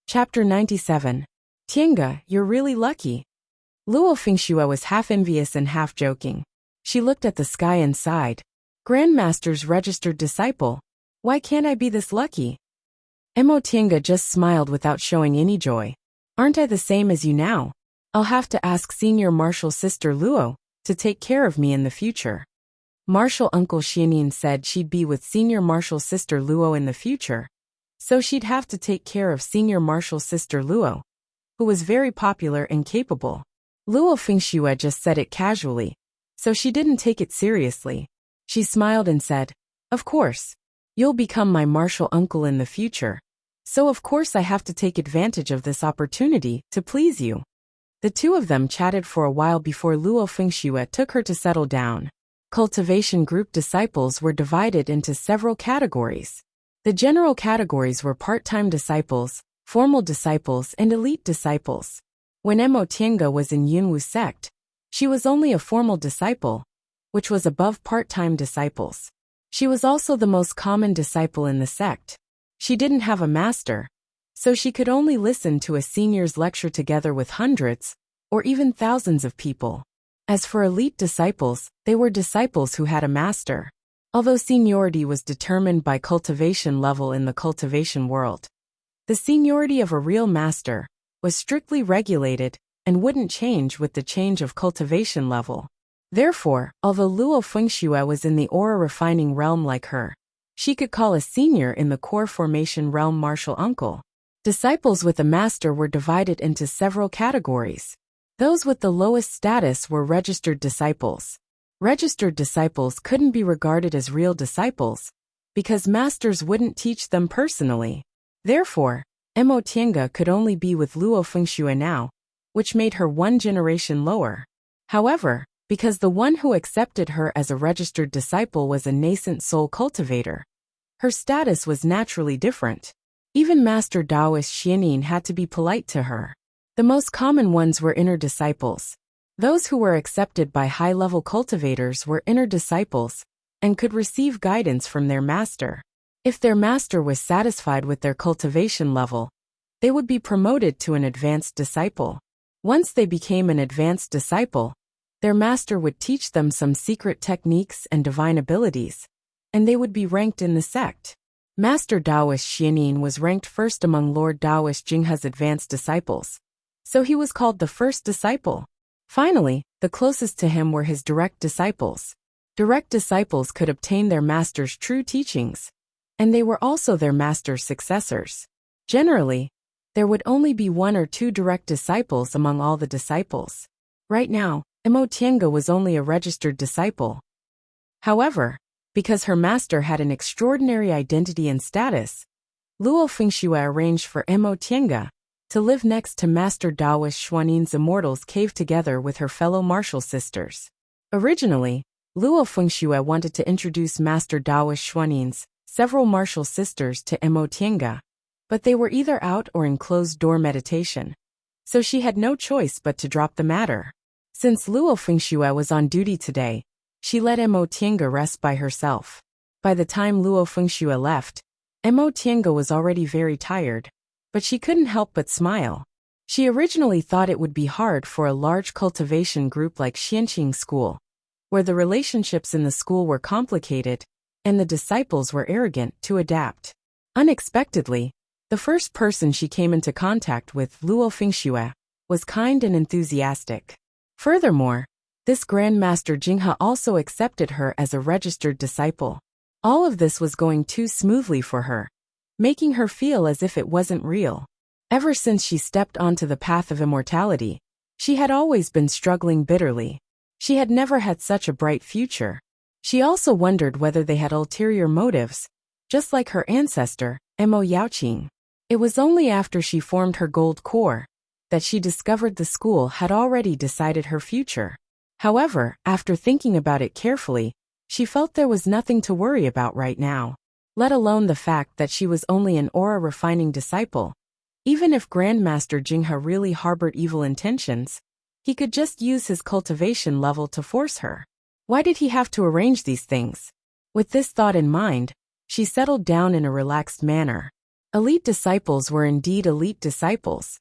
Chapter 97. Tiange, you're really lucky. Luo Fengxue was half envious and half joking. She looked at the sky and sighed. Grandmaster's registered disciple. Why can't I be this lucky? Mo Tiange just smiled without showing any joy. Aren't I the same as you now? I'll have to ask senior martial sister Luo to take care of me in the future. Martial uncle Xianin said she'd be with senior martial sister Luo in the future, so she'd have to take care of senior martial sister Luo, who was very popular and capable. Luo Fengxue just said it casually, so she didn't take it seriously. She smiled and said, "Of course. You'll become my martial uncle in the future, so of course I have to take advantage of this opportunity to please you." The two of them chatted for a while before Luo Fengxue took her to settle down. Cultivation group disciples were divided into several categories. The general categories were part-time disciples, formal disciples, and elite disciples. When Mo Tiange was in Yunwu sect, she was only a formal disciple, which was above part-time disciples. She was also the most common disciple in the sect. She didn't have a master, so she could only listen to a senior's lecture together with hundreds, or even thousands of people. As for elite disciples, they were disciples who had a master. Although seniority was determined by cultivation level in the cultivation world, the seniority of a real master was strictly regulated and wouldn't change with the change of cultivation level. Therefore, although Luo Fengxue was in the aura refining realm like her, she could call a senior in the core formation realm martial uncle. Disciples with a master were divided into several categories. Those with the lowest status were registered disciples. Registered disciples couldn't be regarded as real disciples, because masters wouldn't teach them personally. Therefore, Mo Tiange could only be with Luo Fengxue now, which made her one generation lower. However, because the one who accepted her as a registered disciple was a nascent soul cultivator, her status was naturally different. Even Master Taoist Xianin had to be polite to her. The most common ones were inner disciples. Those who were accepted by high-level cultivators were inner disciples and could receive guidance from their master. If their master was satisfied with their cultivation level, they would be promoted to an advanced disciple. Once they became an advanced disciple, their master would teach them some secret techniques and divine abilities, and they would be ranked in the sect. Master Taoist Xianin was ranked first among Lord Taoist Jinghe's advanced disciples, so he was called the first disciple. Finally, the closest to him were his direct disciples. Direct disciples could obtain their master's true teachings, and they were also their master's successors. Generally, there would only be one or two direct disciples among all the disciples. Right now, Mo Tiange was only a registered disciple. However, because her master had an extraordinary identity and status, Luo Fengxue arranged for Mo Tiange to live next to Master Taoist Xuanin's immortals cave together with her fellow martial sisters. Originally, Luo Fengxue wanted to introduce Master Taoist Xuanin's several martial sisters to Mo Tiange, but they were either out or in closed-door meditation, so she had no choice but to drop the matter. Since Luo Fengxue was on duty today, she let Mo Tiange rest by herself. By the time Luo Fengxue left, Mo Tiange was already very tired, but she couldn't help but smile. She originally thought it would be hard for a large cultivation group like Xianqing School, where the relationships in the school were complicated and the disciples were arrogant, to adapt. Unexpectedly, the first person she came into contact with, Luo Fengxue, was kind and enthusiastic. Furthermore, this Grandmaster Jinghe also accepted her as a registered disciple. All of this was going too smoothly for her, making her feel as if it wasn't real. Ever since she stepped onto the path of immortality, she had always been struggling bitterly. She had never had such a bright future. She also wondered whether they had ulterior motives, just like her ancestor, Mo Yaoqing. It was only after she formed her gold core that she discovered the school had already decided her future. However, after thinking about it carefully, she felt there was nothing to worry about right now, let alone the fact that she was only an aura-refining disciple. Even if Grandmaster Jinghe really harbored evil intentions, he could just use his cultivation level to force her. Why did he have to arrange these things? With this thought in mind, she settled down in a relaxed manner. Elite disciples were indeed elite disciples.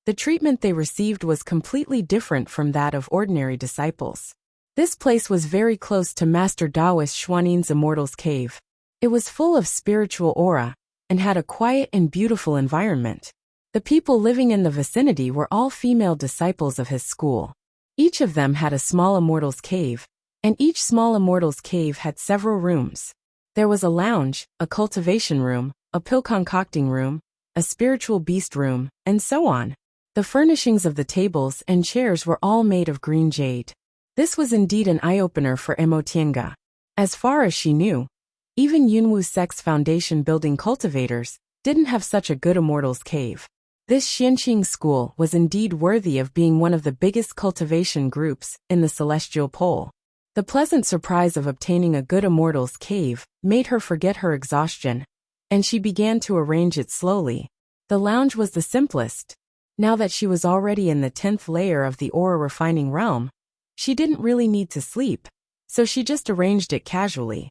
The treatment they received was completely different from that of ordinary disciples. This place was very close to Master Taoist Xuanin's Immortal's Cave. It was full of spiritual aura and had a quiet and beautiful environment. The people living in the vicinity were all female disciples of his school. Each of them had a small Immortal's Cave, and each small Immortal's Cave had several rooms. There was a lounge, a cultivation room, a pill concocting room, a spiritual beast room, and so on. The furnishings of the tables and chairs were all made of green jade. This was indeed an eye-opener for Emotienga. As far as she knew, even Yunwu Sect's foundation building cultivators didn't have such a good Immortal's Cave. This Xianqing school was indeed worthy of being one of the biggest cultivation groups in the Celestial Pole. The pleasant surprise of obtaining a good Immortal's Cave made her forget her exhaustion, and she began to arrange it slowly. The lounge was the simplest. Now that she was already in the 10th layer of the aura refining realm, she didn't really need to sleep, so she just arranged it casually.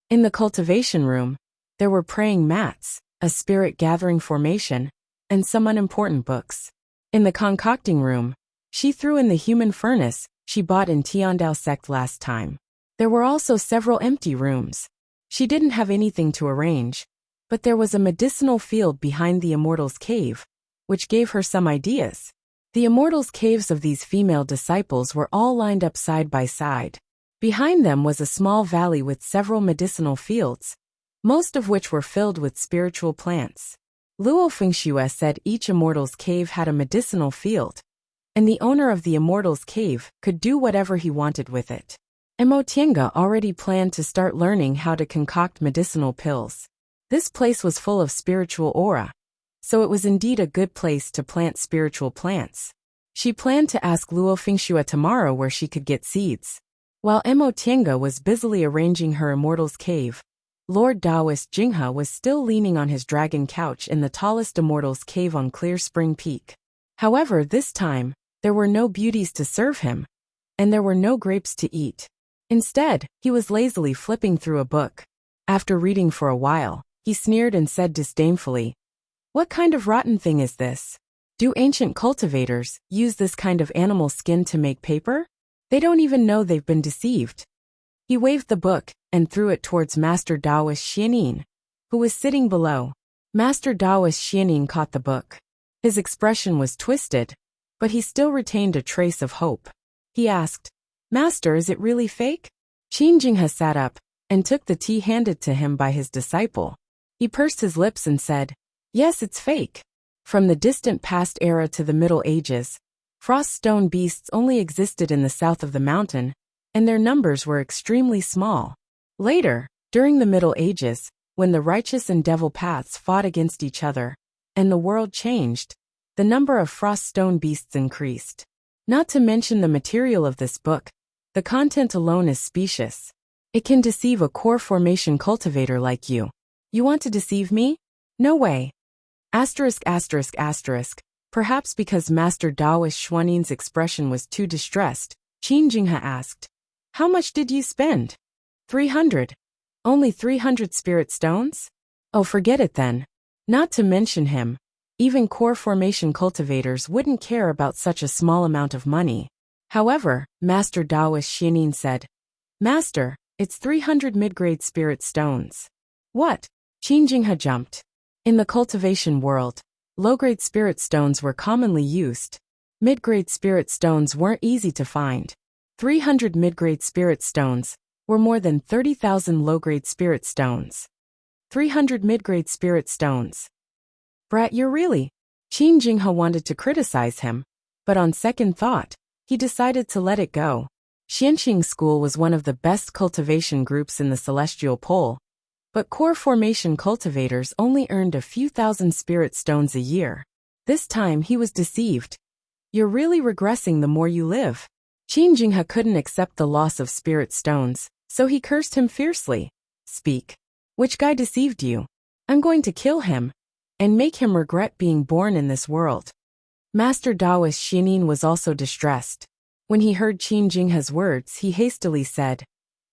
In the cultivation room, there were praying mats, a spirit gathering formation, and some unimportant books. In the concocting room, she threw in the human furnace she bought in Tiandao sect last time. There were also several empty rooms. She didn't have anything to arrange, but there was a medicinal field behind the Immortal's Cave, which gave her some ideas. The Immortal's Caves of these female disciples were all lined up side by side. Behind them was a small valley with several medicinal fields, most of which were filled with spiritual plants. Luo Fengxue said each Immortal's Cave had a medicinal field, and the owner of the Immortal's Cave could do whatever he wanted with it. Emotienga already planned to start learning how to concoct medicinal pills. This place was full of spiritual aura, so it was indeed a good place to plant spiritual plants. She planned to ask Luo Fengxue tomorrow where she could get seeds. While Emotienga was busily arranging her Immortal's Cave, Lord Taoist Jinghe was still leaning on his dragon couch in the tallest Immortal's Cave on Clear Spring Peak. However, this time, there were no beauties to serve him, and there were no grapes to eat. Instead, he was lazily flipping through a book. After reading for a while, he sneered and said disdainfully, "What kind of rotten thing is this? Do ancient cultivators use this kind of animal skin to make paper? They don't even know they've been deceived." He waved the book and threw it towards Master Taoist Xianin, who was sitting below. Master Taoist Xianin caught the book. His expression was twisted, but he still retained a trace of hope. He asked, "Master, is it really fake?" Qin Jinghe sat up and took the tea handed to him by his disciple. He pursed his lips and said, "Yes, it's fake." From the distant past era to the Middle Ages, frost stone beasts only existed in the south of the mountain, and their numbers were extremely small. Later, during the Middle Ages, when the righteous and devil paths fought against each other, and the world changed, the number of frost stone beasts increased. Not to mention the material of this book, the content alone is specious. It can deceive a core formation cultivator like you. You want to deceive me? No way. Asterisk asterisk asterisk. Perhaps because Master Taoist Xuanin's expression was too distressed, Qin Jinghe asked, "How much did you spend?" 300. Only 300 spirit stones? Oh, forget it then. Not to mention him, even core formation cultivators wouldn't care about such a small amount of money. However, Master Taoist Xianin said, "Master, it's 300 mid-grade spirit stones." What? Qin Jinghe jumped. In the cultivation world, low-grade spirit stones were commonly used. Mid-grade spirit stones weren't easy to find. 300 mid-grade spirit stones were more than 30,000 low-grade spirit stones. 300 mid-grade spirit stones. Brat, you're really... Qin Jinghe wanted to criticize him, but on second thought, he decided to let it go. Xianqing School was one of the best cultivation groups in the Celestial Pole, but core formation cultivators only earned a few thousand spirit stones a year. This time he was deceived. You're really regressing the more you live. Qin Jinghe couldn't accept the loss of spirit stones, so he cursed him fiercely. Speak. Which guy deceived you? I'm going to kill him and make him regret being born in this world. Master Taoist Xianin was also distressed. When he heard Qin Jinghe's words, he hastily said,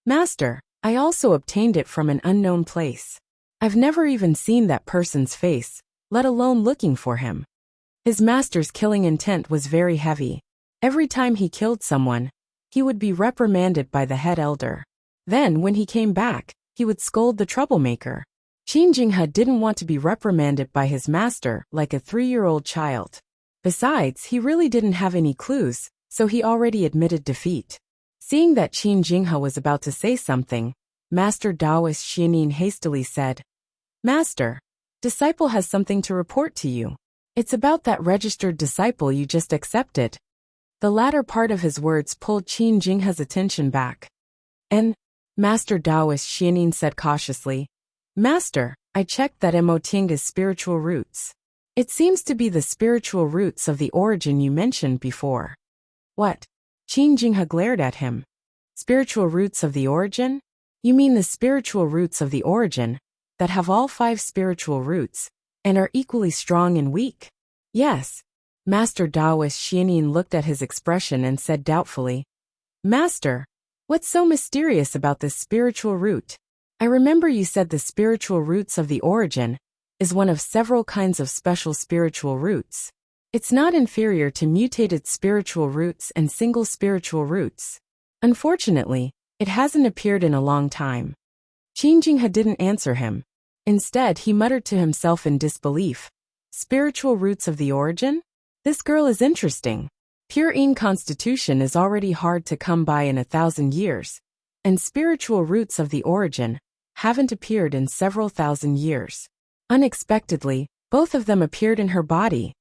"Master, I also obtained it from an unknown place." I've never even seen that person's face, let alone looking for him. His master's killing intent was very heavy. Every time he killed someone, he would be reprimanded by the head elder. Then, when he came back, he would scold the troublemaker. Qin Jinghe didn't want to be reprimanded by his master like a 3-year-old child. Besides, he really didn't have any clues, so he already admitted defeat. Seeing that Qin Jinghe was about to say something, Master Taoist Xianin hastily said, "Master, disciple has something to report to you. It's about that registered disciple you just accepted." The latter part of his words pulled Qin Jinghe's attention back. "And?" Master Taoist Xianin said cautiously. "Master, I checked that Emotinga's spiritual roots. It seems to be the spiritual roots of the origin you mentioned before." "What?" Qin Jinghe glared at him. "Spiritual roots of the origin? You mean the spiritual roots of the origin, that have all 5 spiritual roots, and are equally strong and weak?" "Yes." Master Taoist Xianin looked at his expression and said doubtfully, "Master, what's so mysterious about this spiritual root? I remember you said the spiritual roots of the origin is one of several kinds of special spiritual roots. It's not inferior to mutated spiritual roots and single spiritual roots. Unfortunately, it hasn't appeared in a long time." Qin Jinghe didn't answer him. Instead, he muttered to himself in disbelief. "Spiritual roots of the origin? This girl is interesting. Pure Yin constitution is already hard to come by in 1,000 years, and spiritual roots of the origin haven't appeared in several thousand years." Unexpectedly, both of them appeared in her body.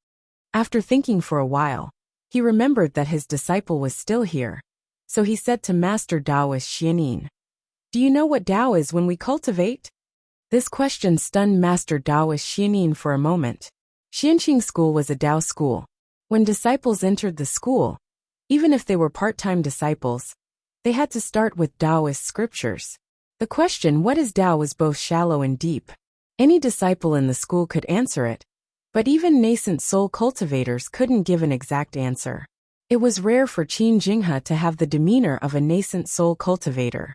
After thinking for a while, he remembered that his disciple was still here, so he said to Master Taoist Xianin, "Do you know what Tao is when we cultivate?" This question stunned Master Taoist Xianin for a moment. Xianqing School was a Tao school. When disciples entered the school, even if they were part-time disciples, they had to start with Taoist scriptures. The question, "What is Tao?" was both shallow and deep. Any disciple in the school could answer it, but even nascent soul cultivators couldn't give an exact answer. It was rare for Qin Jinghe to have the demeanor of a nascent soul cultivator.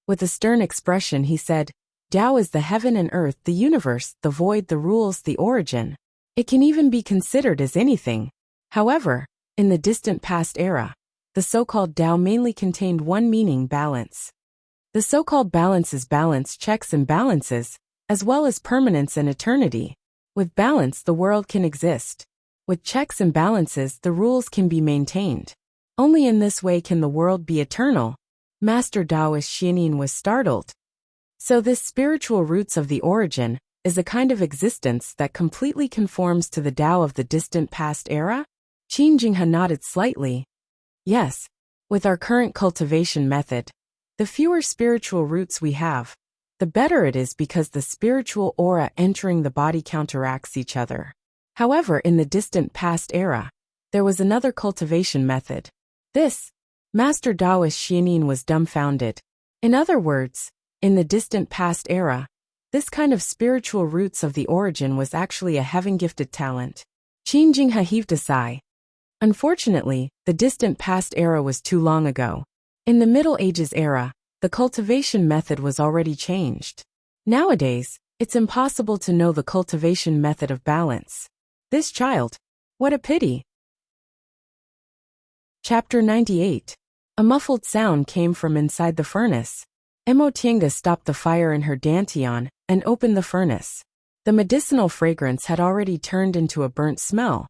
With a stern expression he said, "Tao is the heaven and earth, the universe, the void, the rules, the origin. It can even be considered as anything. However, in the distant past era, the so-called Tao mainly contained one meaning: balance. The so-called balance is balance, checks and balances, as well as permanence and eternity. With balance, the world can exist. With checks and balances, the rules can be maintained. Only in this way can the world be eternal." Master Taoist Xianin was startled. So this spiritual roots of the origin is a kind of existence that completely conforms to the Tao of the distant past era? Qin Jinghe nodded slightly. "Yes. With our current cultivation method, the fewer spiritual roots we have, the better it is, because the spiritual aura entering the body counteracts each other. However, in the distant past era, there was another cultivation method. This." Master Taoist Xianin was dumbfounded. In other words, in the distant past era, this kind of spiritual roots of the origin was actually a heaven-gifted talent. Qin Jinghe heaved a sigh. Unfortunately, the distant past era was too long ago. In the Middle Ages era, the cultivation method was already changed. Nowadays, it's impossible to know the cultivation method of balance. This child. What a pity. Chapter 98. A muffled sound came from inside the furnace. Emotinga stopped the fire in her dantian and opened the furnace. The medicinal fragrance had already turned into a burnt smell,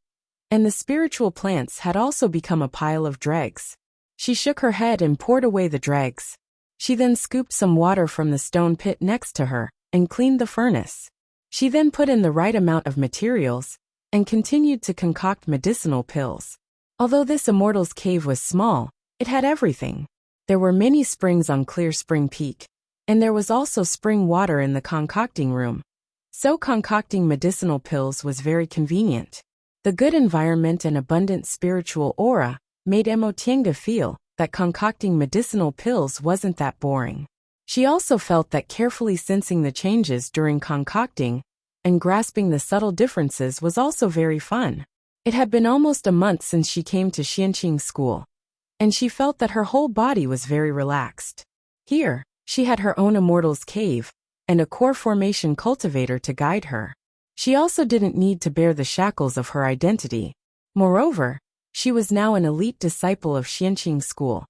and the spiritual plants had also become a pile of dregs. She shook her head and poured away the dregs. She then scooped some water from the stone pit next to her and cleaned the furnace. She then put in the right amount of materials and continued to concoct medicinal pills. Although this immortal's cave was small, it had everything. There were many springs on Clear Spring Peak, and there was also spring water in the concocting room. So concocting medicinal pills was very convenient. The good environment and abundant spiritual aura made Emotinga feel that concocting medicinal pills wasn't that boring. She also felt that carefully sensing the changes during concocting and grasping the subtle differences was also very fun. It had been almost a month since she came to Xianqing School, and she felt that her whole body was very relaxed. Here, she had her own immortal's cave, and a core formation cultivator to guide her. She also didn't need to bear the shackles of her identity. Moreover, she was now an elite disciple of Xianqing school,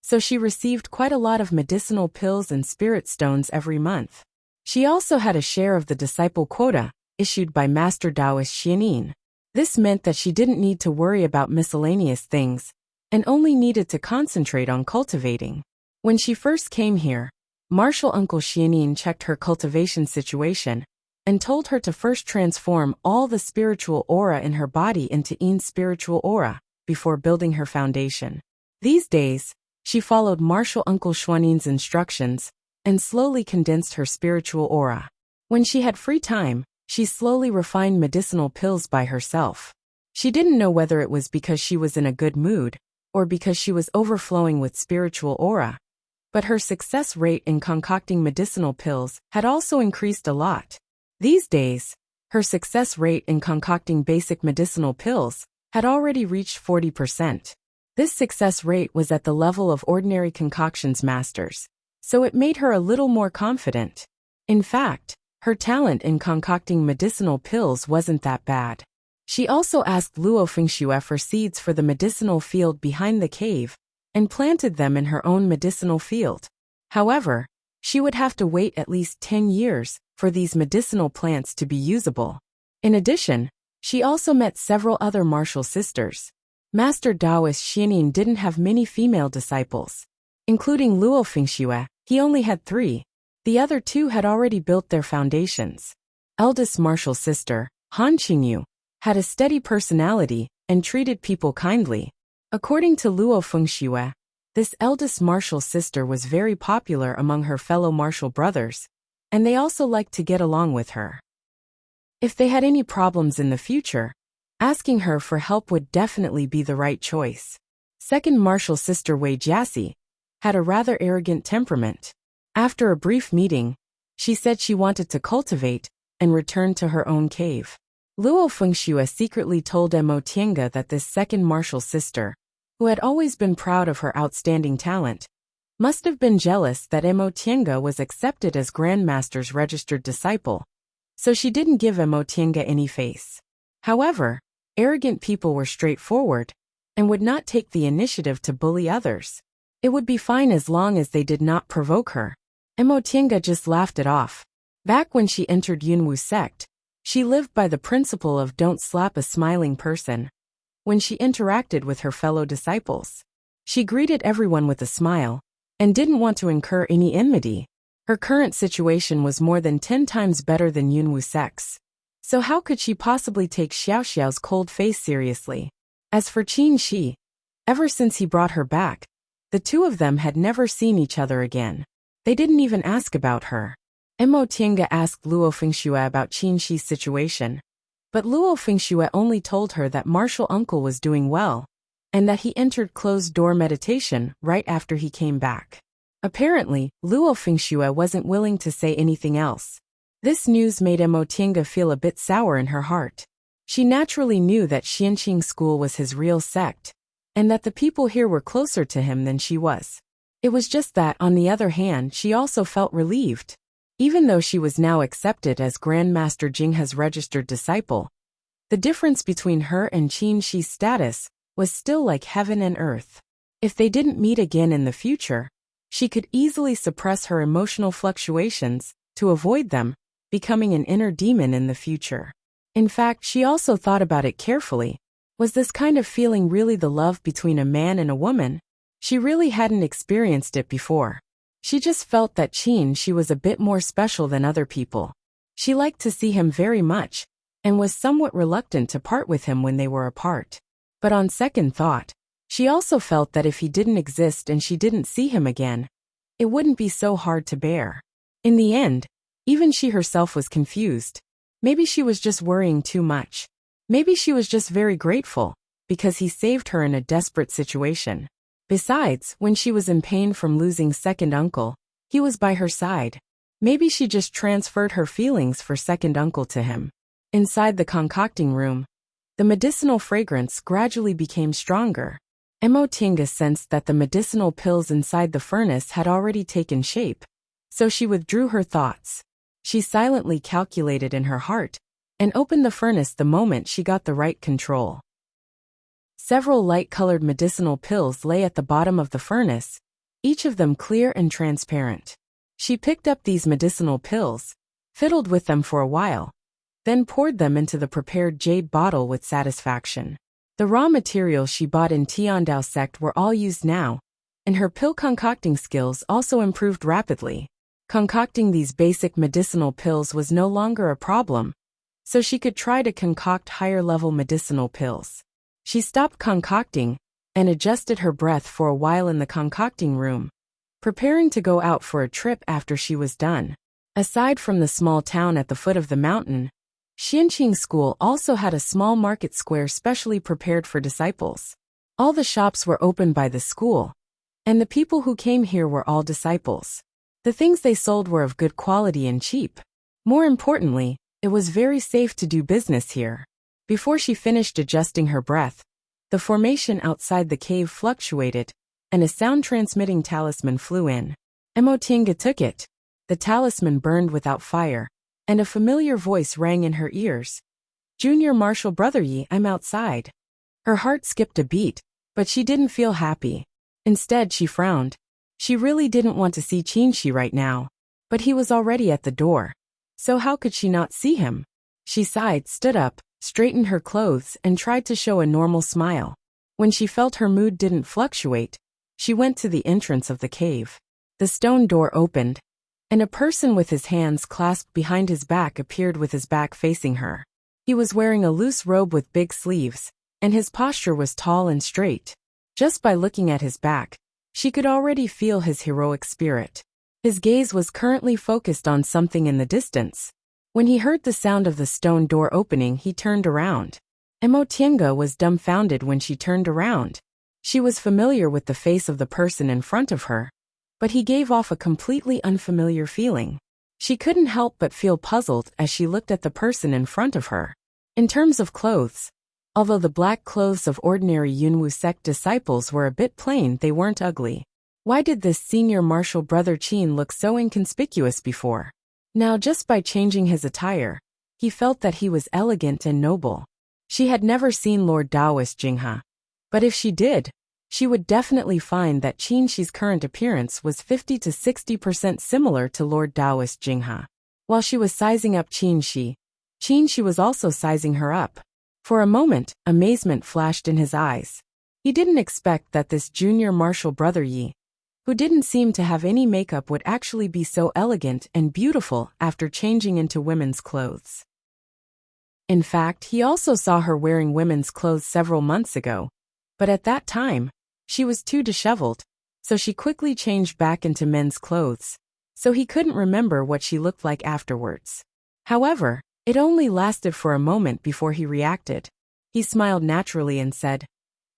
so she received quite a lot of medicinal pills and spirit stones every month. She also had a share of the disciple quota, issued by Master Taoist Xianin. This meant that she didn't need to worry about miscellaneous things, and only needed to concentrate on cultivating. When she first came here, Martial Uncle Xianin checked her cultivation situation, and told her to first transform all the spiritual aura in her body into Yin's spiritual aura, before building her foundation. These days, she followed Martial Uncle Xuanin's instructions, and slowly condensed her spiritual aura. When she had free time, she slowly refined medicinal pills by herself. She didn't know whether it was because she was in a good mood, or because she was overflowing with spiritual aura. But her success rate in concocting medicinal pills had also increased a lot. These days, her success rate in concocting basic medicinal pills had already reached 40%. This success rate was at the level of ordinary concoctions masters, so it made her a little more confident. In fact, her talent in concocting medicinal pills wasn't that bad. She also asked Luo Fengxue for seeds for the medicinal field behind the cave, and planted them in her own medicinal field. However, she would have to wait at least 10 years for these medicinal plants to be usable. In addition, she also met several other martial sisters. Master Taoist Xianin didn't have many female disciples. Including Luo Fengxue, he only had 3. The other 2 had already built their foundations. Eldest martial sister, Han Qingyu, had a steady personality and treated people kindly. According to Luo Fengxue, this eldest martial sister was very popular among her fellow martial brothers, and they also liked to get along with her. If they had any problems in the future, asking her for help would definitely be the right choice. Second martial sister Wei Jiasi had a rather arrogant temperament. After a brief meeting, she said she wanted to cultivate and return to her own cave. Luo Fengxue secretly told Mo Tiange that this second martial sister, who had always been proud of her outstanding talent, must have been jealous that Mo Tiange was accepted as Grandmaster's registered disciple, so she didn't give Mo Tiange any face. However, arrogant people were straightforward, and would not take the initiative to bully others. It would be fine as long as they did not provoke her. Mo Tiange just laughed it off. Back when she entered Yunwu sect, she lived by the principle of don't slap a smiling person. When she interacted with her fellow disciples, she greeted everyone with a smile, and didn't want to incur any enmity. Her current situation was more than 10 times better than Yunwu sect's. So how could she possibly take Xiao Xiao's cold face seriously? As for Qin Shi, ever since he brought her back, the two of them had never seen each other again. They didn't even ask about her. Mo Tiange asked Luo Fengxue about Qin Shi's situation, but Luo Fengxue only told her that martial uncle was doing well, and that he entered closed-door meditation right after he came back. Apparently, Luo Fengxue wasn't willing to say anything else. This news made Mo Tiange feel a bit sour in her heart. She naturally knew that Xianqing school was his real sect, and that the people here were closer to him than she was. It was just that, on the other hand, she also felt relieved. Even though she was now accepted as Grandmaster Jinghe's registered disciple, the difference between her and Qin Shi's status was still like heaven and earth. If they didn't meet again in the future, she could easily suppress her emotional fluctuations to avoid them becoming an inner demon in the future. In fact, she also thought about it carefully. Was this kind of feeling really the love between a man and a woman? She really hadn't experienced it before. She just felt that Qin Shi was a bit more special than other people. She liked to see him very much, and was somewhat reluctant to part with him when they were apart. But on second thought, she also felt that if he didn't exist and she didn't see him again, it wouldn't be so hard to bear. In the end, even she herself was confused. Maybe she was just worrying too much. Maybe she was just very grateful, because he saved her in a desperate situation. Besides, when she was in pain from losing second uncle, he was by her side. Maybe she just transferred her feelings for second uncle to him. Inside the concocting room, the medicinal fragrance gradually became stronger. Mo Tiange sensed that the medicinal pills inside the furnace had already taken shape, so she withdrew her thoughts. She silently calculated in her heart and opened the furnace the moment she got the right control. Several light-colored medicinal pills lay at the bottom of the furnace, each of them clear and transparent. She picked up these medicinal pills, fiddled with them for a while, then poured them into the prepared jade bottle with satisfaction. The raw materials she bought in Tiandao sect were all used now, and her pill concocting skills also improved rapidly. Concocting these basic medicinal pills was no longer a problem, so she could try to concoct higher-level medicinal pills. She stopped concocting and adjusted her breath for a while in the concocting room, preparing to go out for a trip after she was done. Aside from the small town at the foot of the mountain, Xianqing School also had a small market square specially prepared for disciples. All the shops were opened by the school, and the people who came here were all disciples. The things they sold were of good quality and cheap. More importantly, it was very safe to do business here. Before she finished adjusting her breath, the formation outside the cave fluctuated, and a sound-transmitting talisman flew in. Emotinga took it. The talisman burned without fire, and a familiar voice rang in her ears. "Junior Marshal Brother Yi, I'm outside." Her heart skipped a beat, but she didn't feel happy. Instead, she frowned. She really didn't want to see Qinshi right now, but he was already at the door. So how could she not see him? She sighed, stood up, straightened her clothes, and tried to show a normal smile. When she felt her mood didn't fluctuate, she went to the entrance of the cave. The stone door opened, and a person with his hands clasped behind his back appeared with his back facing her. He was wearing a loose robe with big sleeves, and his posture was tall and straight. Just by looking at his back, she could already feel his heroic spirit. His gaze was currently focused on something in the distance. When he heard the sound of the stone door opening, he turned around. Emotinga was dumbfounded when she turned around. She was familiar with the face of the person in front of her, but he gave off a completely unfamiliar feeling. She couldn't help but feel puzzled as she looked at the person in front of her. In terms of clothes, although the black clothes of ordinary Yunwu sect disciples were a bit plain, they weren't ugly. Why did this senior martial brother Qin look so inconspicuous before? Now, just by changing his attire, he felt that he was elegant and noble. She had never seen Lord Taoist Jinghe, but if she did, she would definitely find that Qinshi's current appearance was 50 to 60% similar to Lord Taoist Jinghe. While she was sizing up Qinshi was also sizing her up. For a moment, amazement flashed in his eyes. He didn't expect that this junior martial brother Yi, who didn't seem to have any makeup, would actually be so elegant and beautiful after changing into women's clothes. In fact, he also saw her wearing women's clothes several months ago, but at that time, she was too disheveled, so she quickly changed back into men's clothes, so he couldn't remember what she looked like afterwards. However, it only lasted for a moment before he reacted. He smiled naturally and said,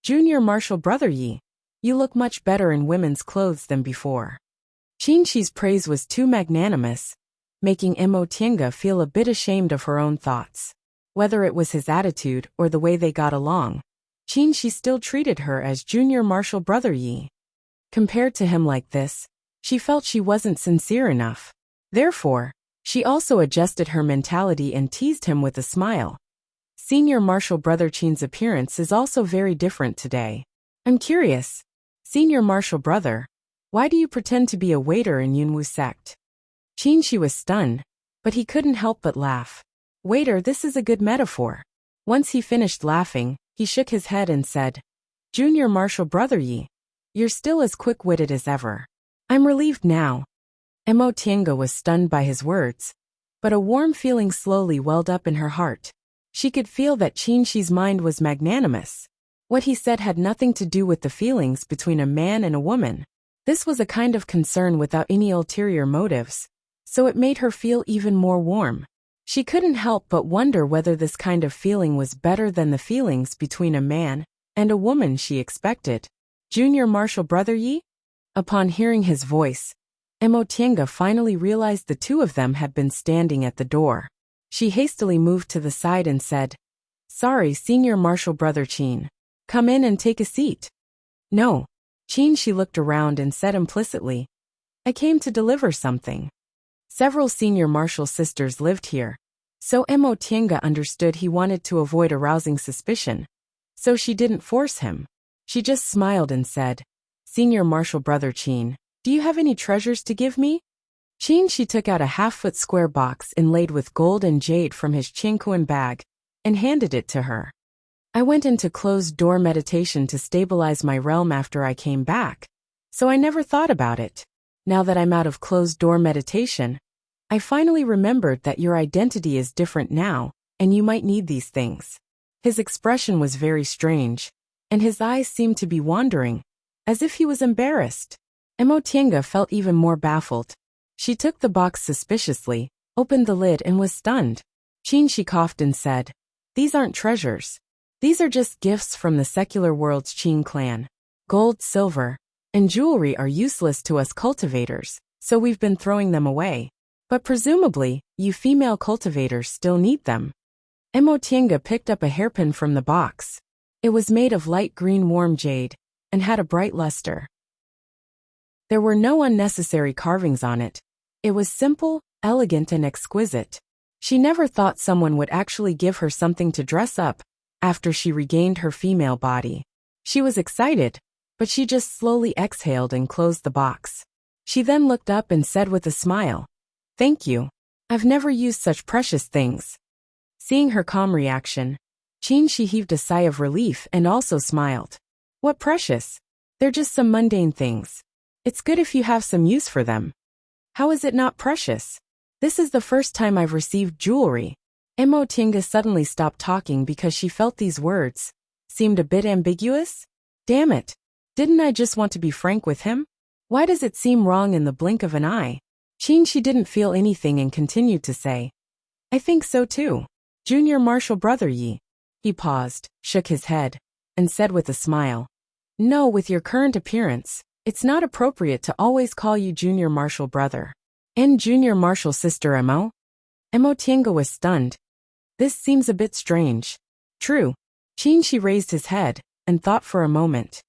"Junior martial brother Yi, you look much better in women's clothes than before." Qinshi's praise was too magnanimous, making Emotinga feel a bit ashamed of her own thoughts. Whether it was his attitude or the way they got along, Qinshi still treated her as junior martial brother Yi. Compared to him like this, she felt she wasn't sincere enough. Therefore, she also adjusted her mentality and teased him with a smile. Senior martial brother Qin's appearance is also very different today. I'm curious, senior martial brother, why do you pretend to be a waiter in Yunwu sect? Qinshi was stunned, but he couldn't help but laugh. Waiter, this is a good metaphor. Once he finished laughing, he shook his head and said, "Junior martial brother Yi, you're still as quick-witted as ever." I'm relieved now. Emotinga was stunned by his words, but a warm feeling slowly welled up in her heart. She could feel that Qinshi's mind was magnanimous. What he said had nothing to do with the feelings between a man and a woman. This was a kind of concern without any ulterior motives, so it made her feel even more warm. She couldn't help but wonder whether this kind of feeling was better than the feelings between a man and a woman she expected. Junior martial brother Yi? Upon hearing his voice, Emotinga finally realized the two of them had been standing at the door. She hastily moved to the side and said, "Sorry, senior martial brother Qin. Come in and take a seat." "No." She looked around and said implicitly, "I came to deliver something." Several senior martial sisters lived here, so Mo Tienga understood he wanted to avoid arousing suspicion, so she didn't force him. She just smiled and said, "Senior martial brother Qin, do you have any treasures to give me?" She took out a half-foot square box inlaid with gold and jade from his Qingkuan bag and handed it to her. "I went into closed-door meditation to stabilize my realm after I came back, so I never thought about it. Now that I'm out of closed-door meditation, I finally remembered that your identity is different now, and you might need these things." His expression was very strange, and his eyes seemed to be wandering, as if he was embarrassed. Mo Tienga felt even more baffled. She took the box suspiciously, opened the lid and was stunned. She coughed and said, "These aren't treasures. These are just gifts from the secular world's Qin clan. Gold, silver, and jewelry are useless to us cultivators, so we've been throwing them away. But presumably, you female cultivators still need them." Mo Tienga picked up a hairpin from the box. It was made of light green warm jade and had a bright luster. There were no unnecessary carvings on it. It was simple, elegant and exquisite. She never thought someone would actually give her something to dress up after she regained her female body. She was excited, but she just slowly exhaled and closed the box. She then looked up and said with a smile, "Thank you. I've never used such precious things." Seeing her calm reaction, she heaved a sigh of relief and also smiled. "What precious? They're just some mundane things. It's good if you have some use for them." "How is it not precious? This is the first time I've received jewelry." Mo Tienga suddenly stopped talking because she felt these words seemed a bit ambiguous. Damn it. Didn't I just want to be frank with him? Why does it seem wrong in the blink of an eye? She didn't feel anything and continued to say, "I think so too. Junior martial brother Yi." He paused, shook his head, and said with a smile, "No, with your current appearance, it's not appropriate to always call you junior martial brother. And junior martial sister Mo?" Mo Tienga was stunned. This seems a bit strange. True. She raised his head and thought for a moment.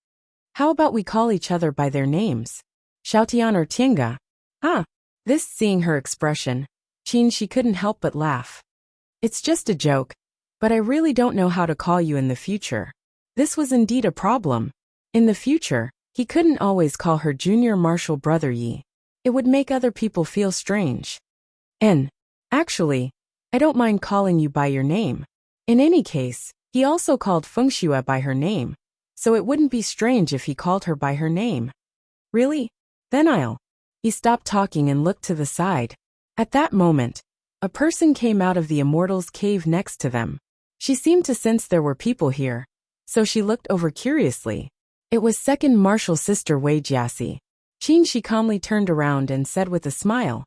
How about we call each other by their names? Xiaotian or Tienga? Huh. This seeing her expression, she couldn't help but laugh. "It's just a joke, but I really don't know how to call you in the future." This was indeed a problem. In the future, he couldn't always call her junior martial brother Yi. It would make other people feel strange. Actually, I don't mind calling you by your name. In any case, he also called Fengxue by her name, so it wouldn't be strange if he called her by her name. Really? Then I'll. He stopped talking and looked to the side. At that moment, a person came out of the immortal's cave next to them. She seemed to sense there were people here, so she looked over curiously. It was second martial sister Wei Jiaxi. She calmly turned around and said with a smile,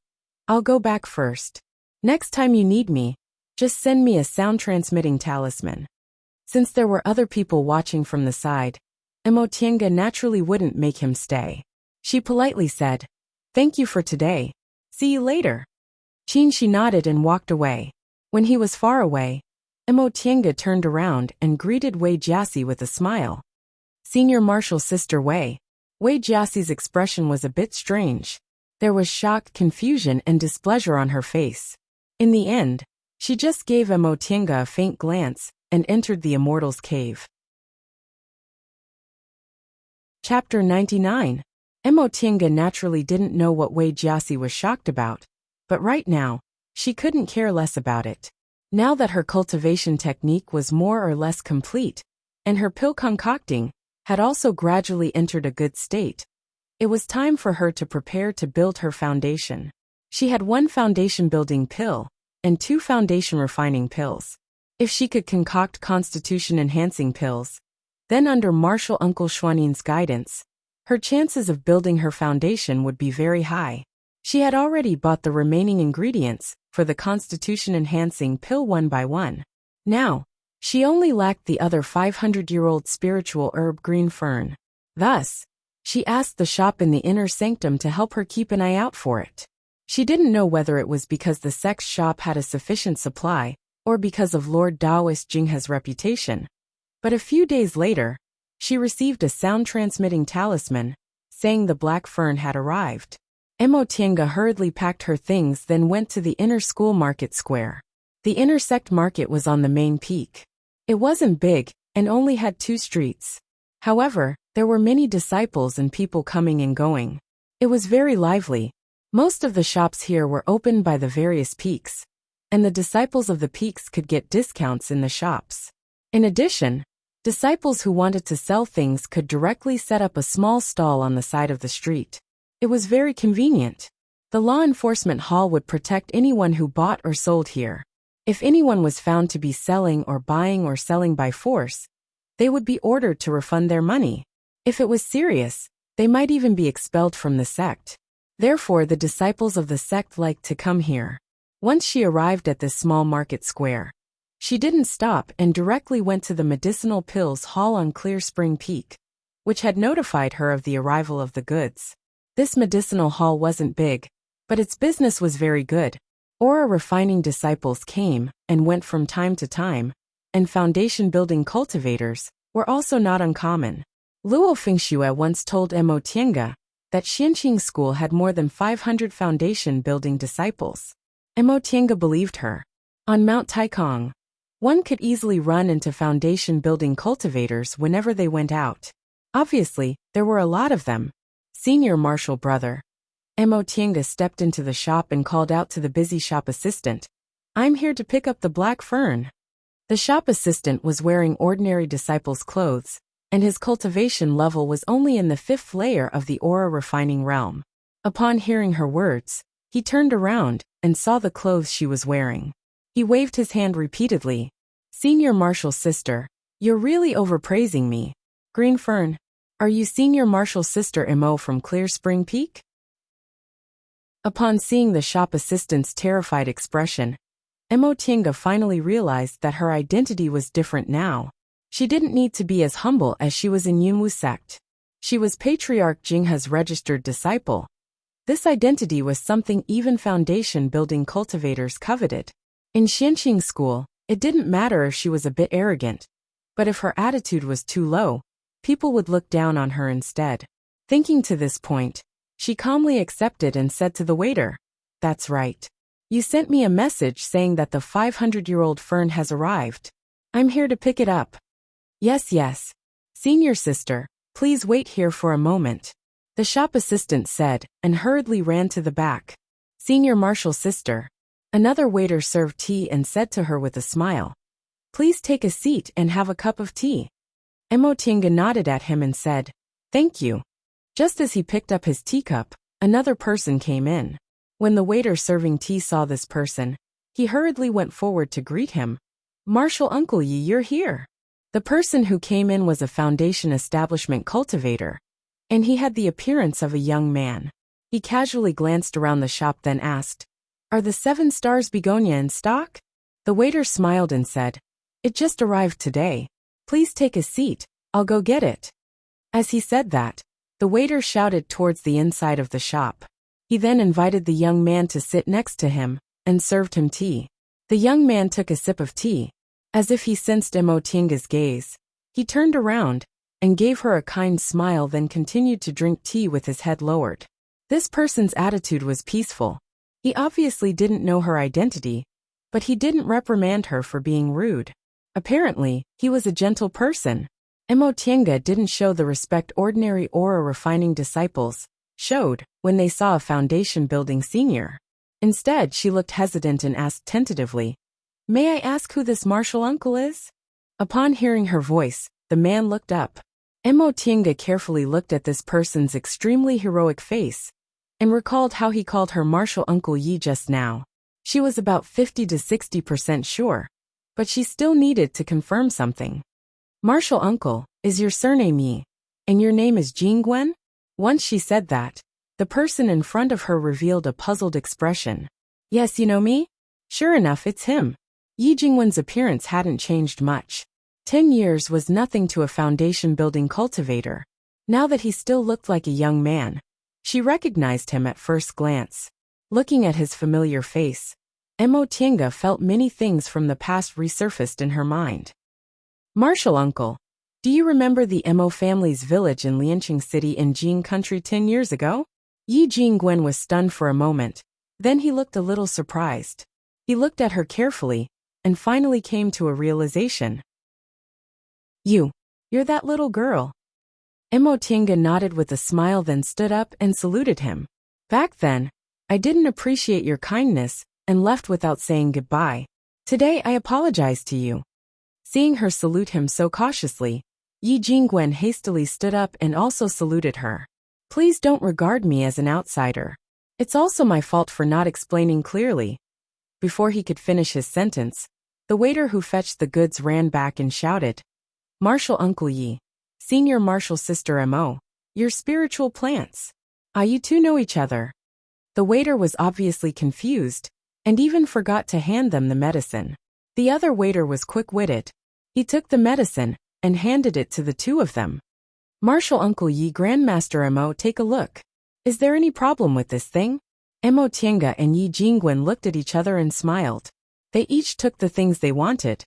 "I'll go back first. Next time you need me, just send me a sound-transmitting talisman." Since there were other people watching from the side, Mo Tienga naturally wouldn't make him stay. She politely said, "Thank you for today. See you later." She nodded and walked away. When he was far away, Mo Tienga turned around and greeted Wei Jiaxi with a smile. "Senior martial sister Wei." Wei Jiaxi's expression was a bit strange. There was shock, confusion, and displeasure on her face. In the end, she just gave Mo Tienga a faint glance and entered the immortal's cave. Chapter 99. Mo Tienga naturally didn't know what Wei Jiaxi was shocked about, but right now, she couldn't care less about it. Now that her cultivation technique was more or less complete, and her pill concocting had also gradually entered a good state, it was time for her to prepare to build her foundation. She had 1 foundation building pill and 2 foundation refining pills. If she could concoct constitution enhancing pills, then under martial uncle Xuanin's guidance, her chances of building her foundation would be very high. She had already bought the remaining ingredients for the constitution-enhancing pill one by one. Now, she only lacked the other 500-year-old spiritual herb green fern. Thus, she asked the shop in the inner sanctum to help her keep an eye out for it. She didn't know whether it was because the sex shop had a sufficient supply or because of Lord Taoist Jinghe's reputation. But a few days later, she received a sound-transmitting talisman saying the black fern had arrived. Mo Tienga hurriedly packed her things, then went to the inner school market square. The intersect market was on the main peak. It wasn't big, and only had 2 streets. However, there were many disciples and people coming and going. It was very lively. Most of the shops here were opened by the various peaks, and the disciples of the peaks could get discounts in the shops. In addition, disciples who wanted to sell things could directly set up a small stall on the side of the street. It was very convenient. The law enforcement hall would protect anyone who bought or sold here. If anyone was found to be selling or buying or selling by force, they would be ordered to refund their money. If it was serious, they might even be expelled from the sect. Therefore, the disciples of the sect liked to come here. Once she arrived at this small market square, she didn't stop and directly went to the medicinal pills hall on Clear Spring Peak, which had notified her of the arrival of the goods. This medicinal hall wasn't big, but its business was very good. Aura refining disciples came and went from time to time, and foundation building cultivators were also not uncommon. Luo Fengxue once told Mo Tienga that Xianqing School had more than 500 foundation building disciples. Mo Tienga believed her. On Mount Taikong, one could easily run into foundation building cultivators whenever they went out. Obviously, there were a lot of them. Senior Marshal Brother Mo Tienga stepped into the shop and called out to the busy shop assistant, "I'm here to pick up the black fern." The shop assistant was wearing ordinary disciples' clothes, and his cultivation level was only in the 5th layer of the aura refining realm. Upon hearing her words, he turned around and saw the clothes she was wearing. He waved his hand repeatedly. "Senior Marshal's sister, you're really overpraising me. Green Fern, are you Senior Marshal's sister Mo from Clear Spring Peak?" Upon seeing the shop assistant's terrified expression, Mo Tienga finally realized that her identity was different now. She didn't need to be as humble as she was in Yunwu sect. She was Patriarch Jinghe's registered disciple. This identity was something even foundation building cultivators coveted. In Xianqing School, it didn't matter if she was a bit arrogant, but if her attitude was too low, people would look down on her instead. Thinking to this point, she calmly accepted and said to the waiter, "That's right. You sent me a message saying that the 500-year-old fern has arrived. I'm here to pick it up." Yes. Senior sister, please wait here for a moment," the shop assistant said, and hurriedly ran to the back. "Senior Marshal's sister." Another waiter served tea and said to her with a smile, "Please take a seat and have a cup of tea." Mo Tienga nodded at him and said, "Thank you." Just as he picked up his teacup, another person came in. When the waiter serving tea saw this person, he hurriedly went forward to greet him. "Marshal Uncle Yi, you're here." The person who came in was a foundation establishment cultivator, and he had the appearance of a young man. He casually glanced around the shop, then asked, "Are the 7 stars begonia in stock?" The waiter smiled and said, "It just arrived today. Please take a seat, I'll go get it." As he said that, the waiter shouted towards the inside of the shop. He then invited the young man to sit next to him, and served him tea. The young man took a sip of tea. As if he sensed Mo Tienga's gaze, he turned around, and gave her a kind smile, then continued to drink tea with his head lowered. This person's attitude was peaceful. He obviously didn't know her identity, but he didn't reprimand her for being rude. Apparently, he was a gentle person. Mo Tienga didn't show the respect ordinary aura refining disciples showed when they saw a foundation building senior. Instead, she looked hesitant and asked tentatively, "May I ask who this Marshal Uncle is?" Upon hearing her voice, the man looked up. Mo Tienga carefully looked at this person's extremely heroic face and recalled how he called her Marshal Uncle Yi just now. She was about 50 to 60% sure, but she still needed to confirm something. "Marshal Uncle, is your surname Yi, and your name is Jingguan?" Once she said that, the person in front of her revealed a puzzled expression. "Yes, you know me?" Sure enough, it's him. Yi Jingwen's appearance hadn't changed much. 10 years was nothing to a foundation-building cultivator. Now that he still looked like a young man, she recognized him at first glance. Looking at his familiar face, Mo Tienga felt many things from the past resurfaced in her mind. "Marshal Uncle, do you remember the Mo family's village in Lianqing City in Jing Country 10 years ago?" Yi Jingwen was stunned for a moment. Then he looked a little surprised. He looked at her carefully, and finally came to a realization. You're that little girl. Emo Tinga nodded with a smile, then stood up and saluted him. Back then, I didn't appreciate your kindness, and left without saying goodbye. Today I apologize to you. Seeing her salute him so cautiously, Yi Jingwen hastily stood up and also saluted her. Please don't regard me as an outsider. It's also my fault for not explaining clearly. Before he could finish his sentence, the waiter who fetched the goods ran back and shouted, Martial Uncle Yi, Senior Martial Sister Mo, your spiritual plants. You two know each other. The waiter was obviously confused, and even forgot to hand them the medicine. The other waiter was quick-witted. He took the medicine and handed it to the two of them. Martial Uncle Yi, Grandmaster Mo, take a look. Is there any problem with this thing? Mo Tiange and Yi Jingwen looked at each other and smiled. They each took the things they wanted.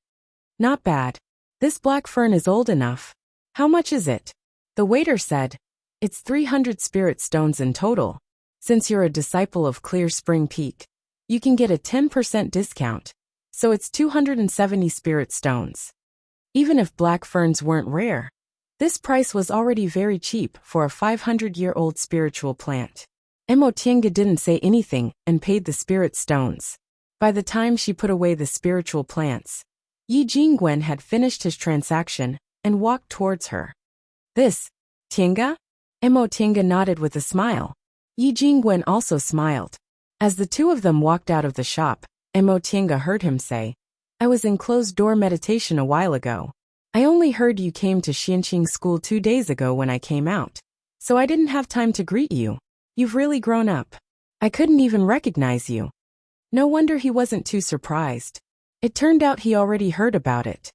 Not bad. This black fern is old enough. How much is it? The waiter said. It's 300 spirit stones in total. Since you're a disciple of Clear Spring Peak, you can get a 10% discount. So it's 270 spirit stones. Even if black ferns weren't rare, this price was already very cheap for a 500-year-old spiritual plant. Mo Tiange didn't say anything and paid the spirit stones. By the time she put away the spiritual plants, Yi Jingwen had finished his transaction and walked towards her. This, Tiange? Mo Tiange nodded with a smile. Yi Jingwen also smiled. As the two of them walked out of the shop, Mo Tiange heard him say, I was in closed-door meditation a while ago. I only heard you came to Xianqing School 2 days ago when I came out, so I didn't have time to greet you. You've really grown up. I couldn't even recognize you. No wonder he wasn't too surprised. It turned out he already heard about it.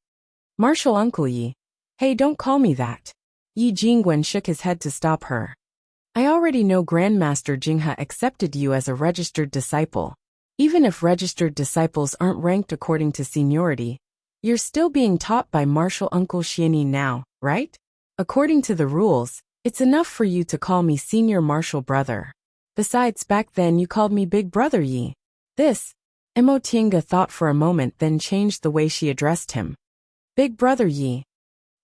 Martial Uncle Yi. Hey, don't call me that. Yi Jingwen shook his head to stop her. I already know Grandmaster Jinghe accepted you as a registered disciple. Even if registered disciples aren't ranked according to seniority, you're still being taught by Martial Uncle Xianyi now, right? According to the rules, it's enough for you to call me Senior Martial Brother. Besides, back then you called me Big Brother Yi. This, Mo Tiange thought for a moment, then changed the way she addressed him. Big Brother Yi.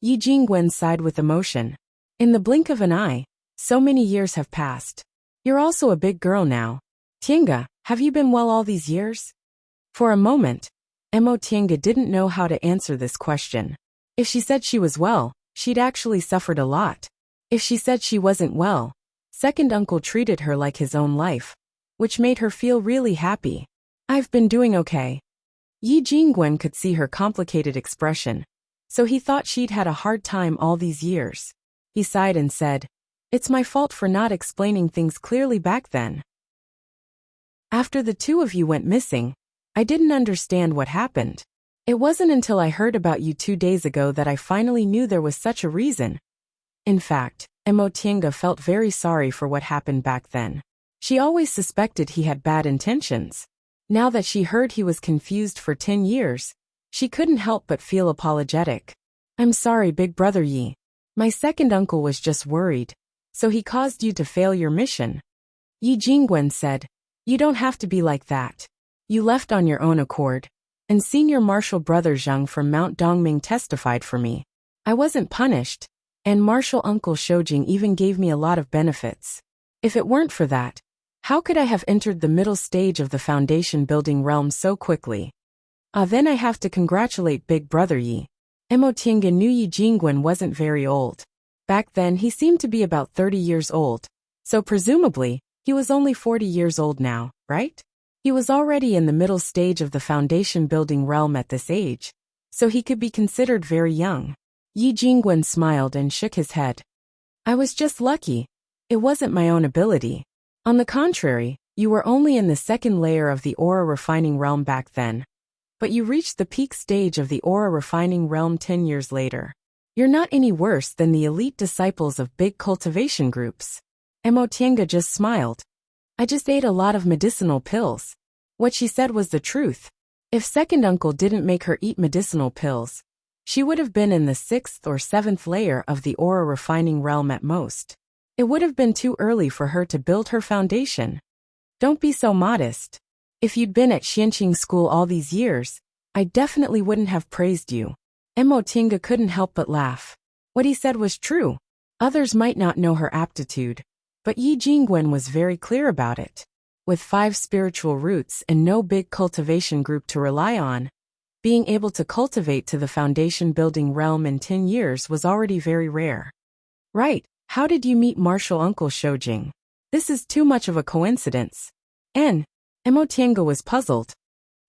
Yi Jingwen sighed with emotion. In the blink of an eye, so many years have passed. You're also a big girl now. Tiange, have you been well all these years? For a moment, Mo Tiange didn't know how to answer this question. If she said she was well, she'd actually suffered a lot. If she said she wasn't well, second uncle treated her like his own life, which made her feel really happy. I've been doing okay. Yi Jingwen could see her complicated expression, so he thought she'd had a hard time all these years. He sighed and said, It's my fault for not explaining things clearly back then. After the two of you went missing, I didn't understand what happened. It wasn't until I heard about you 2 days ago that I finally knew there was such a reason. In fact, Mo Tiange felt very sorry for what happened back then. She always suspected he had bad intentions. Now that she heard he was confused for 10 years, she couldn't help but feel apologetic. I'm sorry, Big Brother Yi. My second uncle was just worried, so he caused you to fail your mission. Yi Jingwen said, You don't have to be like that. You left on your own accord, and Senior Martial Brother Zhang from Mount Dongming testified for me. I wasn't punished, and Martial Uncle Shoujing even gave me a lot of benefits. If it weren't for that, how could I have entered the middle stage of the foundation building realm so quickly? Then I have to congratulate Big Brother Yi. Mo Tiange knew Yi Jingwen wasn't very old. Back then he seemed to be about 30 years old, so presumably, he was only 40 years old now, right? He was already in the middle stage of the foundation building realm at this age, so he could be considered very young. Yi Jingwen smiled and shook his head. I was just lucky. It wasn't my own ability. On the contrary, you were only in the second layer of the aura refining realm back then. But you reached the peak stage of the aura refining realm 10 years later. You're not any worse than the elite disciples of big cultivation groups. Mo Tiange just smiled. I just ate a lot of medicinal pills. What she said was the truth. If second uncle didn't make her eat medicinal pills, she would have been in the 6th or 7th layer of the aura refining realm at most. It would have been too early for her to build her foundation. Don't be so modest. If you'd been at Xianqing school all these years, I definitely wouldn't have praised you. Mo Tinga couldn't help but laugh. What he said was true. Others might not know her aptitude, but Yi Jingwen was very clear about it. With 5 spiritual roots and no big cultivation group to rely on, being able to cultivate to the foundation building realm in 10 years was already very rare. Right, how did you meet Martial Uncle Shoujing? This is too much of a coincidence. Mo Tiange was puzzled.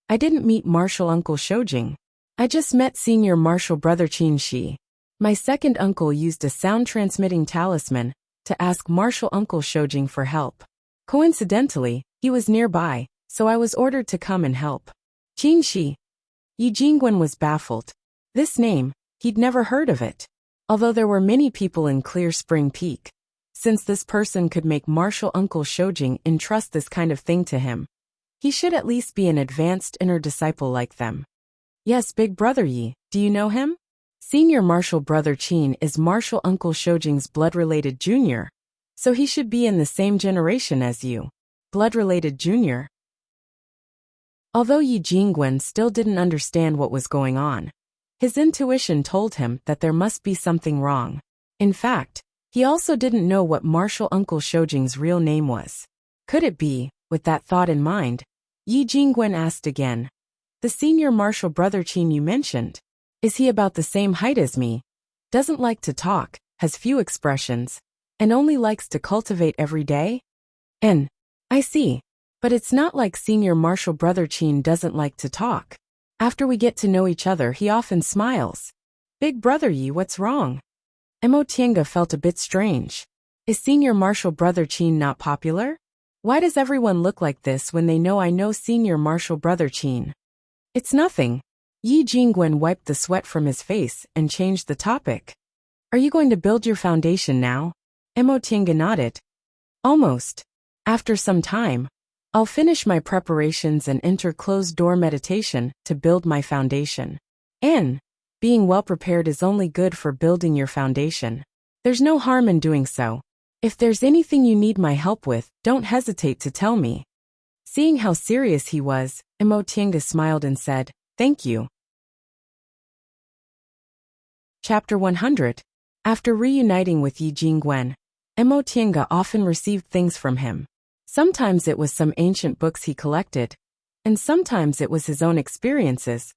I didn't meet Martial Uncle Shoujing. I just met Senior Martial Brother Qin Shi. My second uncle used a sound-transmitting talisman to ask Martial Uncle Shoujing for help. Coincidentally, he was nearby, so I was ordered to come and help. Qin Shi. Yi Jingwen was baffled. This name, he'd never heard of it. Although there were many people in Clear Spring Peak. Since this person could make Martial Uncle Shoujing entrust this kind of thing to him, he should at least be an advanced inner disciple like them. Yes, Big Brother Yi, do you know him? Senior Martial Brother Qin is Martial Uncle Shoujing's blood-related junior, so he should be in the same generation as you. Blood-related junior? Although Yi Jingwen still didn't understand what was going on, his intuition told him that there must be something wrong. In fact, he also didn't know what Martial Uncle Shoujing's real name was. Could it be, with that thought in mind, Yi Jingwen asked again, the senior Martial Brother Qin you mentioned, is he about the same height as me? Doesn't like to talk, has few expressions, and only likes to cultivate every day? I see. But it's not like Senior Martial Brother Qin doesn't like to talk. After we get to know each other, he often smiles. Big Brother Yi, what's wrong? Mo Tiange felt a bit strange. Is Senior Martial Brother Qin not popular? Why does everyone look like this when they know I know Senior Martial Brother Qin? It's nothing. Yi Jingwen wiped the sweat from his face and changed the topic. Are you going to build your foundation now? Mo Tiange nodded. Almost. After some time, I'll finish my preparations and enter closed-door meditation to build my foundation. Being well-prepared is only good for building your foundation. There's no harm in doing so. If there's anything you need my help with, don't hesitate to tell me. Seeing how serious he was, Mo Tiange smiled and said, thank you. Chapter 100. After reuniting with Yi Jingwen, Mo Tiange often received things from him. Sometimes it was some ancient books he collected, and sometimes it was his own experiences,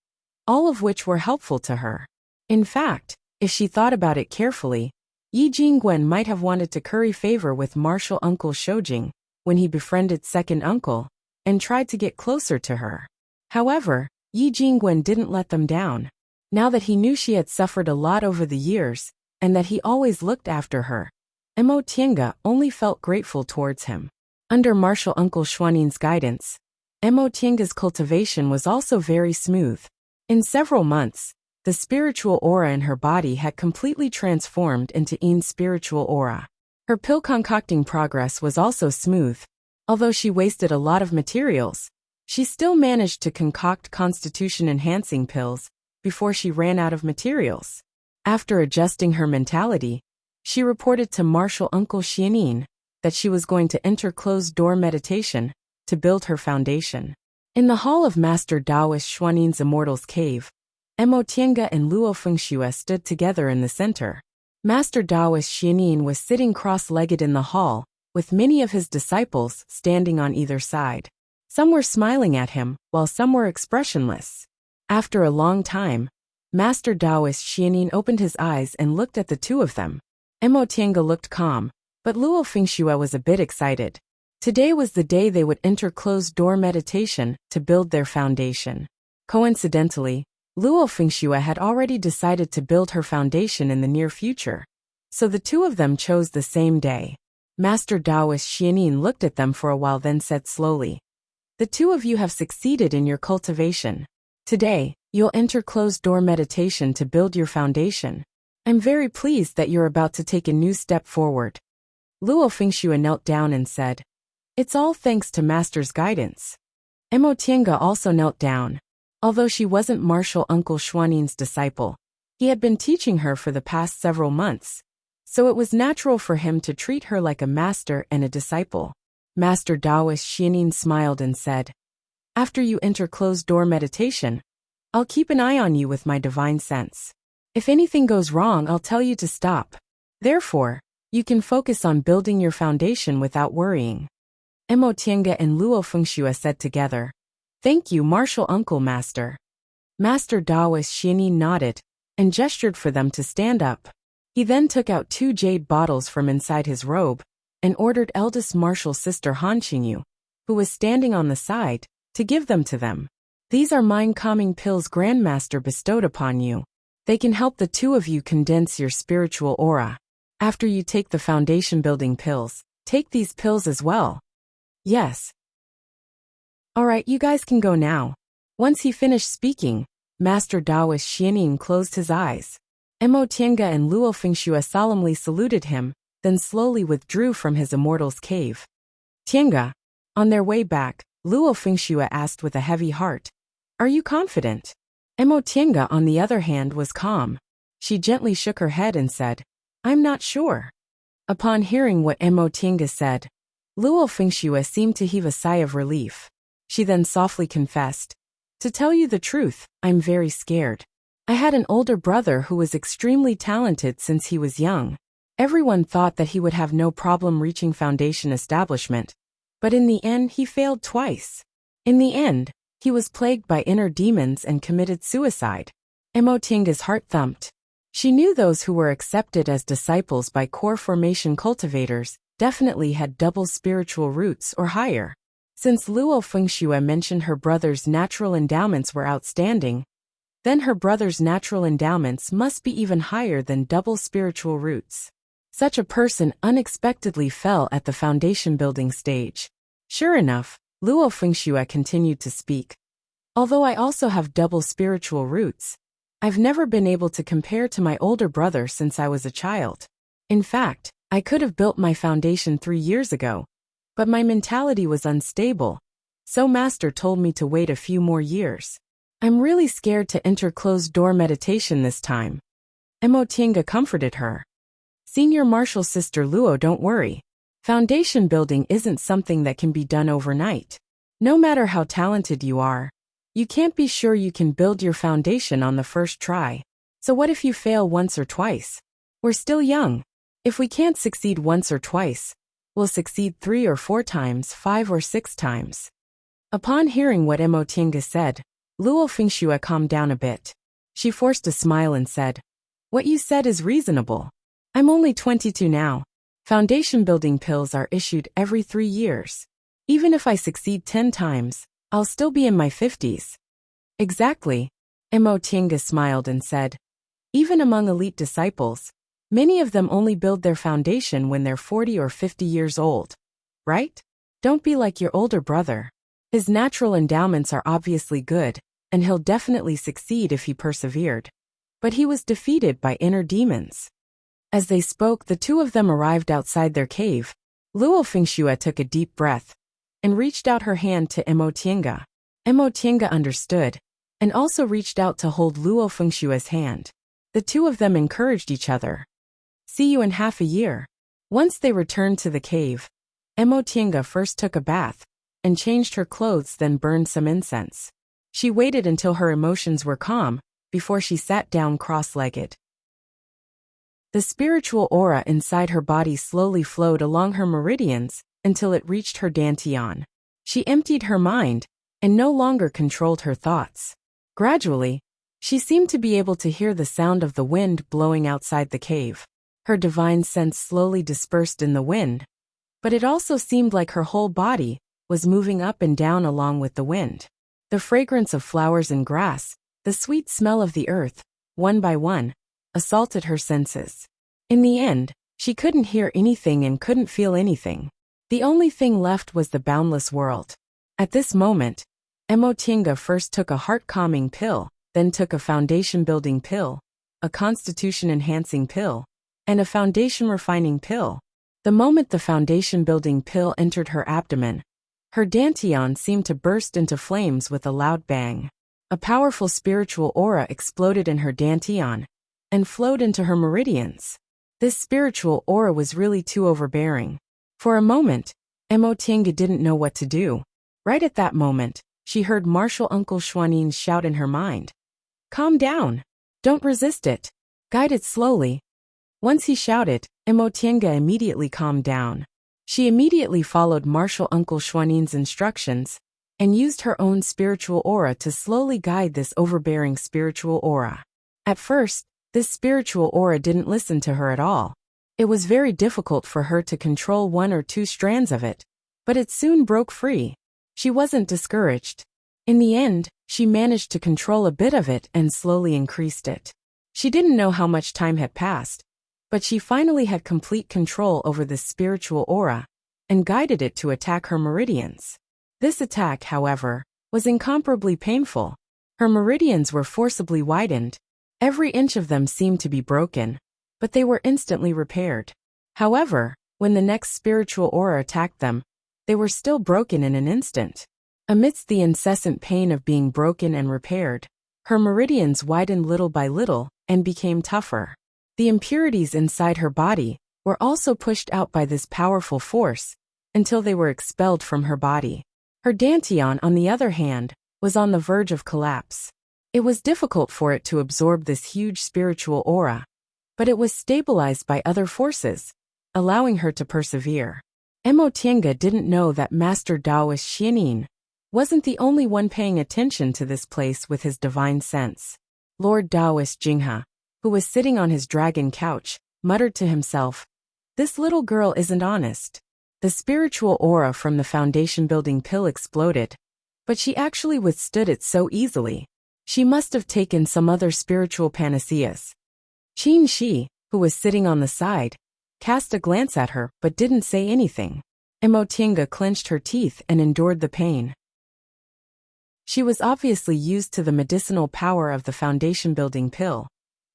all of which were helpful to her. In fact, if she thought about it carefully, Yi Jingwen might have wanted to curry favor with Martial Uncle Shoujing when he befriended second uncle and tried to get closer to her. However, Yi Jingwen didn't let them down. Now that he knew she had suffered a lot over the years and that he always looked after her, Mo Tiange only felt grateful towards him. Under Martial Uncle Xuanin's guidance, Mo Tiange's cultivation was also very smooth. In several months, the spiritual aura in her body had completely transformed into Yin's spiritual aura. Her pill concocting progress was also smooth. Although she wasted a lot of materials, she still managed to concoct constitution-enhancing pills before she ran out of materials. After adjusting her mentality, she reported to Martial Uncle Xianin that she was going to enter closed-door meditation to build her foundation. In the hall of Master Taoist Xuanin's Immortal's Cave, Mo Tiange and Luo Fengxue stood together in the center. Master Taoist Xianin was sitting cross-legged in the hall, with many of his disciples standing on either side. Some were smiling at him, while some were expressionless. After a long time, Master Taoist Xianin opened his eyes and looked at the two of them. Mo Tiange looked calm, but Luo Fengxue was a bit excited. Today was the day they would enter closed-door meditation to build their foundation. Coincidentally, Luo Fengxue had already decided to build her foundation in the near future, so the two of them chose the same day. Master Taoist Xianin looked at them for a while, then said slowly, the two of you have succeeded in your cultivation. Today, you'll enter closed-door meditation to build your foundation. I'm very pleased that you're about to take a new step forward. Luo Fengxue knelt down and said, it's all thanks to Master's guidance. Mo Tiange also knelt down. Although she wasn't Martial Uncle Xuanin's disciple, he had been teaching her for the past several months, so it was natural for him to treat her like a master and a disciple. Master Taoist Xiaoning smiled and said, "After you enter closed-door meditation, I'll keep an eye on you with my divine sense. If anything goes wrong, I'll tell you to stop. Therefore, you can focus on building your foundation without worrying." Mo Tiange and Luo Fengxue said together, "Thank you, Martial Uncle Master." Master Taoist Xiaoning nodded and gestured for them to stand up. He then took out 2 jade bottles from inside his robe and ordered eldest martial sister Han Qingyu, who was standing on the side, to give them to them. "These are mind-calming pills Grandmaster bestowed upon you. They can help the two of you condense your spiritual aura. After you take the foundation-building pills, take these pills as well." "Yes." "Alright, you guys can go now." Once he finished speaking, Master Taoist Xiaoning closed his eyes. Mo Tiange and Luo Fengxue solemnly saluted him, then slowly withdrew from his immortal's cave. "Tiange." On their way back, Luo Fengxue asked with a heavy heart, "Are you confident?" Mo Tiange, on the other hand, was calm. She gently shook her head and said, "I'm not sure." Upon hearing what Mo Tiange said, Luo Fengxue seemed to heave a sigh of relief. She then softly confessed, "To tell you the truth, I'm very scared. I had an older brother who was extremely talented since he was young. Everyone thought that he would have no problem reaching foundation establishment, but in the end he failed twice. In the end, he was plagued by inner demons and committed suicide." Mo Tiange's heart thumped. She knew those who were accepted as disciples by core formation cultivators definitely had double spiritual roots or higher. Since Luo Fengxue mentioned her brother's natural endowments were outstanding, then her brother's natural endowments must be even higher than double spiritual roots. Such a person unexpectedly fell at the foundation building stage. Sure enough, Luo Fengxue continued to speak. "Although I also have double spiritual roots, I've never been able to compare to my older brother since I was a child. In fact, I could have built my foundation 3 years ago, but my mentality was unstable, so Master told me to wait a few more years. I'm really scared to enter closed-door meditation this time." Mo Tiange comforted her. "Senior martial sister Luo, don't worry. Foundation building isn't something that can be done overnight. No matter how talented you are, you can't be sure you can build your foundation on the first try. So what if you fail once or twice? We're still young. If we can't succeed once or twice, we'll succeed 3 or 4 times, 5 or 6 times." Upon hearing what Mo Tiange said, Luo Fengxue calmed down a bit. She forced a smile and said, "What you said is reasonable. I'm only 22 now. Foundation building pills are issued every 3 years. Even if I succeed 10 times, I'll still be in my 50s. "Exactly." Mo Tiange smiled and said, "Even among elite disciples, many of them only build their foundation when they're 40 or 50 years old. Right? Don't be like your older brother. His natural endowments are obviously good, and he'll definitely succeed if he persevered. But he was defeated by inner demons." As they spoke, the two of them arrived outside their cave. Luo Fengxue took a deep breath and reached out her hand to Mo Tiange. Mo Tiange understood and also reached out to hold Luo Fengshue's hand. The two of them encouraged each other. "See you in half a year." Once they returned to the cave, Mo Tiange first took a bath and changed her clothes, then burned some incense. She waited until her emotions were calm before she sat down cross-legged. The spiritual aura inside her body slowly flowed along her meridians until it reached her dantian. She emptied her mind and no longer controlled her thoughts. Gradually, she seemed to be able to hear the sound of the wind blowing outside the cave. Her divine sense slowly dispersed in the wind, but it also seemed like her whole body was moving up and down along with the wind. The fragrance of flowers and grass, the sweet smell of the earth, one by one, assaulted her senses. In the end, she couldn't hear anything and couldn't feel anything. The only thing left was the boundless world. At this moment, Mo Tiange first took a heart-calming pill, then took a foundation-building pill, a constitution-enhancing pill, and a foundation-refining pill. The moment the foundation-building pill entered her abdomen, her dantian seemed to burst into flames with a loud bang. A powerful spiritual aura exploded in her dantian and flowed into her meridians. This spiritual aura was really too overbearing. For a moment, Emotinga didn't know what to do. Right at that moment, she heard Martial Uncle Xuanin's shout in her mind. Calm down. Don't resist it. Guide it slowly. Once he shouted, Emotinga immediately calmed down. She immediately followed Martial Uncle Xuanin's instructions and used her own spiritual aura to slowly guide this overbearing spiritual aura. At first, this spiritual aura didn't listen to her at all. It was very difficult for her to control 1 or 2 strands of it, but it soon broke free. She wasn't discouraged. In the end, she managed to control a bit of it and slowly increased it. She didn't know how much time had passed, but she finally had complete control over this spiritual aura and guided it to attack her meridians. This attack, however, was incomparably painful. Her meridians were forcibly widened. Every inch of them seemed to be broken, but they were instantly repaired. However, when the next spiritual aura attacked them, they were still broken in an instant. Amidst the incessant pain of being broken and repaired, her meridians widened little by little and became tougher. The impurities inside her body were also pushed out by this powerful force until they were expelled from her body. Her dantian, on the other hand, was on the verge of collapse. It was difficult for it to absorb this huge spiritual aura, but it was stabilized by other forces, allowing her to persevere. Emotinga didn't know that Master Taoist Xianin wasn't the only one paying attention to this place with his divine sense. Lord Taoist Jinghe, who was sitting on his dragon couch, muttered to himself, "This little girl isn't honest." The spiritual aura from the foundation-building pill exploded, but she actually withstood it so easily. She must have taken some other spiritual panaceas. Qin Shi, who was sitting on the side, cast a glance at her but didn't say anything. Emotinga clenched her teeth and endured the pain. She was obviously used to the medicinal power of the foundation-building pill,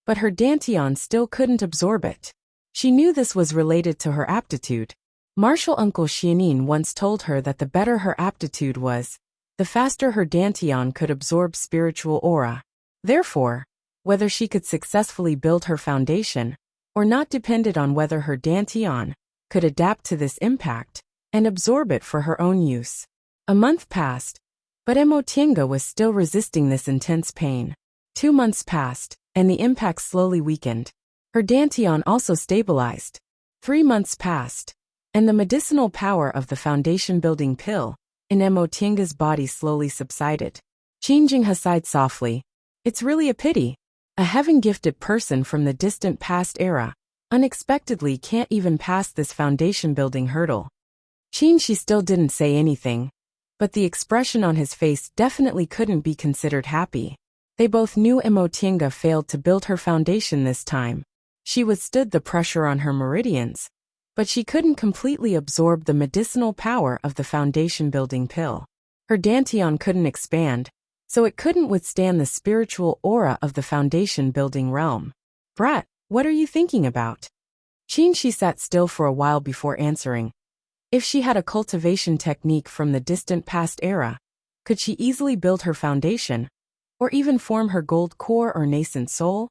but her dantian still couldn't absorb it. She knew this was related to her aptitude. Martial Uncle Xianin once told her that the better her aptitude was, the faster her dantian could absorb spiritual aura. Therefore, whether she could successfully build her foundation or not depended on whether her dantian could adapt to this impact and absorb it for her own use. A month passed, but Emotinga was still resisting this intense pain. 2 months passed, and the impact slowly weakened. Her dantian also stabilized. 3 months passed, and the medicinal power of the foundation-building pill in Emotinga's body slowly subsided. Qin Jinghe sighed softly. It's really a pity. A heaven-gifted person from the distant past era unexpectedly can't even pass this foundation-building hurdle. Qin Shi still didn't say anything, but the expression on his face definitely couldn't be considered happy. They both knew Emotinga failed to build her foundation this time. She withstood the pressure on her meridians, but she couldn't completely absorb the medicinal power of the foundation-building pill. Her dantian couldn't expand, so it couldn't withstand the spiritual aura of the foundation-building realm. Brat, what are you thinking about? Qin Shi sat still for a while before answering. If she had a cultivation technique from the distant past era, could she easily build her foundation, or even form her gold core or nascent soul?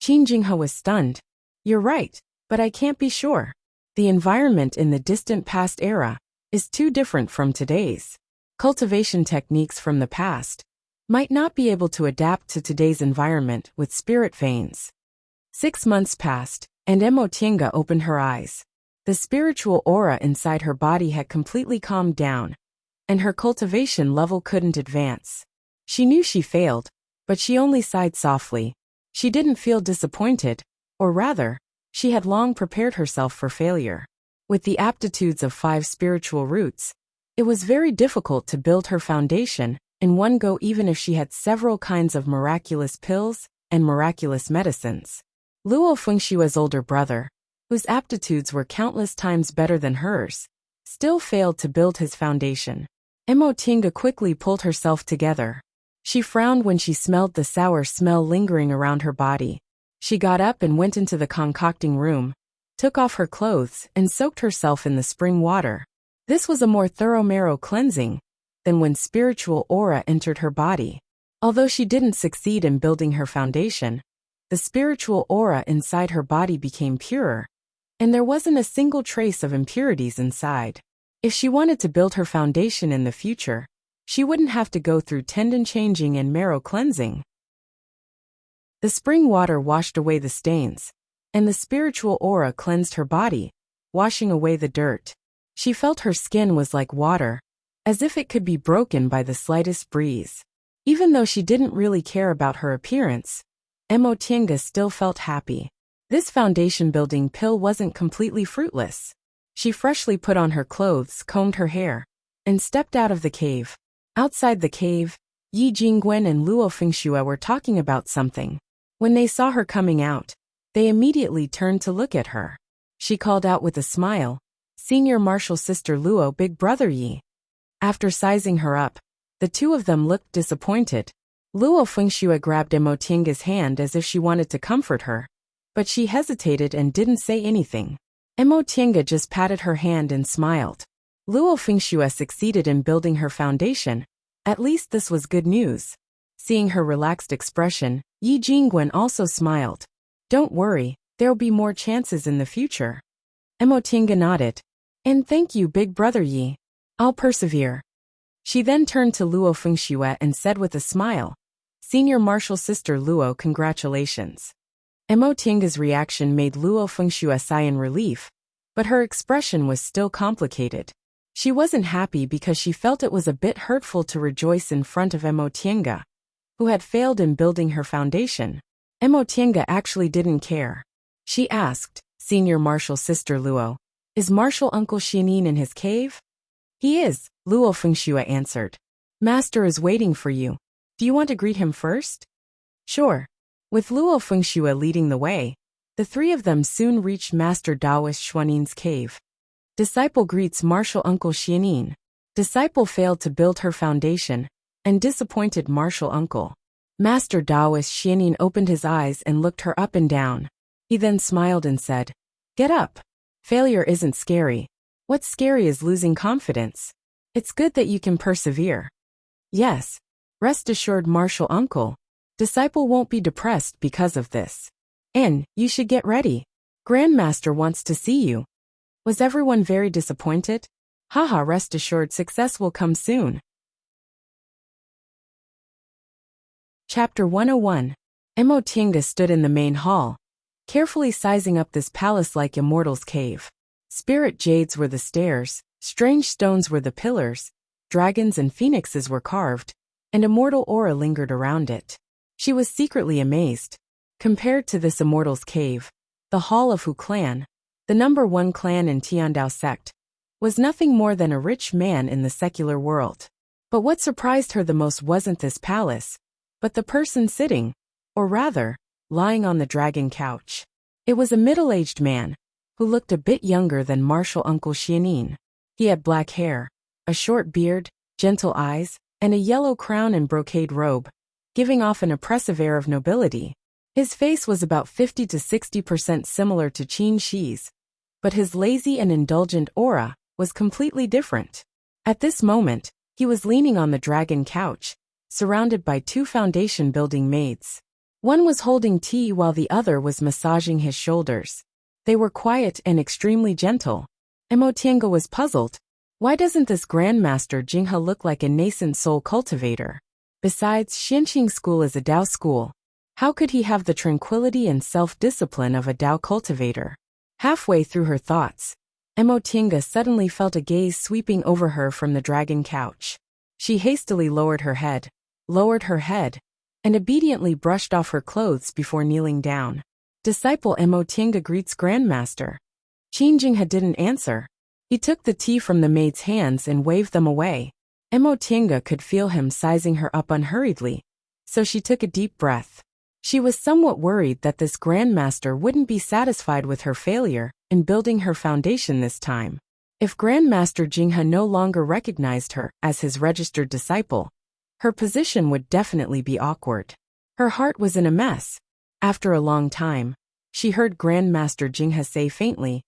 Qin Jinghe was stunned. You're right, but I can't be sure. The environment in the distant past era is too different from today's. Cultivation techniques from the past might not be able to adapt to today's environment with spirit veins. 6 months passed, and Emotinga opened her eyes. The spiritual aura inside her body had completely calmed down, and her cultivation level couldn't advance. She knew she failed, but she only sighed softly. She didn't feel disappointed, or rather, she had long prepared herself for failure. With the aptitudes of 5 spiritual roots, it was very difficult to build her foundation in one go even if she had several kinds of miraculous pills and miraculous medicines. Luo Fengshua's older brother, whose aptitudes were countless times better than hers, still failed to build his foundation. Emotinga quickly pulled herself together. She frowned when she smelled the sour smell lingering around her body. She got up and went into the concocting room, took off her clothes, and soaked herself in the spring water. This was a more thorough marrow cleansing than when spiritual aura entered her body. Although she didn't succeed in building her foundation, The spiritual aura inside her body became purer, and there wasn't a single trace of impurities inside. If she wanted to build her foundation in the future, she wouldn't have to go through tendon changing and marrow cleansing. The spring water washed away the stains, and the spiritual aura cleansed her body, washing away the dirt. She felt her skin was like water, as if it could be broken by the slightest breeze. Even though she didn't really care about her appearance, Emotienga still felt happy. This foundation building pill wasn't completely fruitless. She freshly put on her clothes, combed her hair, and stepped out of the cave. Outside the cave, Yi Jingwen and Luo Fengxue were talking about something. When they saw her coming out, they immediately turned to look at her. She called out with a smile, "Senior Martial Sister Luo, Big Brother Yi." After sizing her up, the two of them looked disappointed. Luo Fengxue grabbed Emotienga's hand as if she wanted to comfort her, but she hesitated and didn't say anything. Emotienga just patted her hand and smiled. Luo Fengxue succeeded in building her foundation. At least this was good news. Seeing her relaxed expression, Yi Jingwen also smiled. "Don't worry, there'll be more chances in the future." Emotienga nodded. "And thank you, Big Brother Yi. I'll persevere." She then turned to Luo Fengxue and said with a smile, "Senior Martial Sister Luo, congratulations." Emotienga's reaction made Luo Fengxue sigh in relief, but her expression was still complicated. She wasn't happy because she felt it was a bit hurtful to rejoice in front of Emotienga, who had failed in building her foundation. Emotienga actually didn't care. She asked, "Senior Martial Sister Luo, is Martial Uncle Xianin in his cave?" "He is," Luo Fengxue answered. "Master is waiting for you. Do you want to greet him first?" "Sure." With Luo Fengxue leading the way, the three of them soon reached Master Taoist Xuanin's cave. Disciple greets Martial Uncle Xianin. Disciple failed to build her foundation, and disappointed Martial Uncle. Master Taoist Xianin opened his eyes and looked her up and down. He then smiled and said, "Get up. Failure isn't scary. What's scary is losing confidence. It's good that you can persevere." "Yes. Rest assured, Martial Uncle. Disciple won't be depressed because of this. And you should get ready. Grandmaster wants to see you." Was everyone very disappointed? Haha, rest assured success will come soon. Chapter 101. Emotienga stood in the main hall, carefully sizing up this palace-like immortal's cave. Spirit jades were the stairs, strange stones were the pillars, dragons and phoenixes were carved, and immortal aura lingered around it. She was secretly amazed. Compared to this immortal's cave, the Hall of Hu clan, the #1 clan in Tiandao sect, was nothing more than a rich man in the secular world. But what surprised her the most wasn't this palace, but the person sitting, or rather, lying on the dragon couch. It was a middle-aged man, who looked a bit younger than Martial Uncle Xianin. He had black hair, a short beard, gentle eyes, and a yellow crown and brocade robe, giving off an oppressive air of nobility. His face was about 50 to 60% similar to Qin Shi's, but his lazy and indulgent aura was completely different. At this moment, he was leaning on the dragon couch, surrounded by two foundation-building maids. One was holding tea while the other was massaging his shoulders. They were quiet and extremely gentle. Emotienga was puzzled. Why doesn't this Grandmaster Jinghe look like a nascent soul cultivator? Besides, Xianqing School is a Dao school. How could he have the tranquility and self-discipline of a Dao cultivator? Halfway through her thoughts, Emotienga suddenly felt a gaze sweeping over her from the dragon couch. She hastily lowered her head, and obediently brushed off her clothes before kneeling down. Disciple Emotienga greets Grandmaster. Qin Jinghe didn't answer. He took the tea from the maid's hands and waved them away. Emotienga could feel him sizing her up unhurriedly, so she took a deep breath. She was somewhat worried that this Grandmaster wouldn't be satisfied with her failure in building her foundation this time. If Grandmaster Jinghe no longer recognized her as his registered disciple, her position would definitely be awkward. Her heart was in a mess. After a long time, she heard Grandmaster Jinghe say faintly,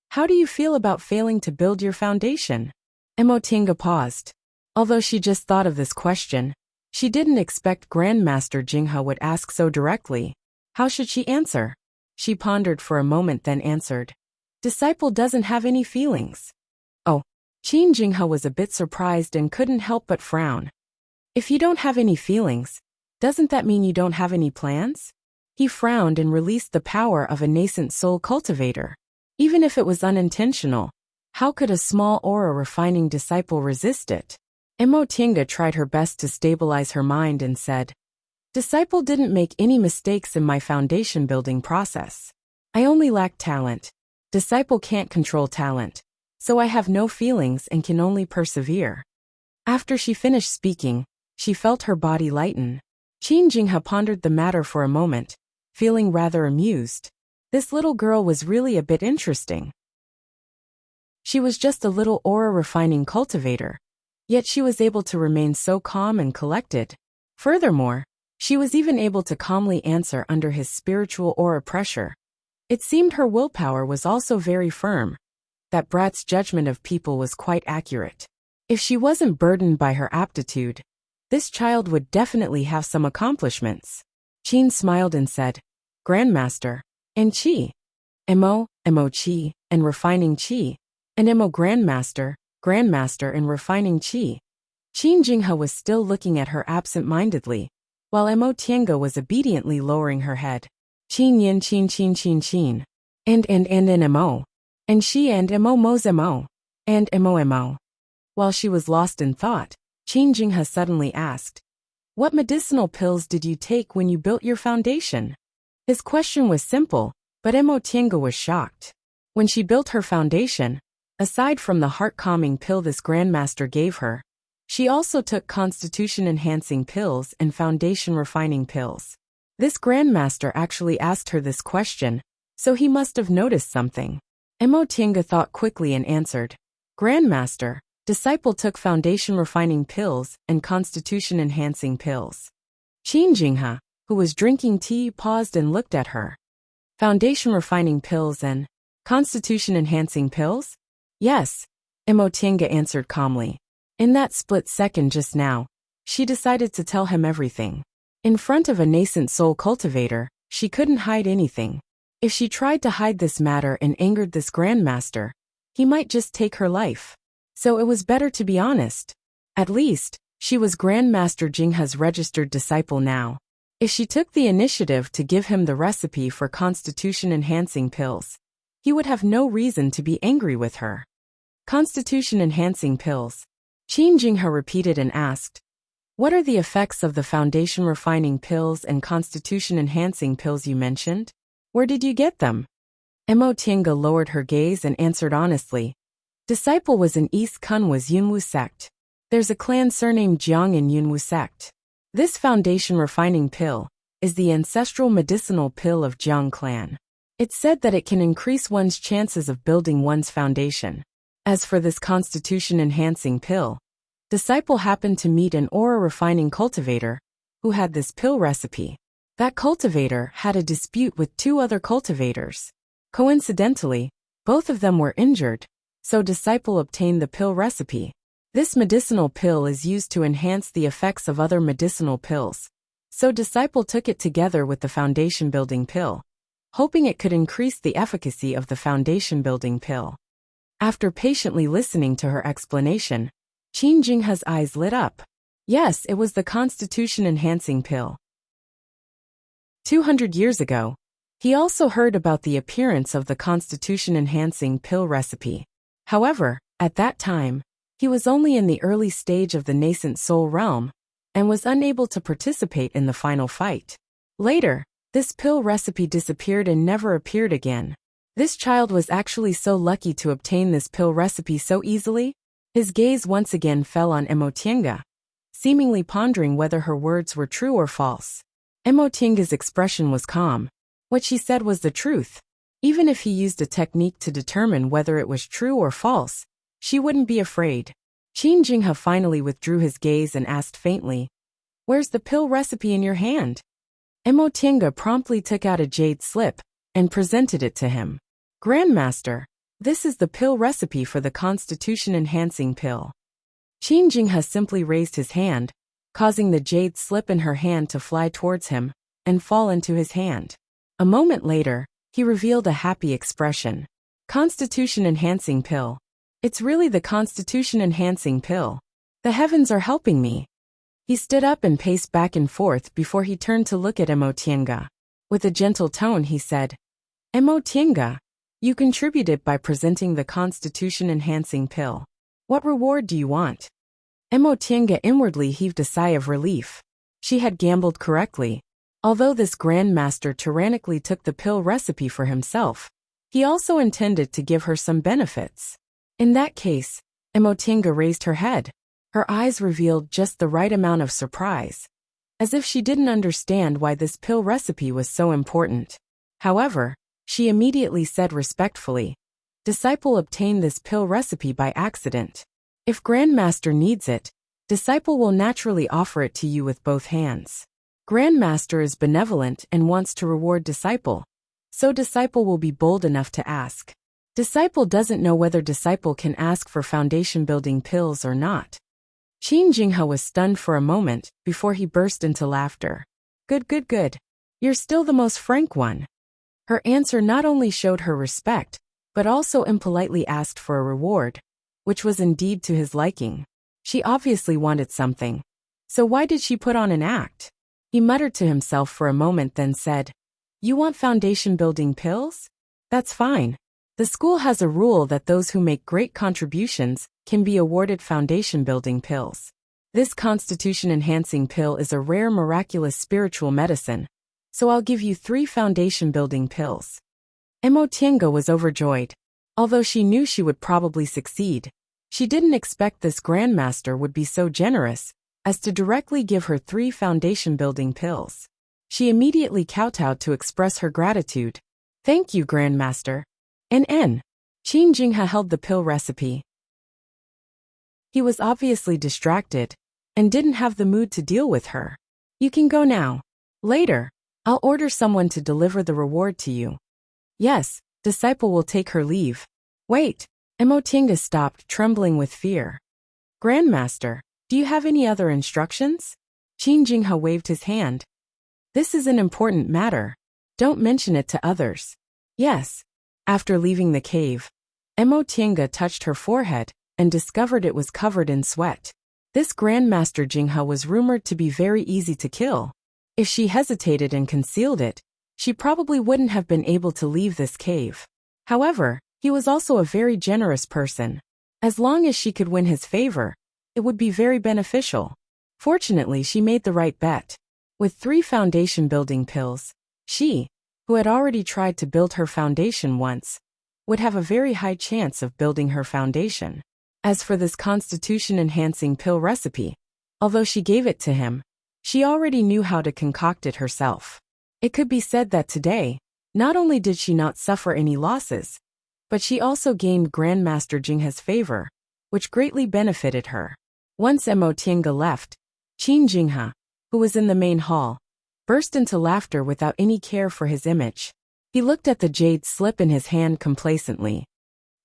"How do you feel about failing to build your foundation?" Emotienga paused. Although she just thought of this question, she didn't expect Grandmaster Jinghe would ask so directly. How should she answer? She pondered for a moment then answered. Disciple doesn't have any feelings. Oh. Qin Jinghe was a bit surprised and couldn't help but frown. If you don't have any feelings, doesn't that mean you don't have any plans? He frowned and released the power of a nascent soul cultivator. Even if it was unintentional, how could a small aura refining disciple resist it? Emo Tiange tried her best to stabilize her mind and said, Disciple didn't make any mistakes in my foundation building process. I only lack talent. Disciple can't control talent, so I have no feelings and can only persevere. After she finished speaking, she felt her body lighten. Qin Jinghe pondered the matter for a moment, feeling rather amused. This little girl was really a bit interesting. She was just a little aura refining cultivator, yet she was able to remain so calm and collected. Furthermore, she was even able to calmly answer under his spiritual aura pressure. It seemed her willpower was also very firm. That brat's judgment of people was quite accurate. If she wasn't burdened by her aptitude, this child would definitely have some accomplishments. Qin smiled and said, Grandmaster, and Qi. Emo Qi, and refining Qi. And Emo Grandmaster and refining Qi. Qin Jinghe was still looking at her absent-mindedly, while Emo Tiange was obediently lowering her head. Qin yin qin. And Emo. And she and Emo mo's Emo. And Emo. While she was lost in thought, Qin Jinghe suddenly asked, What medicinal pills did you take when you built your foundation? His question was simple, but Emo Tiange was shocked. When she built her foundation, aside from the heart-calming pill this grandmaster gave her, she also took constitution-enhancing pills and foundation-refining pills. This grandmaster actually asked her this question, so he must have noticed something. Emo Tiange thought quickly and answered, Grandmaster, disciple took foundation-refining pills and constitution-enhancing pills. Qin Jinghe, who was drinking tea, paused and looked at her. Foundation-refining pills and constitution-enhancing pills? Yes, Emo Tiange answered calmly. In that split second just now, she decided to tell him everything. In front of a nascent soul cultivator, she couldn't hide anything. If she tried to hide this matter and angered this grandmaster, he might just take her life. So it was better to be honest. At least, she was Grandmaster Jinghe's registered disciple now. If she took the initiative to give him the recipe for constitution-enhancing pills, he would have no reason to be angry with her. Constitution-enhancing pills. Qin Jinghe repeated and asked, What are the effects of the foundation-refining pills and constitution-enhancing pills you mentioned? Where did you get them? Emo Tiange lowered her gaze and answered honestly. Disciple was in East Kunwa's Yunwu sect. There's a clan surnamed Jiang in Yunwu sect. This foundation-refining pill is the ancestral medicinal pill of Jiang clan. It's said that it can increase one's chances of building one's foundation. As for this constitution-enhancing pill, disciple happened to meet an aura-refining cultivator who had this pill recipe. That cultivator had a dispute with two other cultivators. Coincidentally, both of them were injured, so disciple obtained the pill recipe. This medicinal pill is used to enhance the effects of other medicinal pills, so disciple took it together with the foundation-building pill, hoping it could increase the efficacy of the foundation-building pill. After patiently listening to her explanation, Qin Jinghe's eyes lit up. Yes, it was the constitution-enhancing pill. 200 years ago, he also heard about the appearance of the constitution-enhancing pill recipe. However, at that time, he was only in the early stage of the nascent soul realm and was unable to participate in the final fight. Later, this pill recipe disappeared and never appeared again. This child was actually so lucky to obtain this pill recipe so easily. His gaze once again fell on Emo Tiange, seemingly pondering whether her words were true or false. Emo Tiange's expression was calm. What she said was the truth. Even if he used a technique to determine whether it was true or false, she wouldn't be afraid. Qin Jinghe finally withdrew his gaze and asked faintly, Where's the pill recipe in your hand? Emo Tiange promptly took out a jade slip and presented it to him. Grandmaster, this is the pill recipe for the constitution-enhancing pill. Qin Jinghe simply raised his hand, causing the jade slip in her hand to fly towards him and fall into his hand. A moment later, he revealed a happy expression. Constitution enhancing pill. It's really the constitution enhancing pill. The heavens are helping me. He stood up and paced back and forth before he turned to look at Emotienga. With a gentle tone he said, Emotienga, you contributed by presenting the constitution-enhancing pill. What reward do you want? Emotienga inwardly heaved a sigh of relief. She had gambled correctly. Although this grandmaster tyrannically took the pill recipe for himself, he also intended to give her some benefits. In that case, Emotienga raised her head. Her eyes revealed just the right amount of surprise, as if she didn't understand why this pill recipe was so important. However, she immediately said respectfully, Disciple obtained this pill recipe by accident. If Grandmaster needs it, Disciple will naturally offer it to you with both hands. Grandmaster is benevolent and wants to reward Disciple, so Disciple will be bold enough to ask. Disciple doesn't know whether Disciple can ask for foundation-building pills or not. Qin Jinghe was stunned for a moment before he burst into laughter. Good. You're still the most frank one. Her answer not only showed her respect, but also impolitely asked for a reward, which was indeed to his liking. She obviously wanted something. So why did she put on an act? He muttered to himself for a moment, then said, You want foundation-building pills? That's fine. The school has a rule that those who make great contributions can be awarded foundation-building pills. This constitution-enhancing pill is a rare miraculous spiritual medicine, so I'll give you 3 foundation-building pills. Emotienga was overjoyed. Although she knew she would probably succeed, she didn't expect this grandmaster would be so generous as to directly give her 3 foundation-building pills. She immediately kowtowed to express her gratitude. Thank you, Grandmaster. Qin Jinghe held the pill recipe. He was obviously distracted and didn't have the mood to deal with her. You can go now. Later, I'll order someone to deliver the reward to you. Yes, Disciple will take her leave. Wait, Emotienga stopped, trembling with fear. Grandmaster, do you have any other instructions? Qin Jinghe waved his hand. This is an important matter. Don't mention it to others. Yes. After leaving the cave, Emotienga touched her forehead and discovered it was covered in sweat. This Grandmaster Jinghe was rumored to be very easy to kill. If she hesitated and concealed it, she probably wouldn't have been able to leave this cave. However, he was also a very generous person. As long as she could win his favor, it would be very beneficial. Fortunately, she made the right bet. With 3 foundation-building pills, she, who had already tried to build her foundation once, would have a very high chance of building her foundation. As for this constitution-enhancing pill recipe, although she gave it to him, she already knew how to concoct it herself. It could be said that today, not only did she not suffer any losses, but she also gained Grandmaster Jinghe's favor, which greatly benefited her. Once Emotienga left, Qin Jinghe, who was in the main hall, burst into laughter without any care for his image. He looked at the jade slip in his hand complacently.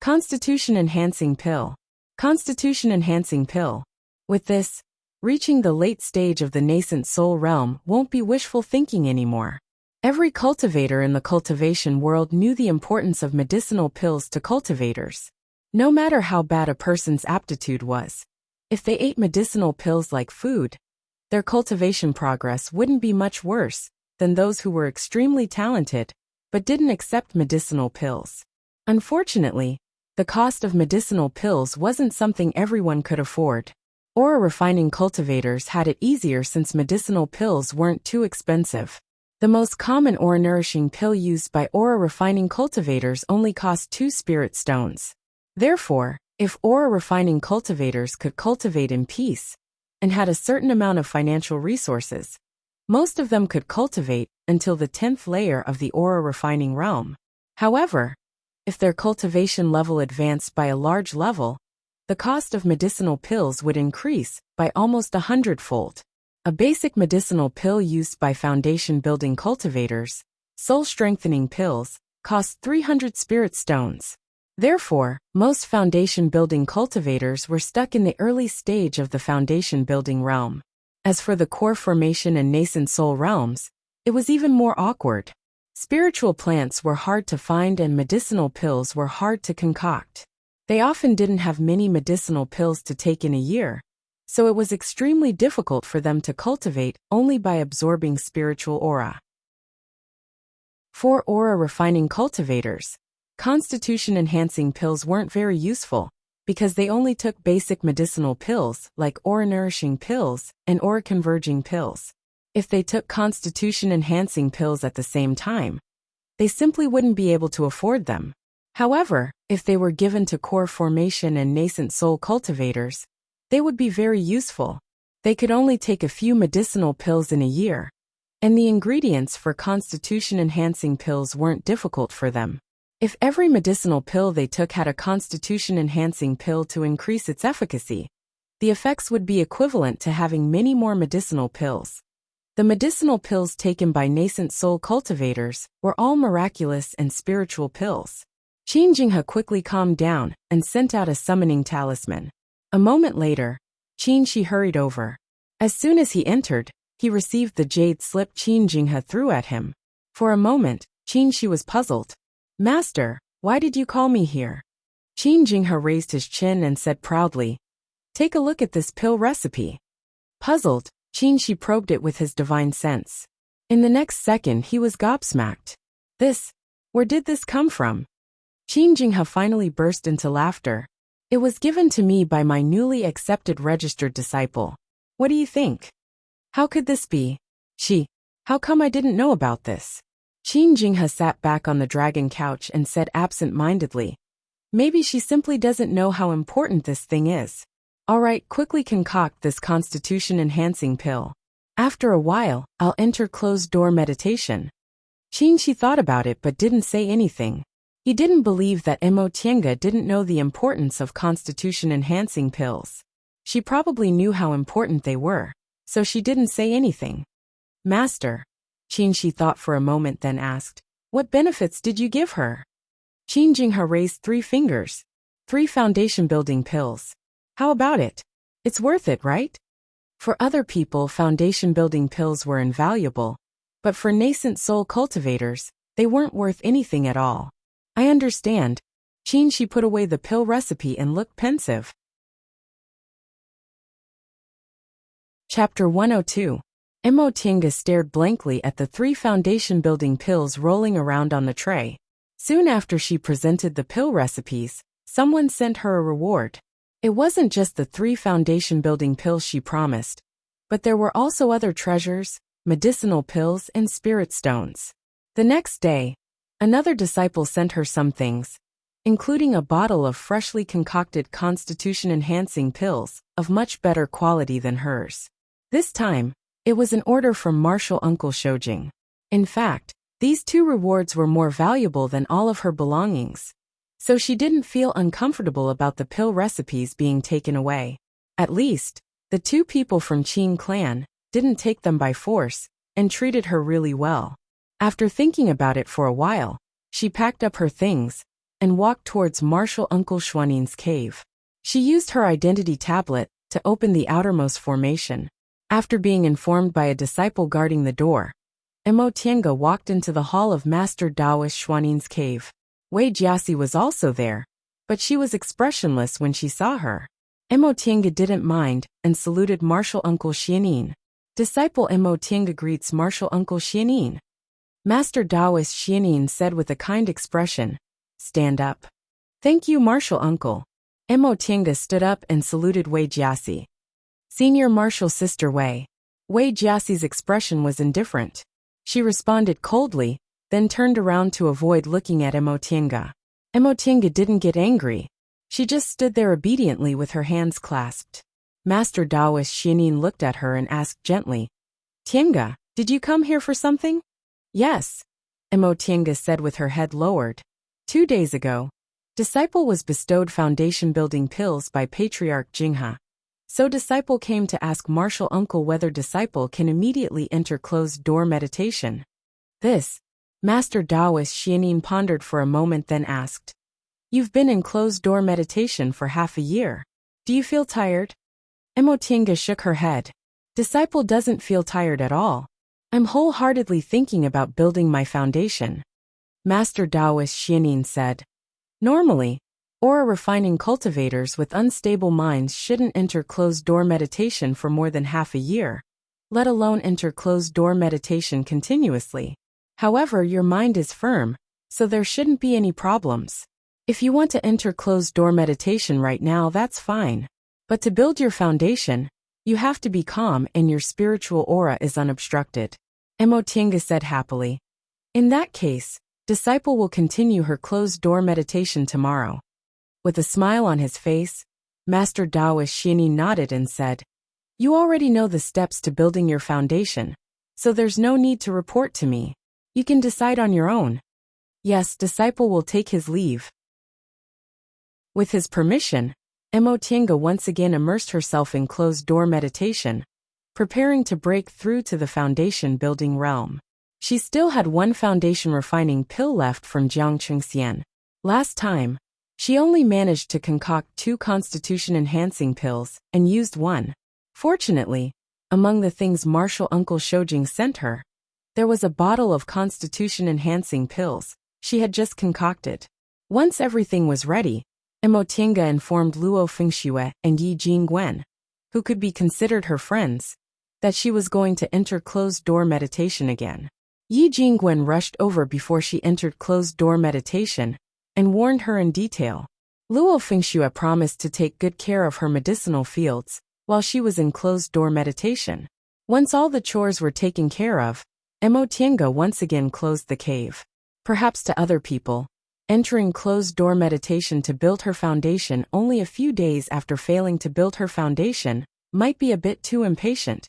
Constitution-enhancing pill. Constitution-enhancing pill. With this, reaching the late stage of the nascent soul realm won't be wishful thinking anymore. Every cultivator in the cultivation world knew the importance of medicinal pills to cultivators. No matter how bad a person's aptitude was, if they ate medicinal pills like food, their cultivation progress wouldn't be much worse than those who were extremely talented but didn't accept medicinal pills. Unfortunately, the cost of medicinal pills wasn't something everyone could afford. Aura refining cultivators had it easier since medicinal pills weren't too expensive. The most common aura-nourishing pill used by aura refining cultivators only cost 2 spirit stones. Therefore, if aura refining cultivators could cultivate in peace and had a certain amount of financial resources, most of them could cultivate until the 10th layer of the aura refining realm. However, if their cultivation level advanced by a large level, the cost of medicinal pills would increase by almost 100-fold. A basic medicinal pill used by foundation-building cultivators, soul-strengthening pills, costs 300 spirit stones. Therefore, most foundation-building cultivators were stuck in the early stage of the foundation-building realm. As for the core formation and nascent soul realms, it was even more awkward. Spiritual plants were hard to find and medicinal pills were hard to concoct. They often didn't have many medicinal pills to take in a year, so it was extremely difficult for them to cultivate only by absorbing spiritual aura. For aura refining cultivators, constitution-enhancing pills weren't very useful because they only took basic medicinal pills like aura-nourishing pills and aura-converging pills. If they took constitution-enhancing pills at the same time, they simply wouldn't be able to afford them. However, if they were given to core formation and nascent soul cultivators, they would be very useful. They could only take a few medicinal pills in a year, and the ingredients for constitution-enhancing pills weren't difficult for them. If every medicinal pill they took had a constitution-enhancing pill to increase its efficacy, the effects would be equivalent to having many more medicinal pills. The medicinal pills taken by nascent soul cultivators were all miraculous and spiritual pills. Qin Jinghe quickly calmed down and sent out a summoning talisman. A moment later, Qin Shi hurried over. As soon as he entered, he received the jade slip Qin Jinghe threw at him. For a moment, Qin Shi was puzzled. "Master, why did you call me here?" Qin Jinghe raised his chin and said proudly, "Take a look at this pill recipe." Puzzled, Qin Shi probed it with his divine sense. In the next second he was gobsmacked. Where did this come from? Qin Jinghe finally burst into laughter. "It was given to me by my newly accepted registered disciple. What do you think? How could this be? How come I didn't know about this?" Qin Jinghe sat back on the dragon couch and said absent-mindedly, "Maybe she simply doesn't know how important this thing is. Alright, quickly concoct this constitution-enhancing pill. After a while, I'll enter closed-door meditation." Qin Shi thought about it but didn't say anything. He didn't believe that Mo Tiange didn't know the importance of constitution-enhancing pills. She probably knew how important they were, so she didn't say anything. "Master," Qin Shi thought for a moment then asked, "What benefits did you give her?" Qin Jinghe raised 3 fingers. 3 foundation-building pills. How about it? It's worth it, right? For other people, foundation-building pills were invaluable, but for nascent soul cultivators, they weren't worth anything at all. "I understand." Qin Shi put away the pill recipe and looked pensive. Chapter 102. Mo Tiange stared blankly at the 3 foundation-building pills rolling around on the tray. Soon after she presented the pill recipes, someone sent her a reward. It wasn't just the 3 foundation-building pills she promised, but there were also other treasures, medicinal pills and spirit stones. The next day, another disciple sent her some things, including a bottle of freshly concocted constitution-enhancing pills of much better quality than hers. This time, it was an order from Martial Uncle Shoujing. In fact, these 2 rewards were more valuable than all of her belongings, so she didn't feel uncomfortable about the pill recipes being taken away. At least, the 2 people from Qin clan didn't take them by force and treated her really well. After thinking about it for a while, she packed up her things and walked towards Martial Uncle Xuanin's cave. She used her identity tablet to open the outermost formation. After being informed by a disciple guarding the door, Mo Tiange walked into the hall of Master Daoist Xuanin's cave. Wei Jiaxi was also there, but she was expressionless when she saw her. Mo Tiange didn't mind and saluted Martial Uncle Xianin. Disciple Mo Tiange greets Martial Uncle Xianin. Master Daoist Xianin said with a kind expression, "Stand up." "Thank you, Martial Uncle." Mo Tiange stood up and saluted Wei Jiaxi. "Senior Martial Sister Wei." Wei Jiaxi's expression was indifferent. She responded coldly, then turned around to avoid looking at Mo Tiange. Mo Tiange didn't get angry. She just stood there obediently with her hands clasped. Master Daoist Xianin looked at her and asked gently, "Tiange, did you come here for something?" "Yes," Mo Tiange said with her head lowered. 2 days ago, Disciple was bestowed foundation-building pills by Patriarch Jinghe. So Disciple came to ask Martial Uncle whether Disciple can immediately enter closed-door meditation. Master Daoist Xianin pondered for a moment then asked, "You've been in closed-door meditation for half a year. Do you feel tired?" Mo Tiange shook her head. Disciple doesn't feel tired at all. I'm wholeheartedly thinking about building my foundation, Master Taoist Xiaonin said. Normally, aura refining cultivators with unstable minds shouldn't enter closed-door meditation for more than half a year, let alone enter closed-door meditation continuously. However, your mind is firm, so there shouldn't be any problems. If you want to enter closed-door meditation right now, that's fine. But to build your foundation, you have to be calm and your spiritual aura is unobstructed, Emotinga said happily. In that case, disciple will continue her closed-door meditation tomorrow. With a smile on his face, Master Taoist Xiaonin nodded and said, You already know the steps to building your foundation, so there's no need to report to me. You can decide on your own. Yes, disciple will take his leave. With his permission, Emotinga once again immersed herself in closed-door meditation, preparing to break through to the foundation-building realm. She still had one foundation-refining pill left from Jiangchengxian. Last time, she only managed to concoct 2 constitution-enhancing pills and used one. Fortunately, among the things Martial Uncle Shoujing sent her, there was a bottle of constitution-enhancing pills she had just concocted. Once everything was ready, Emotinga informed Luo Fengxue and Yi Jingwen, who could be considered her friends, that she was going to enter closed-door meditation again. Yi Jingwen rushed over before she entered closed-door meditation and warned her in detail. Luo Fengxue promised to take good care of her medicinal fields while she was in closed-door meditation. Once all the chores were taken care of, Emotinga once again closed the cave. Perhaps to other people, entering closed-door meditation to build her foundation only a few days after failing to build her foundation might be a bit too impatient.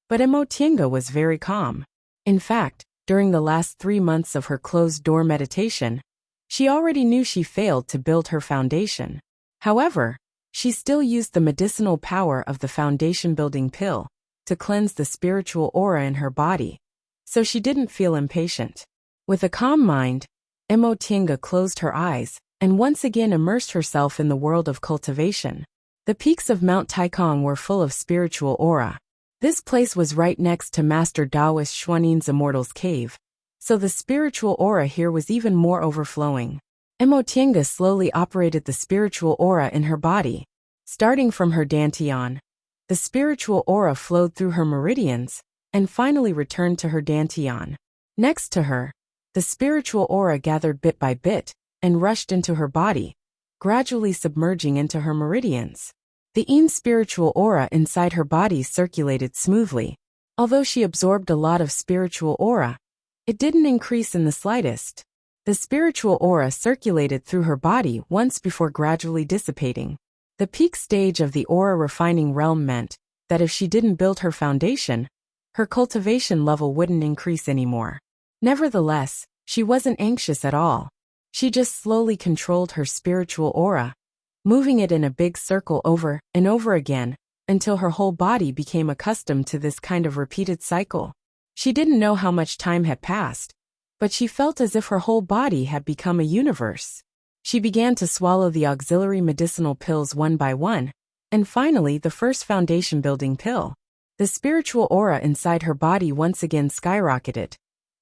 But Emotinga was very calm. In fact, during the last 3 months of her closed-door meditation, she already knew she failed to build her foundation. However, she still used the medicinal power of the foundation-building pill to cleanse the spiritual aura in her body, so she didn't feel impatient. With a calm mind, Emotinga closed her eyes and once again immersed herself in the world of cultivation. The peaks of Mount Taikong were full of spiritual aura. This place was right next to Master Taoist Xuanin's Immortal's Cave, so the spiritual aura here was even more overflowing. Emotinga slowly operated the spiritual aura in her body. Starting from her dantian, the spiritual aura flowed through her meridians and finally returned to her dantian. Next to her, the spiritual aura gathered bit by bit and rushed into her body, gradually submerging into her meridians. The Yin spiritual aura inside her body circulated smoothly. Although she absorbed a lot of spiritual aura, it didn't increase in the slightest. The spiritual aura circulated through her body once before gradually dissipating. The peak stage of the aura refining realm meant that if she didn't build her foundation, her cultivation level wouldn't increase anymore. Nevertheless, she wasn't anxious at all. She just slowly controlled her spiritual aura, moving it in a big circle over and over again until her whole body became accustomed to this kind of repeated cycle. She didn't know how much time had passed, but she felt as if her whole body had become a universe. She began to swallow the auxiliary medicinal pills one by one, and finally the first foundation-building pill. The spiritual aura inside her body once again skyrocketed,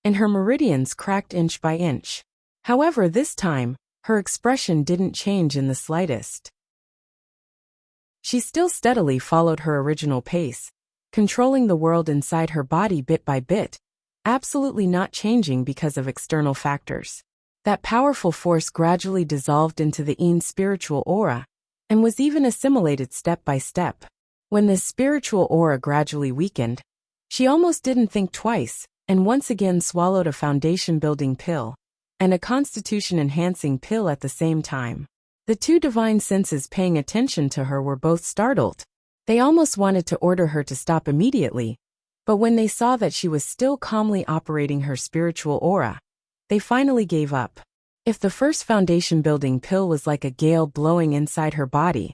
and her meridians cracked inch by inch. However, this time, her expression didn't change in the slightest. She still steadily followed her original pace, controlling the world inside her body bit by bit, absolutely not changing because of external factors. That powerful force gradually dissolved into the Yin spiritual aura, and was even assimilated step by step. When this spiritual aura gradually weakened, she almost didn't think twice, and once again swallowed a foundation-building pill and a constitution-enhancing pill at the same time. The 2 divine senses paying attention to her were both startled. They almost wanted to order her to stop immediately, but when they saw that she was still calmly operating her spiritual aura, they finally gave up. If the first foundation-building pill was like a gale blowing inside her body,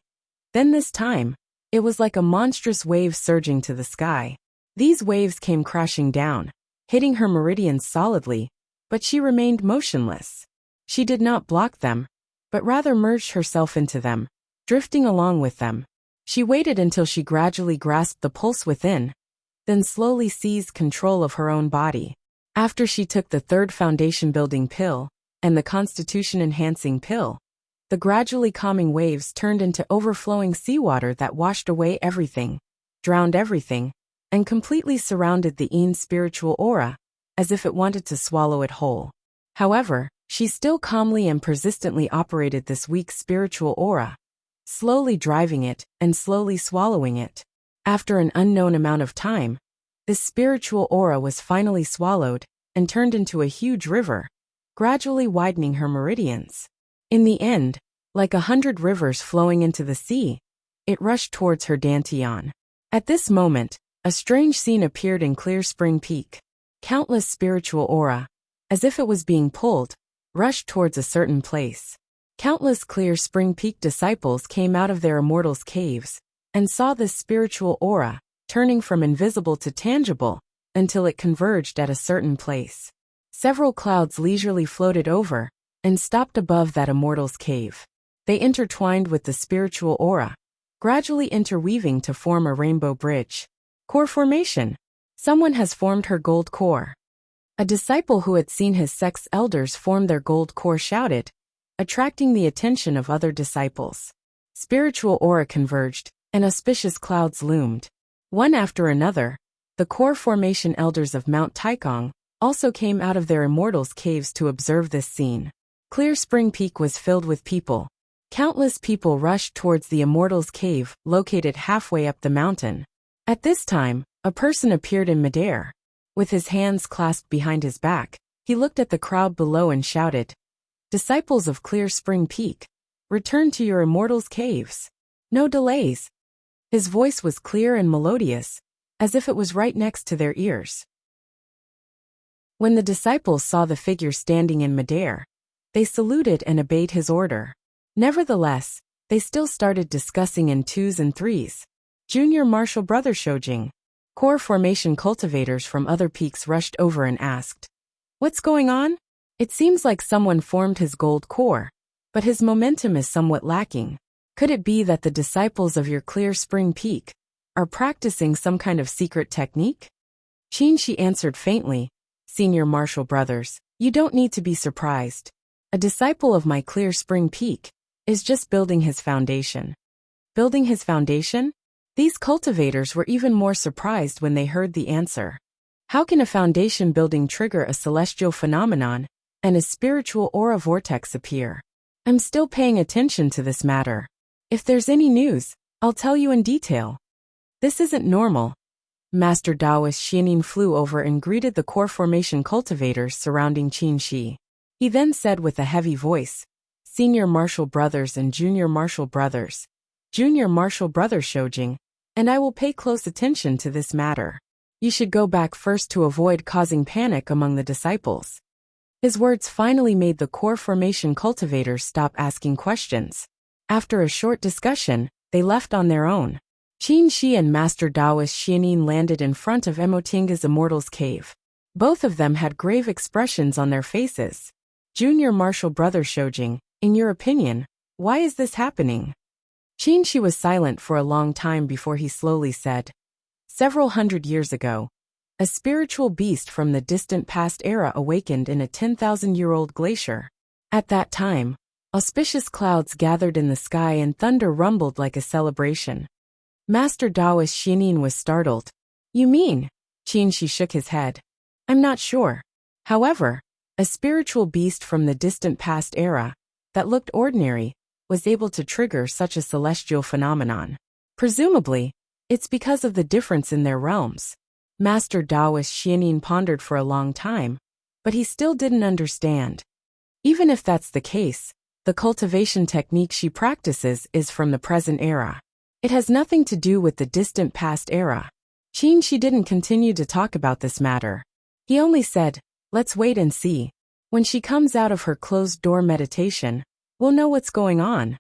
then this time, it was like a monstrous wave surging to the sky. These waves came crashing down, hitting her meridians solidly, but she remained motionless. She did not block them, but rather merged herself into them, drifting along with them. She waited until she gradually grasped the pulse within. then slowly seized control of her own body. After she took the third foundation-building pill and the constitution-enhancing pill, the gradually calming waves turned into overflowing seawater that washed away everything, drowned everything, and completely surrounded the Ean's spiritual aura, as if it wanted to swallow it whole. However, she still calmly and persistently operated this weak spiritual aura, slowly driving it and slowly swallowing it. After an unknown amount of time, this spiritual aura was finally swallowed and turned into a huge river, gradually widening her meridians. In the end, like 100 rivers flowing into the sea, it rushed towards her dantian. At this moment, a strange scene appeared in Clear Spring Peak. Countless spiritual aura, as if it was being pulled, rushed towards a certain place. Countless Clear Spring Peak disciples came out of their immortals' caves and saw this spiritual aura turning from invisible to tangible until it converged at a certain place. Several clouds leisurely floated over and stopped above that immortal's cave. They intertwined with the spiritual aura, gradually interweaving to form a rainbow bridge. Core formation. Someone has formed her gold core. A disciple who had seen his sect's elders form their gold core shouted, attracting the attention of other disciples. Spiritual aura converged, and auspicious clouds loomed. One after another, the core formation elders of Mount Taikong also came out of their immortals' caves to observe this scene. Clear Spring Peak was filled with people. Countless people rushed towards the immortals' cave, located halfway up the mountain. At this time, a person appeared in midair. With his hands clasped behind his back, he looked at the crowd below and shouted, "Disciples of Clear Spring Peak, return to your immortals' caves. No delays." His voice was clear and melodious, as if it was right next to their ears. When the disciples saw the figure standing in midair, they saluted and obeyed his order. Nevertheless, they still started discussing in twos and threes. Junior Marshall Brother Shojing. Core formation cultivators from other peaks rushed over and asked, "What's going on? It seems like someone formed his gold core, but his momentum is somewhat lacking. Could it be that the disciples of your Clear Spring Peak are practicing some kind of secret technique?" Qin answered faintly, "Senior Marshall Brothers, you don't need to be surprised. A disciple of my Clear Spring Peak is just building his foundation." Building his foundation? These cultivators were even more surprised when they heard the answer. How can a foundation building trigger a celestial phenomenon and a spiritual aura vortex appear? I'm still paying attention to this matter. If there's any news, I'll tell you in detail. This isn't normal. Master Taoist Xianin flew over and greeted the core formation cultivators surrounding Qin Shi. He then said with a heavy voice, "Senior Marshall Brothers and Junior Marshall Brothers, Junior Marshall Brother Shojing, and I will pay close attention to this matter. You should go back first to avoid causing panic among the disciples." His words finally made the core formation cultivators stop asking questions. After a short discussion, they left on their own. Qin Shi and Master Taoist Xianin landed in front of Emotinga's Immortal's Cave. Both of them had grave expressions on their faces. "Junior Marshall Brother Shojing, in your opinion, why is this happening?" Qin Shi was silent for a long time before he slowly said, "Several hundred years ago, a spiritual beast from the distant past era awakened in a 10,000-year-old glacier. At that time, auspicious clouds gathered in the sky and thunder rumbled like a celebration." Master Taoist Xianin was startled. "You mean?" Qin Shi shook his head. "I'm not sure. However, a spiritual beast from the distant past era, that looked ordinary, was able to trigger such a celestial phenomenon. Presumably, it's because of the difference in their realms." Master Taoist Xianin pondered for a long time, but he still didn't understand. Even if that's the case, the cultivation technique she practices is from the present era. It has nothing to do with the distant past era. Qin Shi didn't continue to talk about this matter. He only said, "Let's wait and see. When she comes out of her closed-door meditation, we'll know what's going on."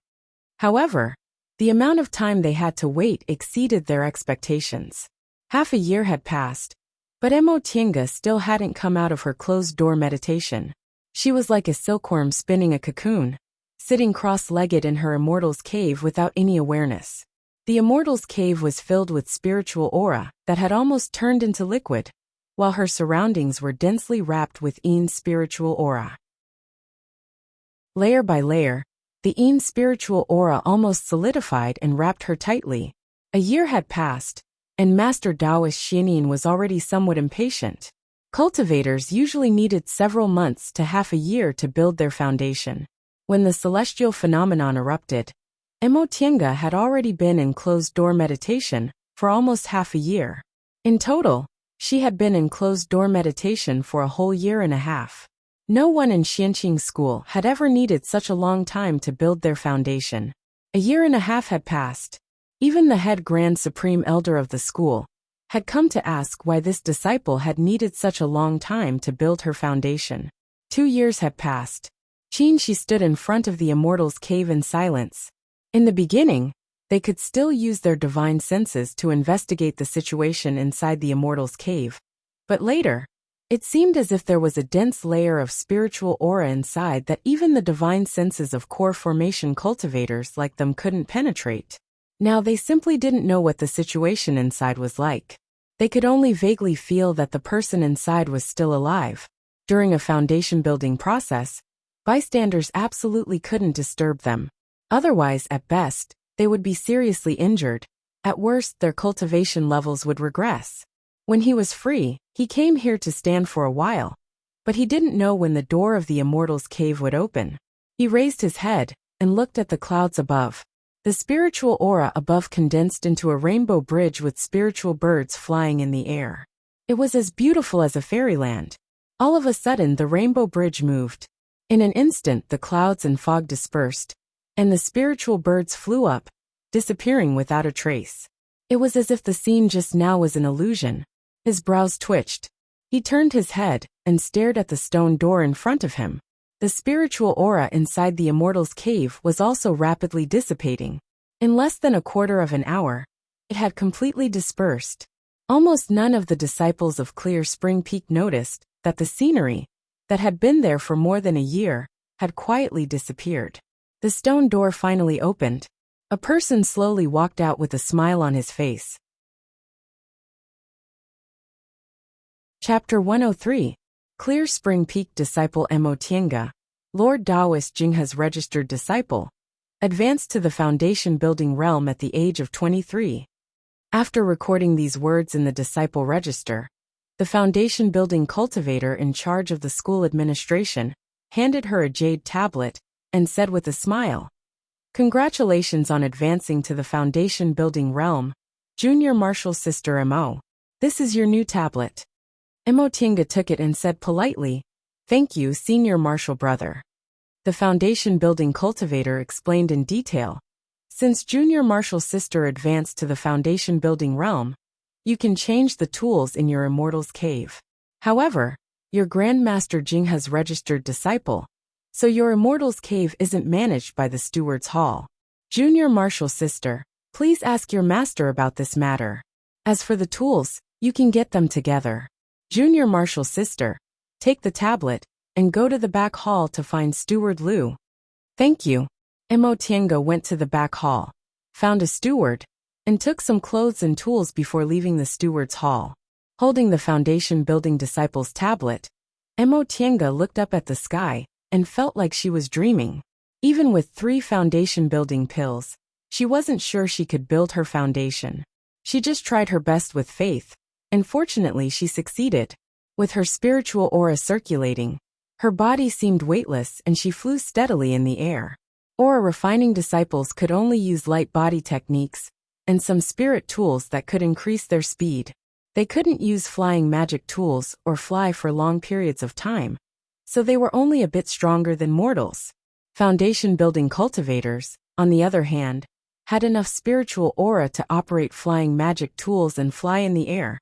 However, the amount of time they had to wait exceeded their expectations. Half a year had passed, but Emotinga still hadn't come out of her closed-door meditation. She was like a silkworm spinning a cocoon, sitting cross-legged in her immortal's cave without any awareness. The immortal's cave was filled with spiritual aura that had almost turned into liquid, while her surroundings were densely wrapped with Ian's spiritual aura. Layer by layer, the Ian's spiritual aura almost solidified and wrapped her tightly. A year had passed, and Master Taoist Xianyin was already somewhat impatient. Cultivators usually needed several months to half a year to build their foundation. When the celestial phenomenon erupted, Mo Tiange had already been in closed-door meditation for almost half a year. In total, she had been in closed-door meditation for a whole year and a half. No one in Xianqing school had ever needed such a long time to build their foundation. A year and a half had passed. Even the head Grand Supreme Elder of the school had come to ask why this disciple had needed such a long time to build her foundation. 2 years had passed. She stood in front of the immortal's cave in silence. In the beginning, they could still use their divine senses to investigate the situation inside the immortal's cave. But later, it seemed as if there was a dense layer of spiritual aura inside that even the divine senses of core formation cultivators like them couldn't penetrate. Now they simply didn't know what the situation inside was like. They could only vaguely feel that the person inside was still alive. During a foundation building process, bystanders absolutely couldn't disturb them. Otherwise, at best, they would be seriously injured. At worst, their cultivation levels would regress. When he was free, he came here to stand for a while, but he didn't know when the door of the immortal's cave would open. He raised his head and looked at the clouds above. The spiritual aura above condensed into a rainbow bridge with spiritual birds flying in the air. It was as beautiful as a fairyland. All of a sudden, the rainbow bridge moved. In an instant, the clouds and fog dispersed, and the spiritual birds flew up, disappearing without a trace. It was as if the scene just now was an illusion. His brows twitched. He turned his head and stared at the stone door in front of him. The spiritual aura inside the immortal's cave was also rapidly dissipating. In less than a quarter of an hour, it had completely dispersed. Almost none of the disciples of Clear Spring Peak noticed that the scenery, that had been there for more than a year, had quietly disappeared. The stone door finally opened. A person slowly walked out with a smile on his face. Chapter 103. Clear Spring Peak Disciple Mo Tiange, Lord Taoist Jinghe's registered disciple, advanced to the foundation building realm at the age of 23. After recording these words in the disciple register, the foundation building cultivator in charge of the school administration handed her a jade tablet and said with a smile, "Congratulations on advancing to the foundation building realm, Junior Marshal Sister Mo. This is your new tablet." Mo Tiange took it and said politely, "Thank you, Senior Marshal Brother." The foundation building cultivator explained in detail, "Since Junior Marshal Sister advanced to the foundation building realm, you can change the tools in your immortal's cave. However, your Grandmaster Jinghe's registered disciple, so your immortal's cave isn't managed by the steward's hall. Junior Marshal Sister, please ask your master about this matter. As for the tools, you can get them together. Junior Marshal Sister, take the tablet and go to the back hall to find Steward Liu." "Thank you." Mo Tiange went to the back hall, found a steward, and took some clothes and tools before leaving the steward's hall. Holding the foundation building disciple's tablet, Mo Tiange looked up at the sky and felt like she was dreaming. Even with 3 foundation building pills, she wasn't sure she could build her foundation. She just tried her best with faith, and fortunately she succeeded. With her spiritual aura circulating, her body seemed weightless and she flew steadily in the air. Aura refining disciples could only use light body techniques and some spirit tools that could increase their speed. They couldn't use flying magic tools or fly for long periods of time, so they were only a bit stronger than mortals. Foundation building cultivators, on the other hand, had enough spiritual aura to operate flying magic tools and fly in the air.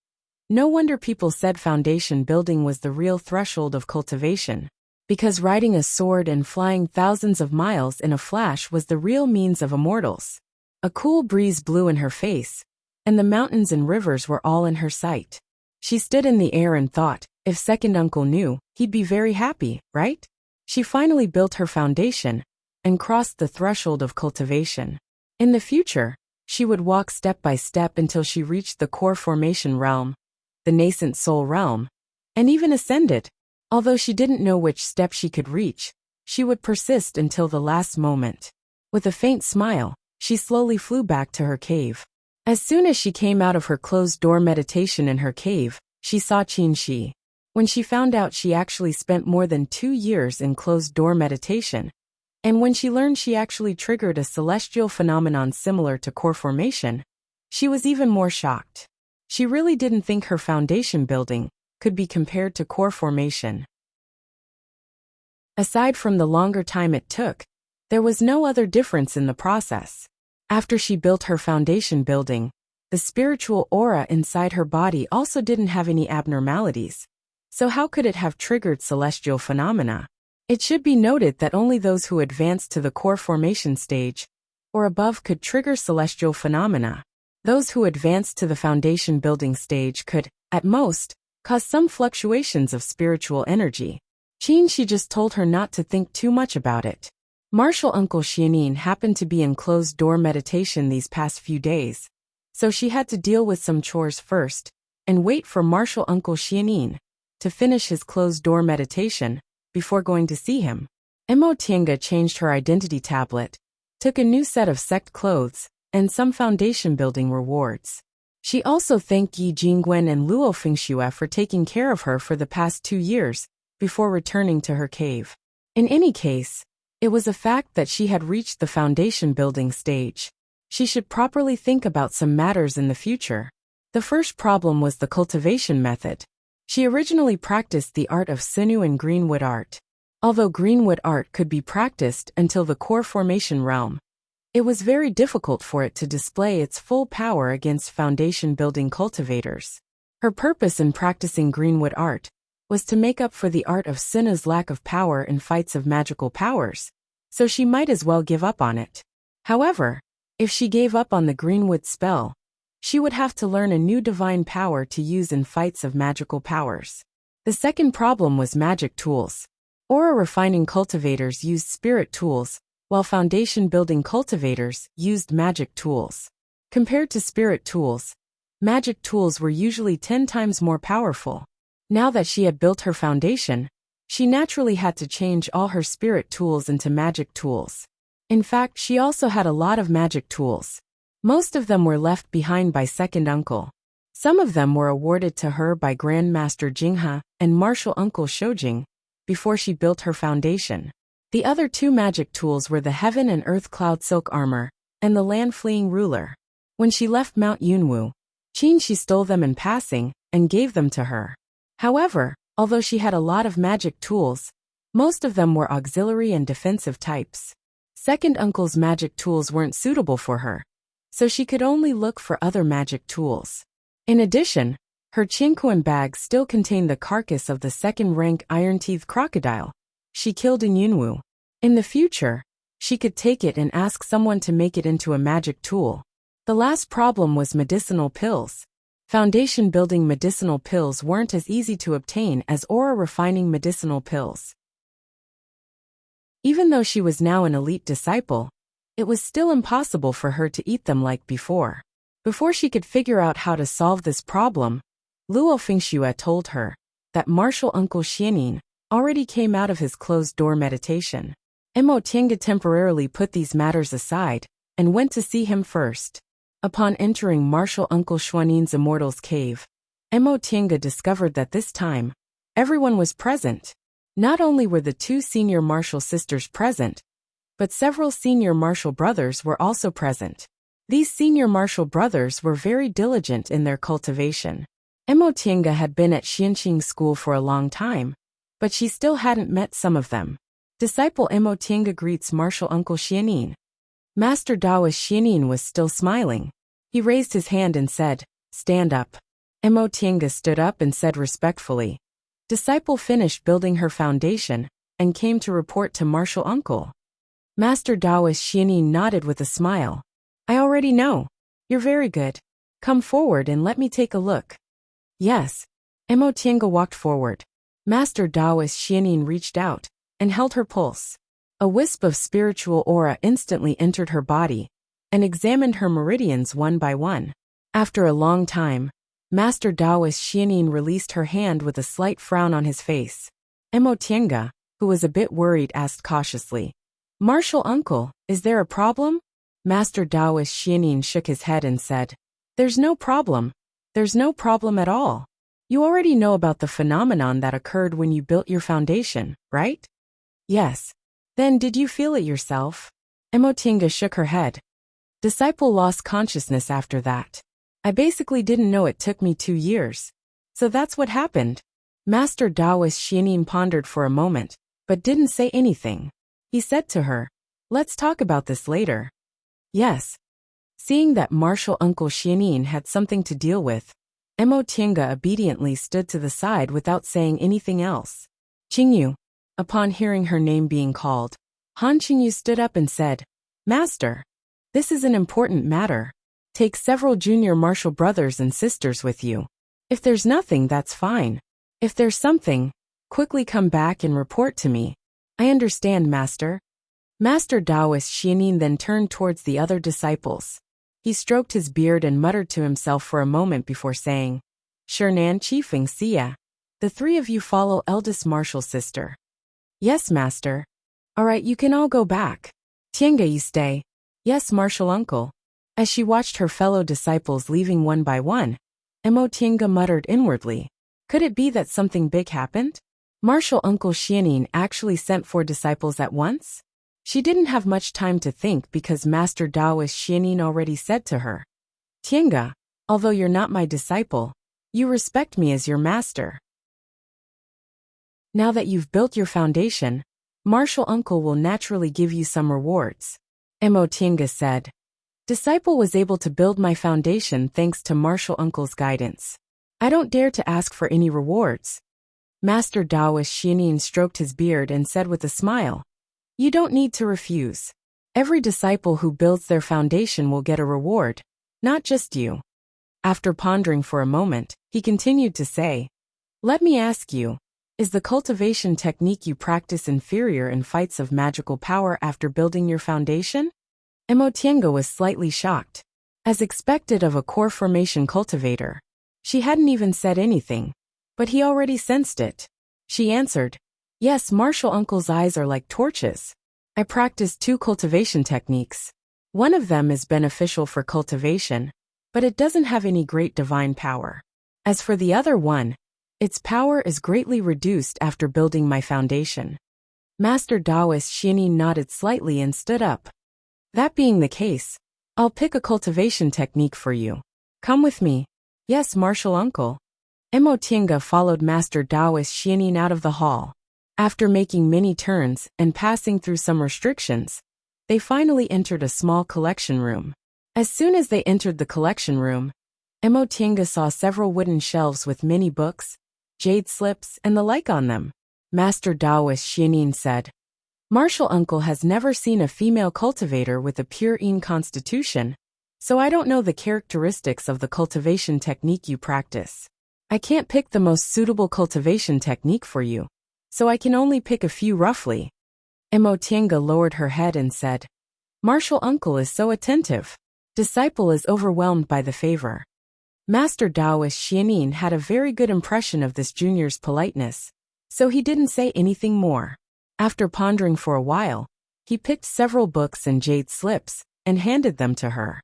No wonder people said foundation building was the real threshold of cultivation, because riding a sword and flying thousands of miles in a flash was the real means of immortals. A cool breeze blew in her face, and the mountains and rivers were all in her sight. She stood in the air and thought, if second uncle knew, he'd be very happy, right? She finally built her foundation and crossed the threshold of cultivation. In the future, She would walk step by step until she reached the core formation realm, the nascent soul realm, and even ascended. Although she didn't know which step she could reach, she would persist until the last moment. With a faint smile, she slowly flew back to her cave. As soon as she came out of her closed-door meditation in her cave, she saw Qin Shi. When she found out she actually spent more than 2 years in closed-door meditation, and when she learned she actually triggered a celestial phenomenon similar to core formation, she was even more shocked. She really didn't think her foundation building could be compared to core formation. Aside from the longer time it took, there was no other difference in the process. After she built her foundation building, the spiritual aura inside her body also didn't have any abnormalities. So how could it have triggered celestial phenomena? It should be noted that only those who advanced to the core formation stage or above could trigger celestial phenomena. Those who advanced to the foundation building stage could, at most, cause some fluctuations of spiritual energy. Qin Shi just told her not to think too much about it. Martial Uncle Xianin happened to be in closed-door meditation these past few days, so she had to deal with some chores first and wait for Martial Uncle Xianin to finish his closed-door meditation before going to see him. Mo Tiange changed her identity tablet, took a new set of sect clothes, and some foundation building rewards. She also thanked Yi Jingwen and Luo Fengxue for taking care of her for the past 2 years before returning to her cave. In any case, it was a fact that she had reached the foundation building stage. She should properly think about some matters in the future. The first problem was the cultivation method. She originally practiced the art of Sinu and Greenwood art. Although Greenwood art could be practiced until the core formation realm, it was very difficult for it to display its full power against foundation building cultivators. Her purpose in practicing Greenwood art was to make up for the art of Sinu's lack of power in fights of magical powers, so she might as well give up on it. However, if she gave up on the Greenwood spell, she would have to learn a new divine power to use in fights of magical powers. The second problem was magic tools. Aura refining cultivators used spirit tools, while foundation building cultivators used magic tools. Compared to spirit tools, magic tools were usually 10 times more powerful. Now that she had built her foundation, she naturally had to change all her spirit tools into magic tools. In fact, she also had a lot of magic tools. Most of them were left behind by second uncle. Some of them were awarded to her by Grandmaster Jinghe and Martial Uncle Shoujing before she built her foundation. The other 2 magic tools were the Heaven and Earth Cloud Silk Armor and the Land Fleeing Ruler. When she left Mount Yunwu, Qin Shi stole them in passing and gave them to her. However, although she had a lot of magic tools, most of them were auxiliary and defensive types. Second uncle's magic tools weren't suitable for her, so she could only look for other magic tools. In addition, her Qinquan bag still contained the carcass of the second-rank iron-teeth crocodile she killed in Yunwu. In the future, she could take it and ask someone to make it into a magic tool. The last problem was medicinal pills. Foundation building medicinal pills weren't as easy to obtain as aura refining medicinal pills. Even though she was now an elite disciple, it was still impossible for her to eat them like before. Before she could figure out how to solve this problem, Luo Fengxue told her that Martial Uncle Xianin already came out of his closed-door meditation. Mo Tiange temporarily put these matters aside and went to see him first. Upon entering Martial Uncle Xuanin's Immortal's cave, Mo Tiange discovered that this time, everyone was present. Not only were the 2 senior martial sisters present, but several senior martial brothers were also present. These senior martial brothers were very diligent in their cultivation. Mo Tiange had been at Xianqing school for a long time, but she still hadn't met some of them. Disciple Mo Tiange greets Martial Uncle Xianin. Master Taoist Xianin was still smiling. He raised his hand and said, "Stand up." Mo Tiange stood up and said respectfully. Disciple finished building her foundation and came to report to Martial Uncle. Master Taoist Xianin nodded with a smile. "I already know. You're very good. Come forward and let me take a look." "Yes." Mo Tiange walked forward. Master Taoist Xianin reached out and held her pulse. A wisp of spiritual aura instantly entered her body, and examined her meridians one by one. After a long time, Master Taoist Xianin released her hand with a slight frown on his face. Mo Tiange, who was a bit worried, asked cautiously, "Martial uncle, is there a problem?" Master Taoist Xianin shook his head and said, "There's no problem. There's no problem at all. You already know about the phenomenon that occurred when you built your foundation, right?" "Yes." "Then did you feel it yourself?" Mo Tiange shook her head. "Disciple lost consciousness after that. I basically didn't know it took me 2 years. So that's what happened." Master Taoist Xianin pondered for a moment, but didn't say anything. He said to her, "Let's talk about this later." "Yes." Seeing that martial uncle Xianin had something to deal with, Mo Tiange obediently stood to the side without saying anything else. "Qingyu." Upon hearing her name being called, Han Qingyu stood up and said, "Master, this is an important matter. Take several junior martial brothers and sisters with you. If there's nothing, that's fine. If there's something, quickly come back and report to me." "I understand, Master." Master Taoist Xianin then turned towards the other disciples. He stroked his beard and muttered to himself for a moment before saying, "Shernan Qifeng Xia. The 3 of you follow eldest martial sister." "Yes, Master." "All right, you can all go back." "Tiange, you stay." "Yes, martial uncle." As she watched her fellow disciples leaving one by one, Mo Tiange muttered inwardly, could it be that something big happened? Martial uncle Xianin actually sent 4 disciples at once? She didn't have much time to think because Master Taoist Xianin already said to her, "Tiange, although you're not my disciple, you respect me as your master. Now that you've built your foundation, martial uncle will naturally give you some rewards." Mo Tiange said, "Disciple was able to build my foundation thanks to martial uncle's guidance. I don't dare to ask for any rewards." Master Taoist Xianin stroked his beard and said with a smile, "You don't need to refuse. Every disciple who builds their foundation will get a reward, not just you." After pondering for a moment, he continued to say, "Let me ask you, is the cultivation technique you practice inferior in fights of magical power after building your foundation?" Mo Tiange was slightly shocked. As expected of a core formation cultivator, she hadn't even said anything, but he already sensed it. She answered, "Yes, martial uncle's eyes are like torches. I practice 2 cultivation techniques. One of them is beneficial for cultivation, but it doesn't have any great divine power. As for the other one, its power is greatly reduced after building my foundation." Master Taoist Xianin nodded slightly and stood up. "That being the case, I'll pick a cultivation technique for you. Come with me." "Yes, martial uncle." Mo Tiange followed Master Taoist Xianin out of the hall. After making many turns and passing through some restrictions, they finally entered a small collection room. As soon as they entered the collection room, Mo Tiange saw several wooden shelves with many books, jade slips, and the like on them. Master Taoist Xianin said, "Martial uncle has never seen a female cultivator with a pure Yin constitution, so I don't know the characteristics of the cultivation technique you practice. I can't pick the most suitable cultivation technique for you, so I can only pick a few roughly." Mo Tiange lowered her head and said, "Martial uncle is so attentive. Disciple is overwhelmed by the favor." Master Taoist Xianin had a very good impression of this junior's politeness, so he didn't say anything more. After pondering for a while, he picked several books and jade slips and handed them to her.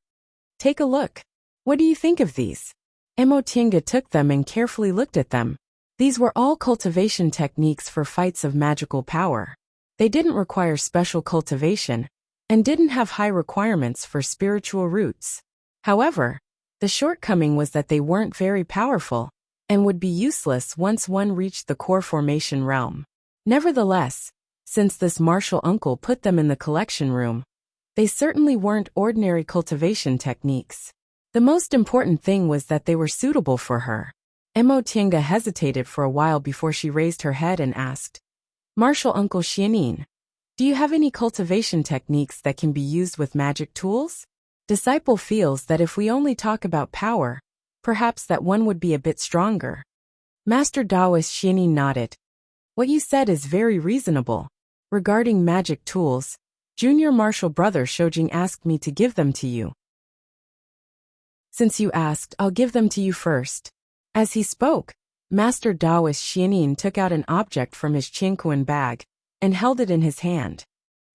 "Take a look. What do you think of these?" Mo Tiange took them and carefully looked at them. These were all cultivation techniques for fights of magical power. They didn't require special cultivation and didn't have high requirements for spiritual roots. However, the shortcoming was that they weren't very powerful and would be useless once one reached the core formation realm. Nevertheless, since this martial uncle put them in the collection room, they certainly weren't ordinary cultivation techniques. The most important thing was that they were suitable for her. Mo Tiange hesitated for a while before she raised her head and asked, "Martial uncle Xianin, do you have any cultivation techniques that can be used with magic tools? Disciple feels that if we only talk about power, perhaps that one would be a bit stronger." Master Taoist Xianin nodded. "What you said is very reasonable. Regarding magic tools, Junior Marshal Brother Shojing asked me to give them to you. Since you asked, I'll give them to you first. As he spoke, Master Daoist Xianin took out an object from his Qingquan bag and held it in his hand.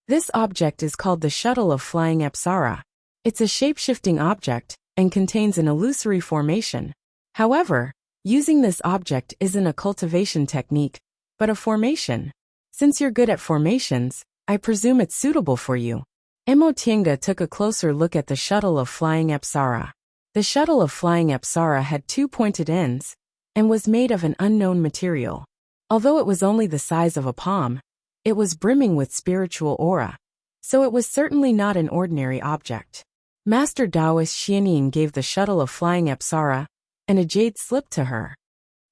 This object is called the Shuttle of Flying Apsara. It's a shape-shifting object and contains an illusory formation. However, using this object isn't a cultivation technique, but a formation. Since you're good at formations, I presume it's suitable for you. Emo Tienga took a closer look at the Shuttle of Flying Apsara. The Shuttle of Flying Apsara had 2 pointed ends and was made of an unknown material. Although it was only the size of a palm, it was brimming with spiritual aura, so it was certainly not an ordinary object. Master Daoist Xianin gave the Shuttle of Flying Apsara and a jade slip to her.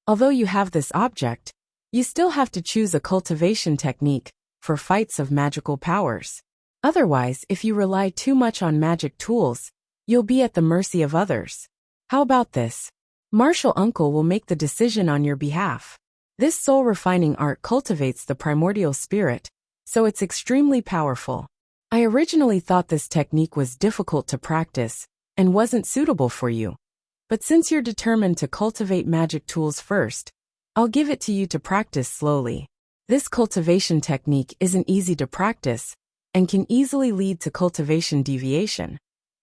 Although you have this object, you still have to choose a cultivation technique for fights of magical powers. Otherwise, if you rely too much on magic tools, you'll be at the mercy of others. How about this? Martial Uncle will make the decision on your behalf. This soul-refining art cultivates the primordial spirit, so it's extremely powerful. I originally thought this technique was difficult to practice and wasn't suitable for you. But since you're determined to cultivate magic tools first, I'll give it to you to practice slowly. This cultivation technique isn't easy to practice and can easily lead to cultivation deviation,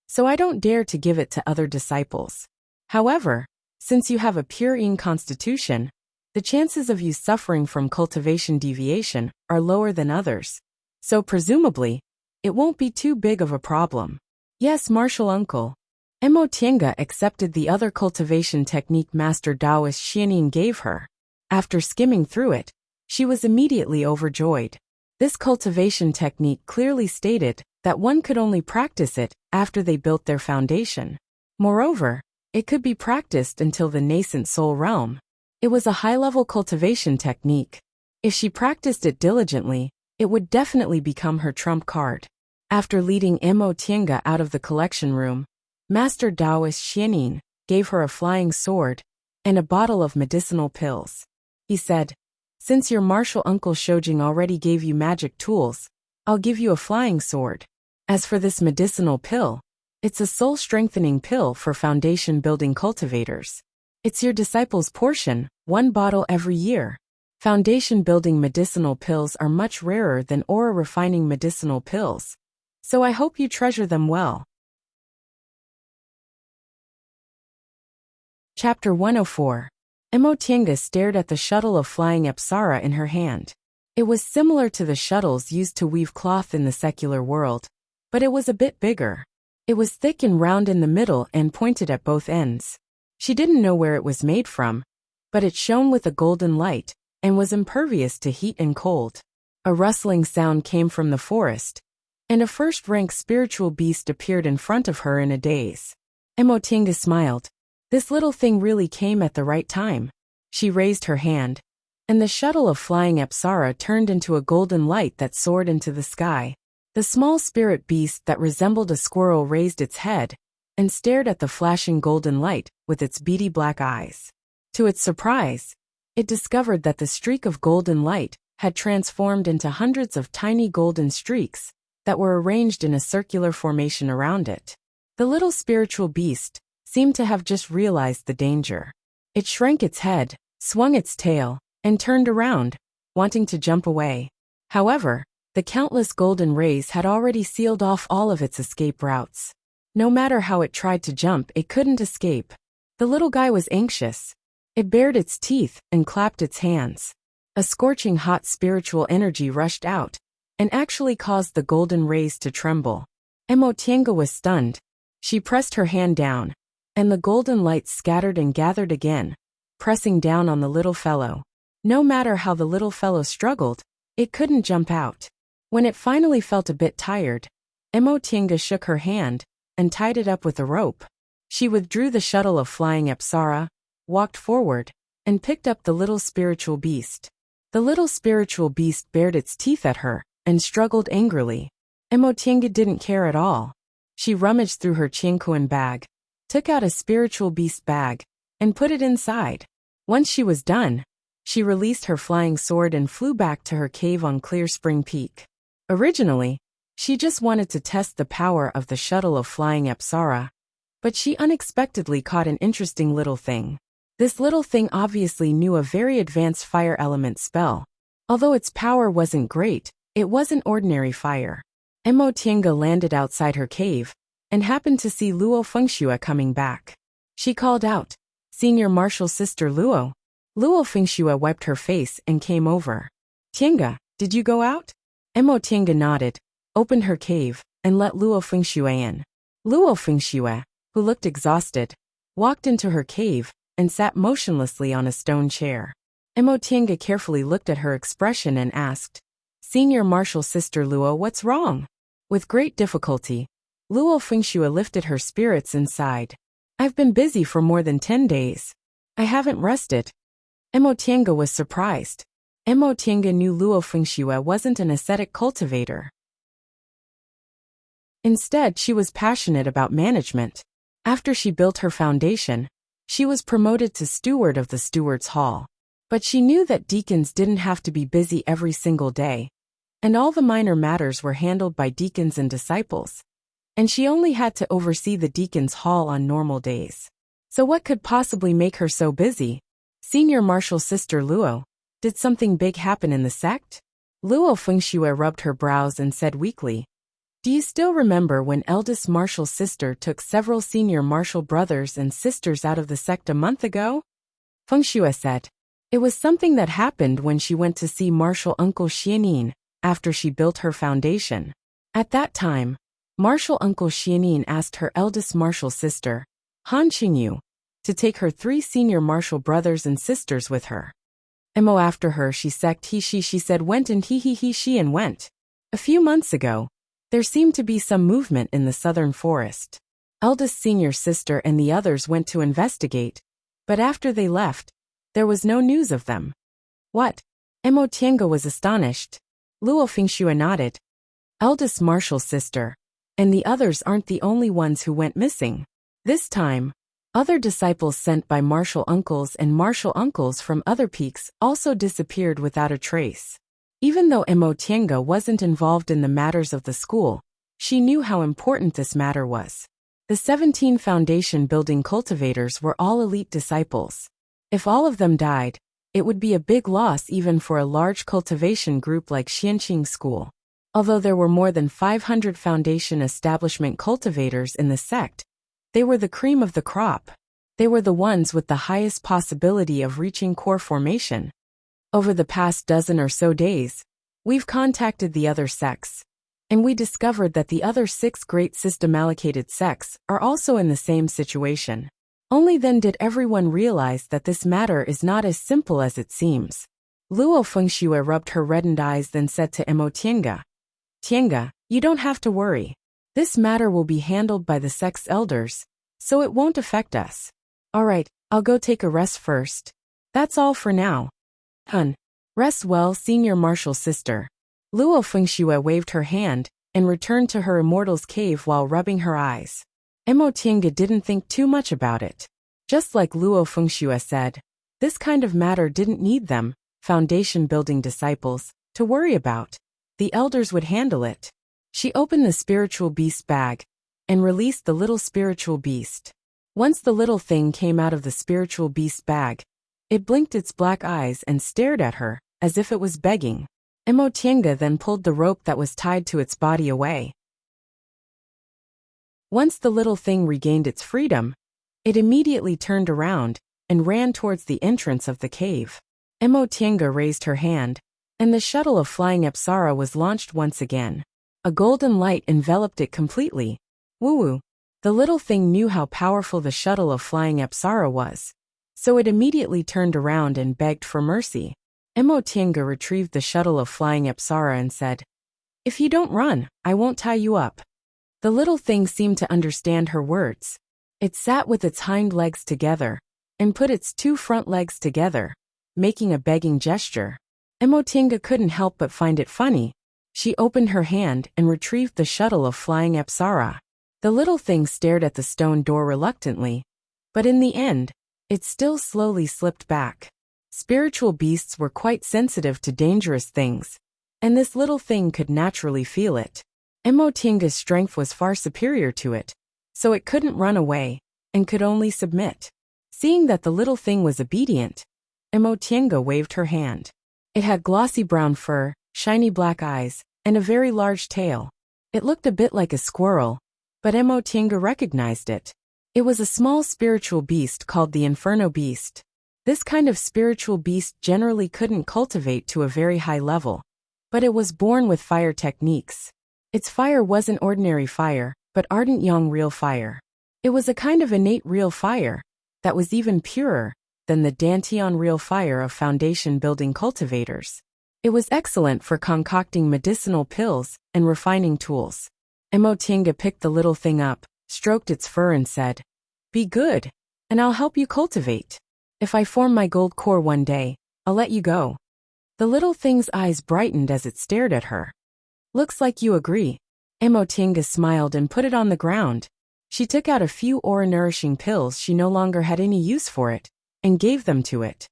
so I don't dare to give it to other disciples. However, since you have a pure Yin constitution, the chances of you suffering from cultivation deviation are lower than others, so presumably, it won't be too big of a problem. Yes, Martial Uncle. Emo Tienga accepted the other cultivation technique Master Daoist Xianin gave her. After skimming through it, she was immediately overjoyed. This cultivation technique clearly stated that one could only practice it after they built their foundation. Moreover, it could be practiced until the nascent soul realm. It was a high-level cultivation technique. If she practiced it diligently, it would definitely become her trump card. After leading Emo Tienga out of the collection room, Master Daoist Xianin gave her a flying sword and a bottle of medicinal pills. He said, "Since your martial uncle Shojing already gave you magic tools, I'll give you a flying sword. As for this medicinal pill, it's a soul-strengthening pill for foundation-building cultivators. It's your disciple's portion, 1 bottle every year. Foundation-building medicinal pills are much rarer than aura-refining medicinal pills, so I hope you treasure them well." Chapter 104. Emo Tienga stared at the Shuttle of Flying Apsara in her hand. It was similar to the shuttles used to weave cloth in the secular world, but it was a bit bigger. It was thick and round in the middle and pointed at both ends. She didn't know where it was made from, but it shone with a golden light and was impervious to heat and cold. A rustling sound came from the forest, and a first-rank spiritual beast appeared in front of her in a daze. Emo Tienga smiled. This little thing really came at the right time. She raised her hand, and the Shuttle of Flying Apsara turned into a golden light that soared into the sky. The small spirit beast that resembled a squirrel raised its head and stared at the flashing golden light with its beady black eyes. To its surprise, it discovered that the streak of golden light had transformed into hundreds of tiny golden streaks that were arranged in a circular formation around it. The little spiritual beast seemed to have just realized the danger. It shrank its head, swung its tail, and turned around, wanting to jump away. However, the countless golden rays had already sealed off all of its escape routes. No matter how it tried to jump, it couldn't escape. The little guy was anxious. It bared its teeth and clapped its hands. A scorching hot spiritual energy rushed out and actually caused the golden rays to tremble. Emo Tienga was stunned. She pressed her hand down, and the golden light scattered and gathered again, pressing down on the little fellow. No matter how the little fellow struggled, it couldn't jump out. When it finally felt a bit tired, Emo Tienga shook her hand and tied it up with a rope. She withdrew the Shuttle of Flying Apsara, walked forward, and picked up the little spiritual beast. The little spiritual beast bared its teeth at her and struggled angrily. Emo Tienga didn't care at all. She rummaged through her Qingquan bag, took out a spiritual beast bag, and put it inside. Once she was done, she released her flying sword and flew back to her cave on Clear Spring Peak. Originally, She just wanted to test the power of the shuttle of flying Apsara. But she unexpectedly caught an interesting little thing. This little thing obviously knew a very advanced fire element spell. Although its power wasn't great, it wasn't ordinary fire. Mo Tiange landed outside her cave, and happened to see Luo Fengxue coming back. She called out, "Senior Marshal Sister Luo." Luo Fengxue wiped her face and came over. "Tiange, did you go out?" Mo Tiange nodded, opened her cave, and let Luo Fengxue in. Luo Fengxue, who looked exhausted, walked into her cave and sat motionlessly on a stone chair. Mo Tiange carefully looked at her expression and asked, "Senior Marshal Sister Luo, what's wrong?" With great difficulty, Luo Fengxue lifted her spirits and sighed. "I've been busy for more than 10 days. I haven't rested." Mo Tiange was surprised. Mo Tiange knew Luo Fengxue wasn't an ascetic cultivator. Instead, she was passionate about management. After she built her foundation, she was promoted to steward of the steward's hall. But she knew that deacons didn't have to be busy every single day, and all the minor matters were handled by deacons and disciples. And she only had to oversee the deacon's hall on normal days. So what could possibly make her so busy? Senior Marshal Sister Luo, did something big happen in the sect? Luo Fengxue rubbed her brows and said weakly, "Do you still remember when eldest Marshal Sister took several senior Marshal brothers and sisters out of the sect a month ago?" Fengxue said, "It was something that happened when she went to see Marshal Uncle Xianin after she built her foundation. At that time, Marshal Uncle Xianin asked her eldest Marshal Sister, Han Qingyu, to take her 3 senior Marshal brothers and sisters with her. Mo after her she said went and he and went. A few months ago, there seemed to be some movement in the southern forest. Eldest senior sister and the others went to investigate, but after they left, there was no news of them." "What?" Mo Tiange was astonished. Luo Fengxue nodded. "Eldest Marshal Sister, and the others aren't the only ones who went missing. This time, other disciples sent by Marshal Uncles and Marshal Uncles from other peaks also disappeared without a trace." Even though Mo Tiange wasn't involved in the matters of the school, she knew how important this matter was. The 17 foundation-building cultivators were all elite disciples. If all of them died, it would be a big loss even for a large cultivation group like Xianqing School. Although there were more than 500 foundation establishment cultivators in the sect, they were the cream of the crop. They were the ones with the highest possibility of reaching core formation. Over the past dozen or so days, we've contacted the other sects, and we discovered that the other 6 great system-allocated sects are also in the same situation. Only then did everyone realize that this matter is not as simple as it seems. Luo Fengxue rubbed her reddened eyes then said to Mo Tiange, "Tiange, you don't have to worry. This matter will be handled by the sect's elders, so it won't affect us. All right, I'll go take a rest first. That's all for now." "Hun. Rest well, Senior Marshal Sister." Luo Fengxue waved her hand and returned to her immortal's cave while rubbing her eyes. Mo Tiange didn't think too much about it. Just like Luo Fengxue said, this kind of matter didn't need them, foundation-building disciples, to worry about. The elders would handle it. She opened the spiritual beast bag and released the little spiritual beast. Once the little thing came out of the spiritual beast bag, it blinked its black eyes and stared at her, as if it was begging. Mo Tiange then pulled the rope that was tied to its body away. Once the little thing regained its freedom, it immediately turned around and ran towards the entrance of the cave. Mo Tiange raised her hand, and the shuttle of flying Apsara was launched once again. A golden light enveloped it completely. Woo-woo. The little thing knew how powerful the shuttle of flying Apsara was, so it immediately turned around and begged for mercy. Mo Tiange retrieved the shuttle of flying Apsara and said, "If you don't run, I won't tie you up." The little thing seemed to understand her words. It sat with its hind legs together and put its 2 front legs together, making a begging gesture. Mo Tiange couldn't help but find it funny. She opened her hand and retrieved the shuttle of flying Apsara. The little thing stared at the stone door reluctantly, but in the end, it still slowly slipped back. Spiritual beasts were quite sensitive to dangerous things, and this little thing could naturally feel it. Emotinga's strength was far superior to it, so it couldn't run away, and could only submit. Seeing that the little thing was obedient, Emotinga waved her hand. It had glossy brown fur, shiny black eyes, and a very large tail. It looked a bit like a squirrel, but Emotinga recognized it. It was a small spiritual beast called the Inferno Beast. This kind of spiritual beast generally couldn't cultivate to a very high level, but it was born with fire techniques. Its fire wasn't ordinary fire, but ardent yang real fire. It was a kind of innate real fire that was even purer than the Dantian real fire of foundation building cultivators. It was excellent for concocting medicinal pills and refining tools. Emotinga picked the little thing up, stroked its fur and said, "Be good, and I'll help you cultivate. If I form my gold core one day, I'll let you go." The little thing's eyes brightened as it stared at her. "Looks like you agree." Emotinga smiled and put it on the ground. She took out a few aura-nourishing pills she no longer had any use for it, and gave them to it.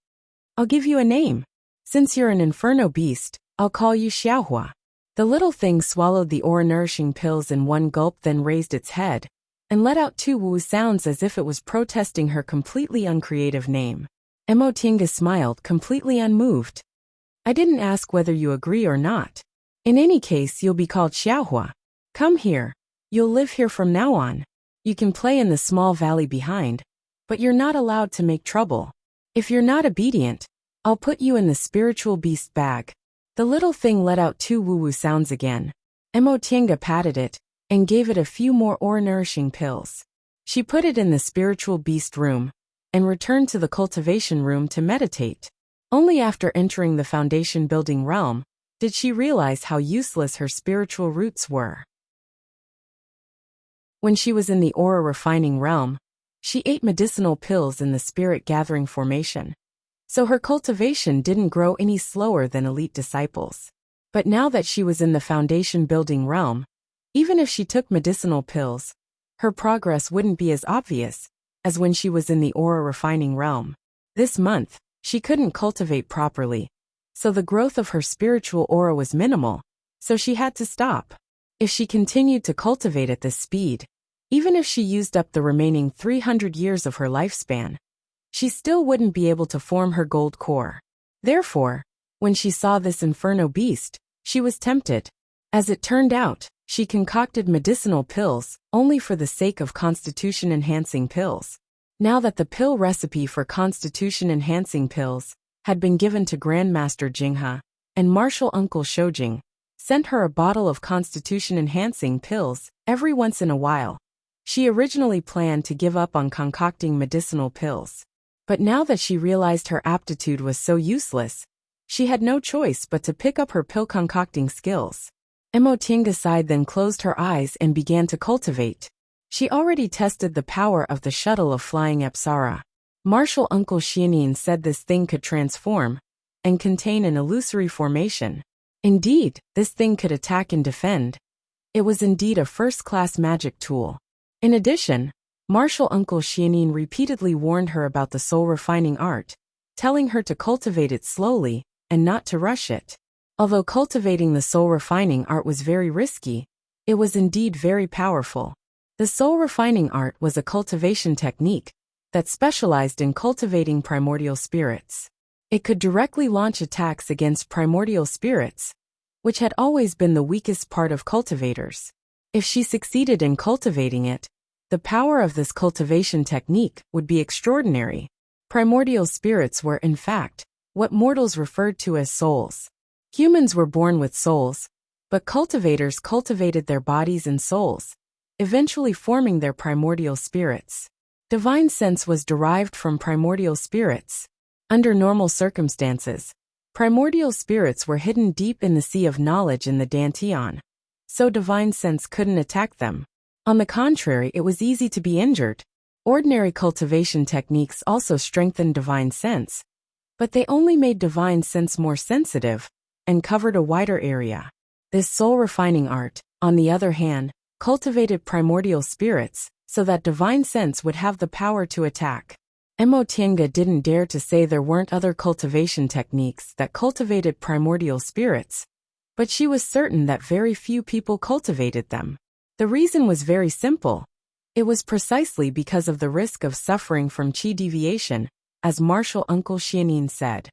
"I'll give you a name. Since you're an Inferno Beast, I'll call you Xiaohua." The little thing swallowed the aura-nourishing pills in one gulp, then raised its head, and let out two woo sounds as if it was protesting her completely uncreative name. Emotinga smiled, completely unmoved. "I didn't ask whether you agree or not. In any case, you'll be called Xiaohua. Come here. You'll live here from now on. You can play in the small valley behind, but you're not allowed to make trouble. If you're not obedient, I'll put you in the spiritual beast bag." The little thing let out two woo-woo sounds again. Emotinga patted it and gave it a few more aura-nourishing pills. She put it in the spiritual beast room and returned to the cultivation room to meditate. Only after entering the foundation building realm did she realize how useless her spiritual roots were. When she was in the aura refining realm, she ate medicinal pills in the spirit gathering formation, so her cultivation didn't grow any slower than elite disciples. But now that she was in the foundation building realm, even if she took medicinal pills, her progress wouldn't be as obvious as when she was in the aura refining realm. This month, she couldn't cultivate properly, so the growth of her spiritual aura was minimal, so she had to stop. If she continued to cultivate at this speed, even if she used up the remaining 300 years of her lifespan, she still wouldn't be able to form her gold core. Therefore, when she saw this Inferno Beast, she was tempted. As it turned out, she concocted medicinal pills only for the sake of constitution-enhancing pills. Now that the pill recipe for constitution-enhancing pills had been given to Grandmaster Jinghe, and Martial Uncle Shoujing sent her a bottle of constitution-enhancing pills every once in a while. She originally planned to give up on concocting medicinal pills. But now that she realized her aptitude was so useless, she had no choice but to pick up her pill-concocting skills. Emotinga sighed, then closed her eyes and began to cultivate. She already tested the power of the shuttle of flying Apsara. Martial Uncle Xianin said this thing could transform and contain an illusory formation. Indeed, this thing could attack and defend. It was indeed a first-class magic tool. In addition, Martial Uncle Xianin repeatedly warned her about the soul refining art, telling her to cultivate it slowly and not to rush it. Although cultivating the soul refining art was very risky, it was indeed very powerful. The soul refining art was a cultivation technique that specialized in cultivating primordial spirits. It could directly launch attacks against primordial spirits, which had always been the weakest part of cultivators. If she succeeded in cultivating it, the power of this cultivation technique would be extraordinary. Primordial spirits were, in fact, what mortals referred to as souls. Humans were born with souls, but cultivators cultivated their bodies and souls, eventually forming their primordial spirits. Divine sense was derived from primordial spirits. Under normal circumstances, primordial spirits were hidden deep in the sea of knowledge in the Dantian, so divine sense couldn't attack them. On the contrary, it was easy to be injured. Ordinary cultivation techniques also strengthened divine sense, but they only made divine sense more sensitive and covered a wider area. This soul refining art, on the other hand, cultivated primordial spirits so that divine sense would have the power to attack. Emotinga didn't dare to say there weren't other cultivation techniques that cultivated primordial spirits, but she was certain that very few people cultivated them. The reason was very simple. It was precisely because of the risk of suffering from qi deviation, as martial uncle Xianin said.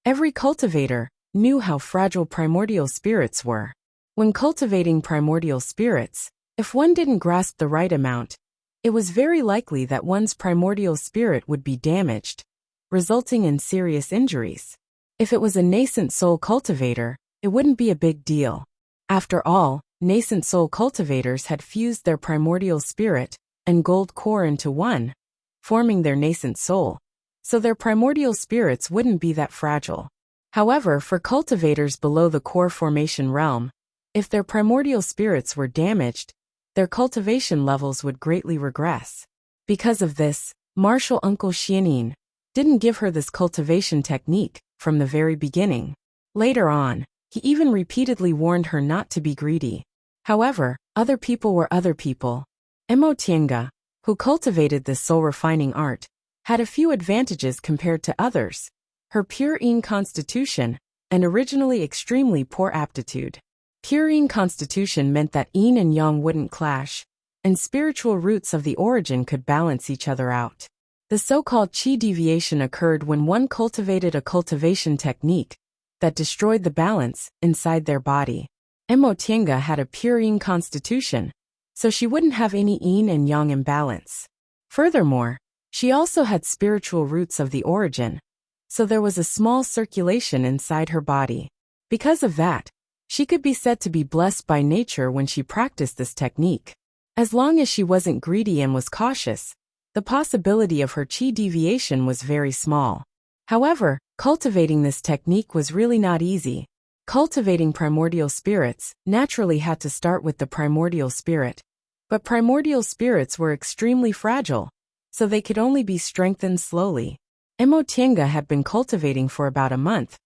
Every cultivator knew how fragile primordial spirits were. When cultivating primordial spirits, if one didn't grasp the right amount, it was very likely that one's primordial spirit would be damaged, resulting in serious injuries. If it was a nascent soul cultivator, it wouldn't be a big deal. After all, nascent soul cultivators had fused their primordial spirit and gold core into one, forming their nascent soul, so their primordial spirits wouldn't be that fragile. However, for cultivators below the core formation realm, if their primordial spirits were damaged, their cultivation levels would greatly regress. Because of this, martial uncle Xianin didn't give her this cultivation technique from the very beginning. Later on, he even repeatedly warned her not to be greedy. However, other people were other people. Mo Tiange, who cultivated this soul-refining art, had a few advantages compared to others. Her pure yin constitution, and originally extremely poor aptitude. Pure yin constitution meant that yin and yang wouldn't clash, and spiritual roots of the origin could balance each other out. The so-called qi deviation occurred when one cultivated a cultivation technique that destroyed the balance inside their body. Mo Tiange had a pure yin constitution, so she wouldn't have any yin and yang imbalance. Furthermore, she also had spiritual roots of the origin, so there was a small circulation inside her body. Because of that, she could be said to be blessed by nature when she practiced this technique. As long as she wasn't greedy and was cautious, the possibility of her qi deviation was very small. However, cultivating this technique was really not easy. Cultivating primordial spirits naturally had to start with the primordial spirit. But primordial spirits were extremely fragile, so they could only be strengthened slowly. Mo Tiange had been cultivating for about a month,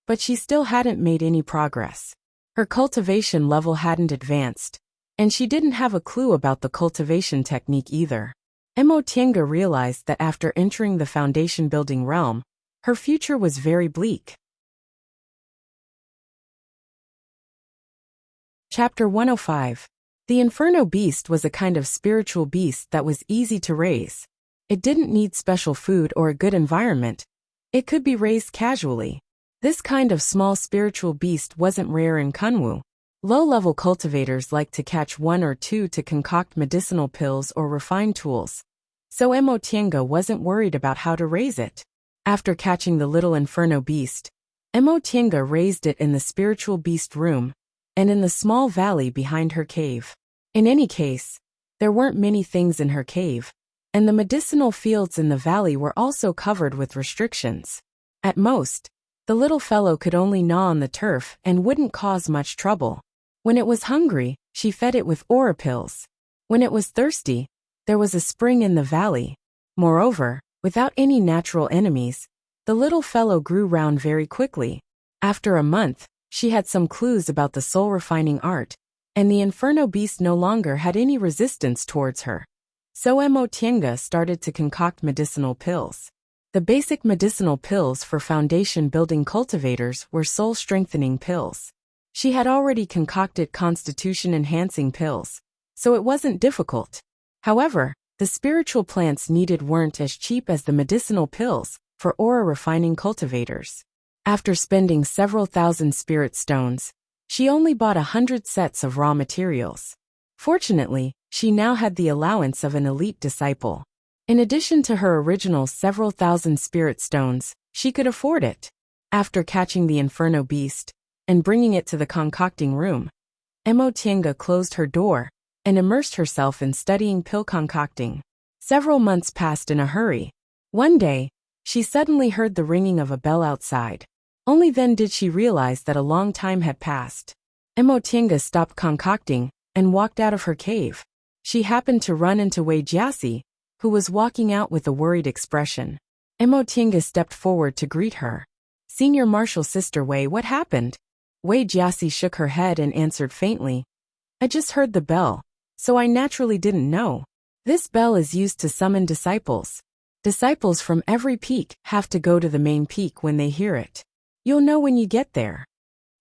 but she still hadn't made any progress. Her cultivation level hadn't advanced, and she didn't have a clue about the cultivation technique either. Mo Tiange realized that after entering the foundation building realm, her future was very bleak. Chapter 105. The Inferno Beast was a kind of spiritual beast that was easy to raise. It didn't need special food or a good environment. It could be raised casually. This kind of small spiritual beast wasn't rare in Kunwu. Low-level cultivators liked to catch one or two to concoct medicinal pills or refine tools. So Mo Tiange wasn't worried about how to raise it. After catching the little Inferno Beast, Mo Tiange raised it in the spiritual beast room, and in the small valley behind her cave. In any case, there weren't many things in her cave, and the medicinal fields in the valley were also covered with restrictions. At most, the little fellow could only gnaw on the turf and wouldn't cause much trouble. When it was hungry, she fed it with aura pills. When it was thirsty, there was a spring in the valley. Moreover, without any natural enemies, the little fellow grew round very quickly. After a month, she had some clues about the soul-refining art, and the Inferno Beast no longer had any resistance towards her. So Mo Tiange started to concoct medicinal pills. The basic medicinal pills for foundation-building cultivators were soul-strengthening pills. She had already concocted constitution-enhancing pills, so it wasn't difficult. However, the spiritual plants needed weren't as cheap as the medicinal pills for aura-refining cultivators. After spending several thousand spirit stones, she only bought 100 sets of raw materials. Fortunately, she now had the allowance of an elite disciple. In addition to her original several thousand spirit stones, she could afford it. After catching the Inferno Beast and bringing it to the concocting room, Mo Tiange closed her door and immersed herself in studying pill concocting. Several months passed in a hurry. One day, she suddenly heard the ringing of a bell outside. Only then did she realize that a long time had passed. Mo Tiange stopped concocting and walked out of her cave. She happened to run into Wei Jiasi, who was walking out with a worried expression. Mo Tiange stepped forward to greet her. "Senior Marshal Sister Wei, what happened?" Wei Jiasi shook her head and answered faintly, "I just heard the bell, so I naturally didn't know. This bell is used to summon disciples. Disciples from every peak have to go to the main peak when they hear it. You'll know when you get there."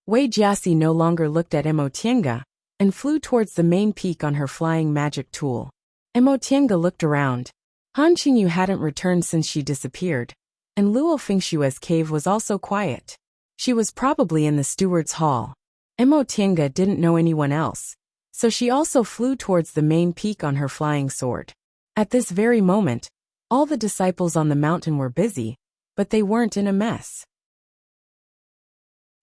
Wei Jiaxi no longer looked at Emotienga and flew towards the main peak on her flying magic tool. Emotienga looked around. Han Qingyu hadn't returned since she disappeared, and Luo Fengshue's cave was also quiet. She was probably in the steward's hall. Emotienga didn't know anyone else, so she also flew towards the main peak on her flying sword. At this very moment, all the disciples on the mountain were busy, but they weren't in a mess.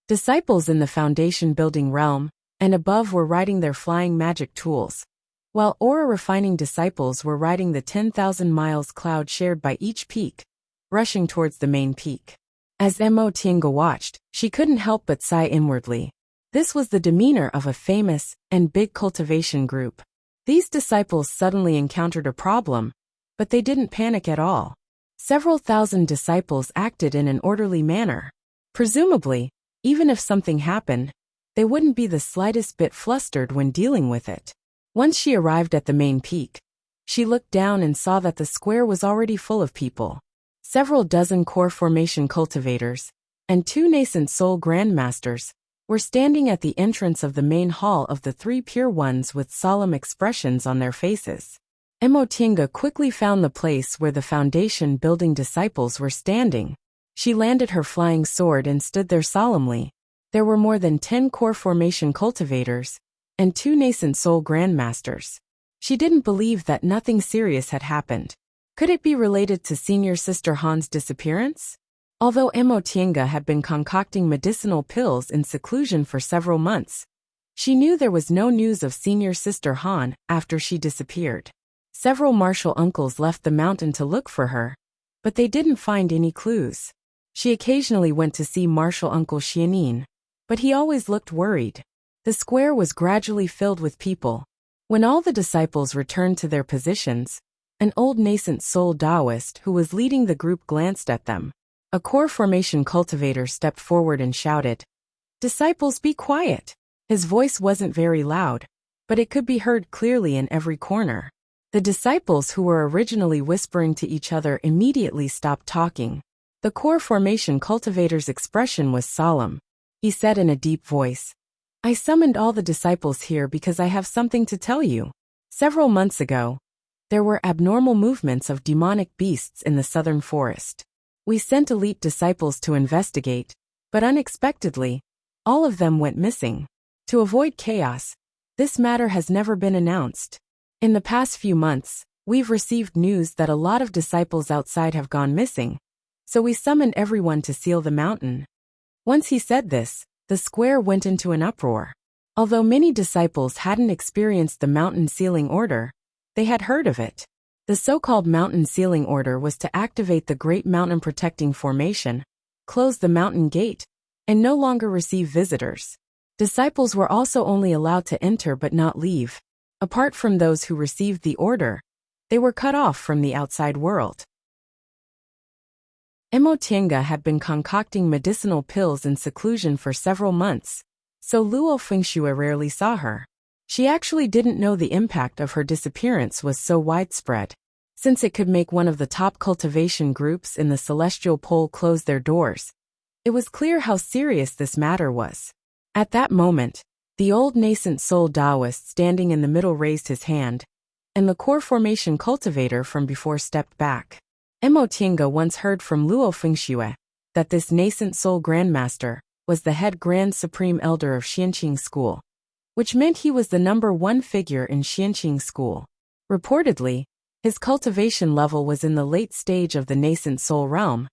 Disciples in the foundation building realm and above were riding their flying magic tools, while aura refining disciples were riding the 10,000 miles cloud shared by each peak, rushing towards the main peak. As Emotienga watched, she couldn't help but sigh inwardly. This was the demeanor of a famous and big cultivation group. These disciples suddenly encountered a problem, but they didn't panic at all. Several thousand disciples acted in an orderly manner. Presumably, even if something happened, they wouldn't be the slightest bit flustered when dealing with it. Once she arrived at the main peak, she looked down and saw that the square was already full of people. Several dozen core formation cultivators and 2 nascent soul grandmasters were standing at the entrance of the main hall of the 3 pure ones with solemn expressions on their faces. Emotienga quickly found the place where the foundation building disciples were standing. She landed her flying sword and stood there solemnly. There were more than 10 core formation cultivators and 2 nascent soul grandmasters. She didn't believe that nothing serious had happened. Could it be related to Senior Sister Han's disappearance? Although Emotienga had been concocting medicinal pills in seclusion for several months, she knew there was no news of Senior Sister Han after she disappeared. Several martial uncles left the mountain to look for her, but they didn't find any clues. She occasionally went to see martial uncle Xianin, but he always looked worried. The square was gradually filled with people. When all the disciples returned to their positions, an old nascent soul Taoist who was leading the group glanced at them. A core formation cultivator stepped forward and shouted, "Disciples, be quiet." His voice wasn't very loud, but it could be heard clearly in every corner. The disciples who were originally whispering to each other immediately stopped talking. The core formation cultivator's expression was solemn. He said in a deep voice, "I summoned all the disciples here because I have something to tell you. Several months ago, there were abnormal movements of demonic beasts in the southern forest. We sent elite disciples to investigate, but unexpectedly, all of them went missing. To avoid chaos, this matter has never been announced. In the past few months, we've received news that a lot of disciples outside have gone missing, so we summoned everyone to seal the mountain." Once he said this, the square went into an uproar. Although many disciples hadn't experienced the mountain sealing order, they had heard of it. The so-called mountain sealing order was to activate the Great Mountain Protecting Formation, close the mountain gate, and no longer receive visitors. Disciples were also only allowed to enter but not leave. Apart from those who received the order, they were cut off from the outside world. Emotienga had been concocting medicinal pills in seclusion for several months, so Luo Fengxue rarely saw her. She actually didn't know the impact of her disappearance was so widespread. Since it could make one of the top cultivation groups in the celestial pole close their doors, it was clear how serious this matter was. At that moment, the old nascent soul Taoist standing in the middle raised his hand, and the core formation cultivator from before stepped back. Emotienga once heard from Luo Fengxue that this nascent soul grandmaster was the head grand supreme elder of Xianqing school, which meant he was the #1 figure in Xianqing school. Reportedly, his cultivation level was in the late stage of the nascent soul realm,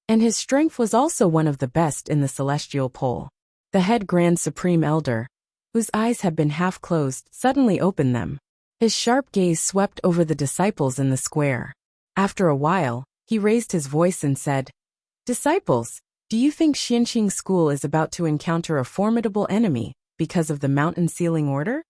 and his strength was also one of the best in the celestial pole. The head grand supreme elder, whose eyes had been half closed, suddenly opened them. His sharp gaze swept over the disciples in the square. After a while, he raised his voice and said, "Disciples, do you think Xianqing school is about to encounter a formidable enemy because of the mountain sealing order?"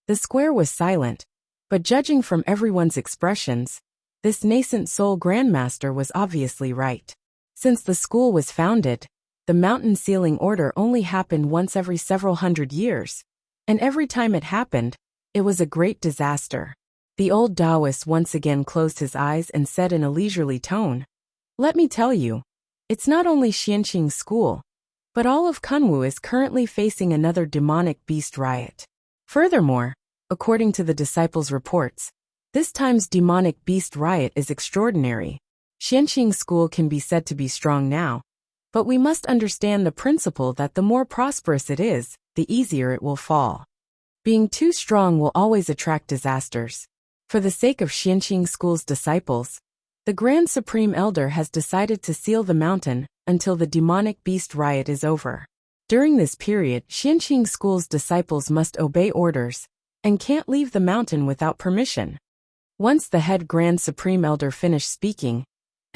The square was silent, but judging from everyone's expressions, this nascent soul grandmaster was obviously right. Since the school was founded, the mountain sealing order only happened once every several hundred years, and every time it happened, it was a great disaster. The old Taoist once again closed his eyes and said in a leisurely tone, "Let me tell you, it's not only Xianqing school, But all of Kunwu is currently facing another demonic beast riot. Furthermore, according to the disciples' reports, this time's demonic beast riot is extraordinary. Xianqing school can be said to be strong now, but we must understand the principle that the more prosperous it is, the easier it will fall. Being too strong will always attract disasters. For the sake of Xianqing school's disciples, the Grand Supreme Elder has decided to seal the mountain until the demonic beast riot is over. During this period, Xianqing school's disciples must obey orders and can't leave the mountain without permission. Once the head Grand Supreme Elder finished speaking,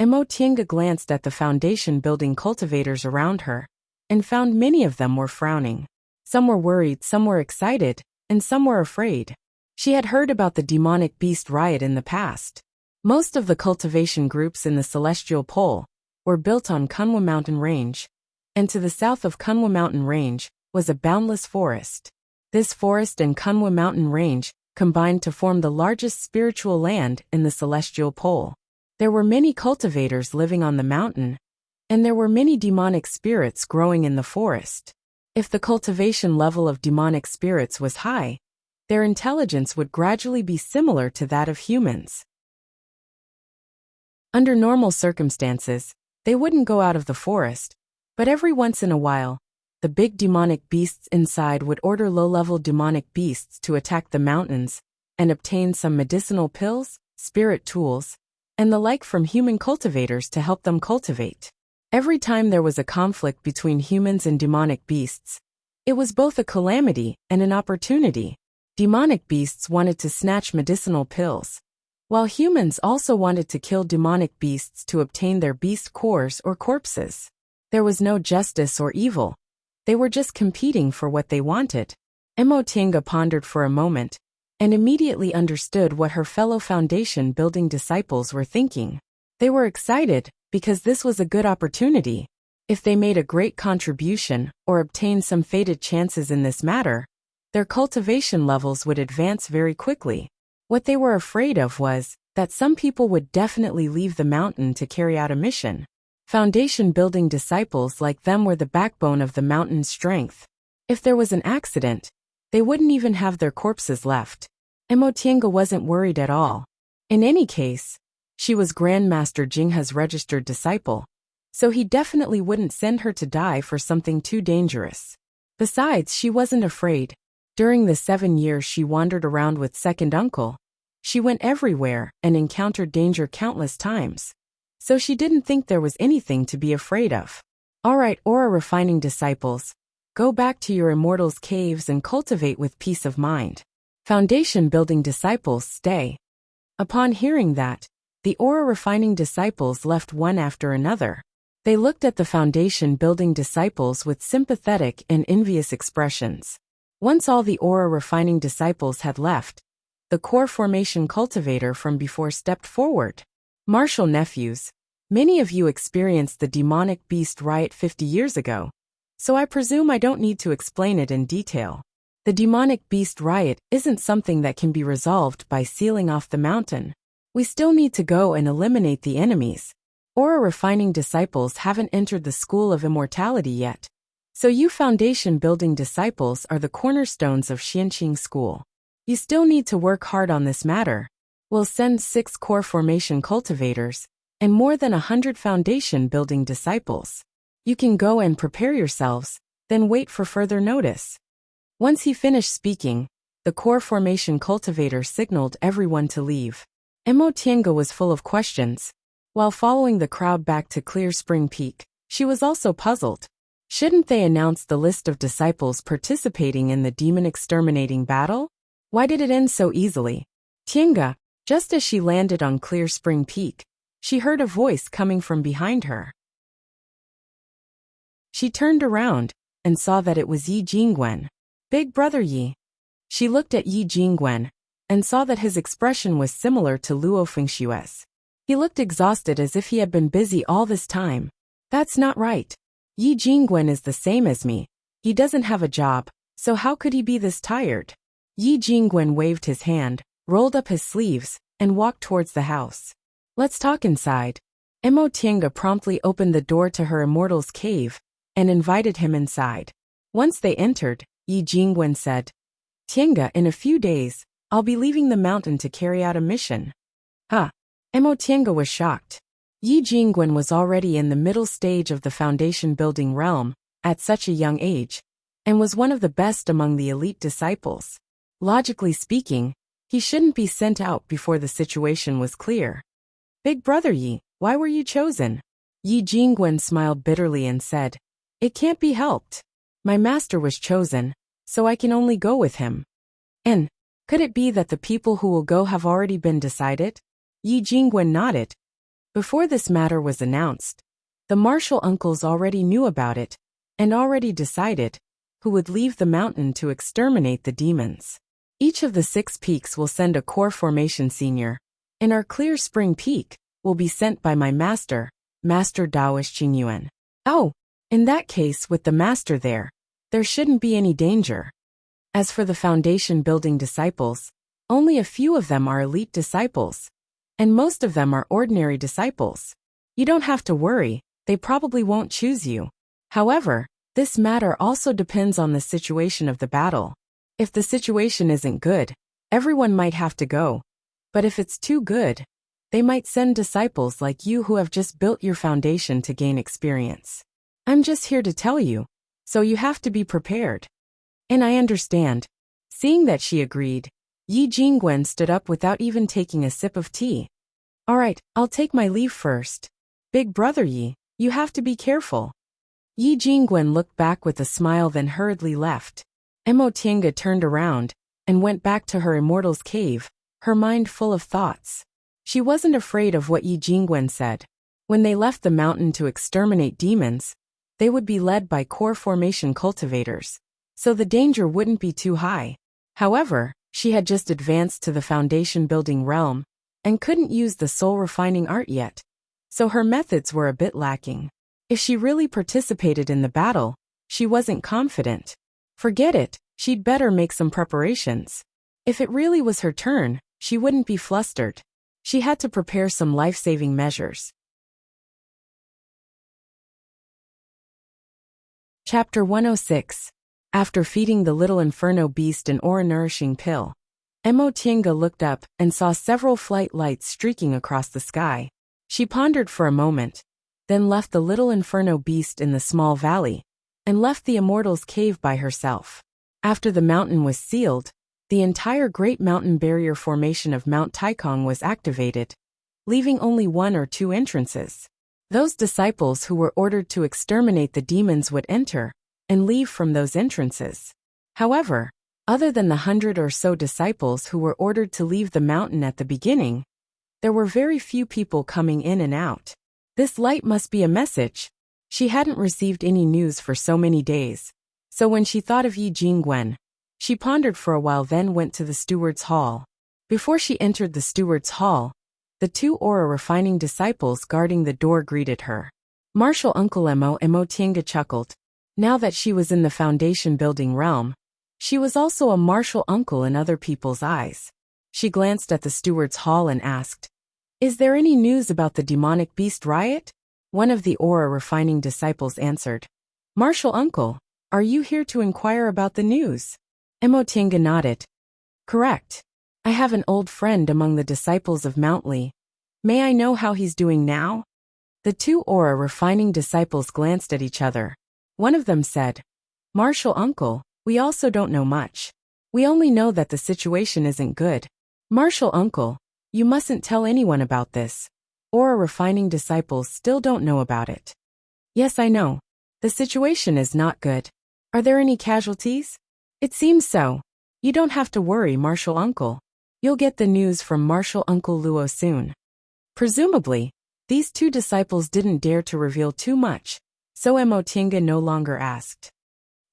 Mo Tiange glanced at the foundation building cultivators around her and found many of them were frowning. Some were worried, some were excited, and some were afraid. She had heard about the demonic beast riot in the past. Most of the cultivation groups in the Celestial Pole were built on Kunwu Mountain Range, and to the south of Kunwu Mountain Range was a boundless forest. This forest and Kunwu Mountain Range combined to form the largest spiritual land in the Celestial Pole. There were many cultivators living on the mountain, and there were many demonic spirits growing in the forest. If the cultivation level of demonic spirits was high, their intelligence would gradually be similar to that of humans. Under normal circumstances, they wouldn't go out of the forest, but every once in a while, the big demonic beasts inside would order low-level demonic beasts to attack the mountains and obtain some medicinal pills, spirit tools, and the like from human cultivators to help them cultivate. Every time there was a conflict between humans and demonic beasts, it was both a calamity and an opportunity. Demonic beasts wanted to snatch medicinal pills, while humans also wanted to kill demonic beasts to obtain their beast cores or corpses. There was no justice or evil. They were just competing for what they wanted. Mo Tiange pondered for a moment and immediately understood what her fellow foundation building disciples were thinking. They were excited because this was a good opportunity. If they made a great contribution or obtained some fated chances in this matter, their cultivation levels would advance very quickly. What they were afraid of was that some people would definitely leave the mountain to carry out a mission. Foundation building disciples like them were the backbone of the mountain's strength. If there was an accident, they wouldn't even have their corpses left. Mo Tiange wasn't worried at all. In any case, she was Grandmaster Jinghe's registered disciple, so he definitely wouldn't send her to die for something too dangerous. Besides, she wasn't afraid. During the 7 years she wandered around with second uncle, she went everywhere and encountered danger countless times. So she didn't think there was anything to be afraid of. Alright, aura refining disciples, go back to your immortals' caves and cultivate with peace of mind. Foundation building disciples, stay. Upon hearing that, the aura refining disciples left one after another. They looked at the foundation building disciples with sympathetic and envious expressions. Once all the aura refining disciples had left, the core formation cultivator from before stepped forward. Martial nephews, many of you experienced the demonic beast riot 50 years ago, so I presume I don't need to explain it in detail. The demonic beast riot isn't something that can be resolved by sealing off the mountain. We still need to go and eliminate the enemies. Aura refining disciples haven't entered the school of immortality yet. So you foundation building disciples are the cornerstones of Xianqing school. You still need to work hard on this matter. We'll send 6 core formation cultivators and more than 100 foundation building disciples. You can go and prepare yourselves, then wait for further notice. Once he finished speaking, the core formation cultivator signaled everyone to leave. Mo Tiange was full of questions. While following the crowd back to Clear Spring Peak, she was also puzzled. Shouldn't they announce the list of disciples participating in the demon exterminating battle? Why did it end so easily? Tiange, just as she landed on Clear Spring Peak, she heard a voice coming from behind her. She turned around and saw that it was Yi Jingwen. Big brother Yi. She looked at Yi Jingwen and saw that his expression was similar to Luo Fengshue's. He looked exhausted as if he had been busy all this time. That's not right. Yi Jingwen is the same as me. He doesn't have a job, so how could he be this tired? Yi Jingwen waved his hand, rolled up his sleeves, and walked towards the house. Let's talk inside. Mo Tiange promptly opened the door to her immortal's cave and invited him inside. Once they entered, Yi Jingwen said, "Tiange, in a few days, I'll be leaving the mountain to carry out a mission." Huh. Mo Tiange was shocked. Yi Jingwen was already in the middle stage of the foundation building realm, at such a young age, and was one of the best among the elite disciples. Logically speaking, he shouldn't be sent out before the situation was clear. "Big brother Yi, why were you chosen?" Yi Jingwen smiled bitterly and said, "It can't be helped. My master was chosen, so I can only go with him." "And could it be that the people who will go have already been decided?" Yi Jingwen nodded. Before this matter was announced, the martial uncles already knew about it, and already decided who would leave the mountain to exterminate the demons. Each of the 6 peaks will send a core formation senior, and our Clear Spring Peak will be sent by my master, Master Daoist Qingyuan. Oh, in that case, with the master there shouldn't be any danger. As for the foundation building disciples, only a few of them are elite disciples, and most of them are ordinary disciples. You don't have to worry, they probably won't choose you. However, this matter also depends on the situation of the battle. If the situation isn't good, everyone might have to go. But if it's too good, they might send disciples like you who have just built your foundation to gain experience. I'm just here to tell you, so you have to be prepared. And I understand. Seeing that she agreed, Yi Jingwen stood up without even taking a sip of tea. "All right, I'll take my leave first. Big brother Yi, you have to be careful." Yi Jingwen looked back with a smile, then hurriedly left. Mo Tiange turned around and went back to her immortal's cave, her mind full of thoughts. She wasn't afraid of what Yi Jingwen said. When they left the mountain to exterminate demons, they would be led by core formation cultivators, so the danger wouldn't be too high. However, she had just advanced to the foundation building realm, and couldn't use the soul refining art yet, so her methods were a bit lacking. If she really participated in the battle, she wasn't confident. Forget it, she'd better make some preparations. If it really was her turn, she wouldn't be flustered. She had to prepare some life-saving measures. Chapter 106. After feeding the little inferno beast an aura-nourishing pill, Mo Tiange looked up and saw several flight lights streaking across the sky. She pondered for a moment, then left the little inferno beast in the small valley, and left the immortal's cave by herself. After the mountain was sealed, the entire Great Mountain Barrier formation of Mount Taikong was activated, leaving only 1 or 2 entrances. Those disciples who were ordered to exterminate the demons would enter and leave from those entrances. However, other than the 100 or so disciples who were ordered to leave the mountain at the beginning, there were very few people coming in and out. This light must be a message. She hadn't received any news for so many days, so when she thought of Yi Jingwen, she pondered for a while, then went to the steward's hall. Before she entered the steward's hall, the 2 aura refining disciples guarding the door greeted her. Martial Uncle Mo Tiange chuckled. Now that she was in the foundation building realm, she was also a martial uncle in other people's eyes. She glanced at the steward's hall and asked, "Is there any news about the demonic beast riot?" One of the aura refining disciples answered, "Martial Uncle, are you here to inquire about the news?" Mo Tiange nodded. "Correct. I have an old friend among the disciples of Mount Li. May I know how he's doing now?" The 2 aura refining disciples glanced at each other. One of them said, "Martial Uncle, we also don't know much. We only know that the situation isn't good." "Martial Uncle, you mustn't tell anyone about this. Aura refining disciples still don't know about it." "Yes, I know. The situation is not good. Are there any casualties?" "It seems so. You don't have to worry, Martial Uncle. You'll get the news from Martial Uncle Luo soon." Presumably, these 2 disciples didn't dare to reveal too much, so Mo Tiange no longer asked.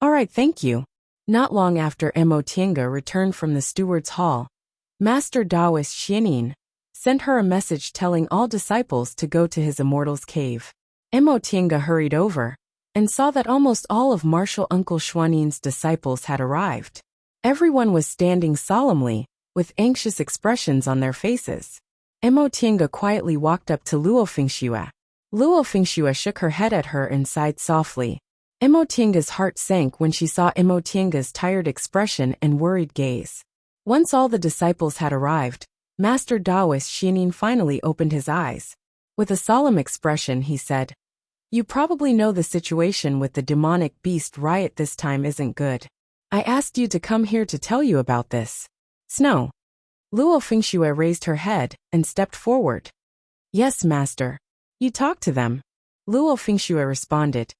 "All right, thank you." Not long after Mo Tiange returned from the steward's hall, Master Daoist Xianin sent her a message telling all disciples to go to his immortal's cave. Mo Tiange hurried over and saw that almost all of Martial Uncle Xuanin's disciples had arrived. Everyone was standing solemnly, with anxious expressions on their faces. Mo Tiange quietly walked up to Luo Fingxue. Luo Fingxue shook her head at her and sighed softly. Emotienga's heart sank when she saw Emotienga's tired expression and worried gaze. Once all the disciples had arrived, Master Taoist Xiaonin finally opened his eyes. With a solemn expression he said, "You probably know the situation with the demonic beast riot this time isn't good. I asked you to come here to tell you about this." Snow. Luo Fengxue raised her head and stepped forward. "Yes, Master. You talk to them," Luo Fengxue responded.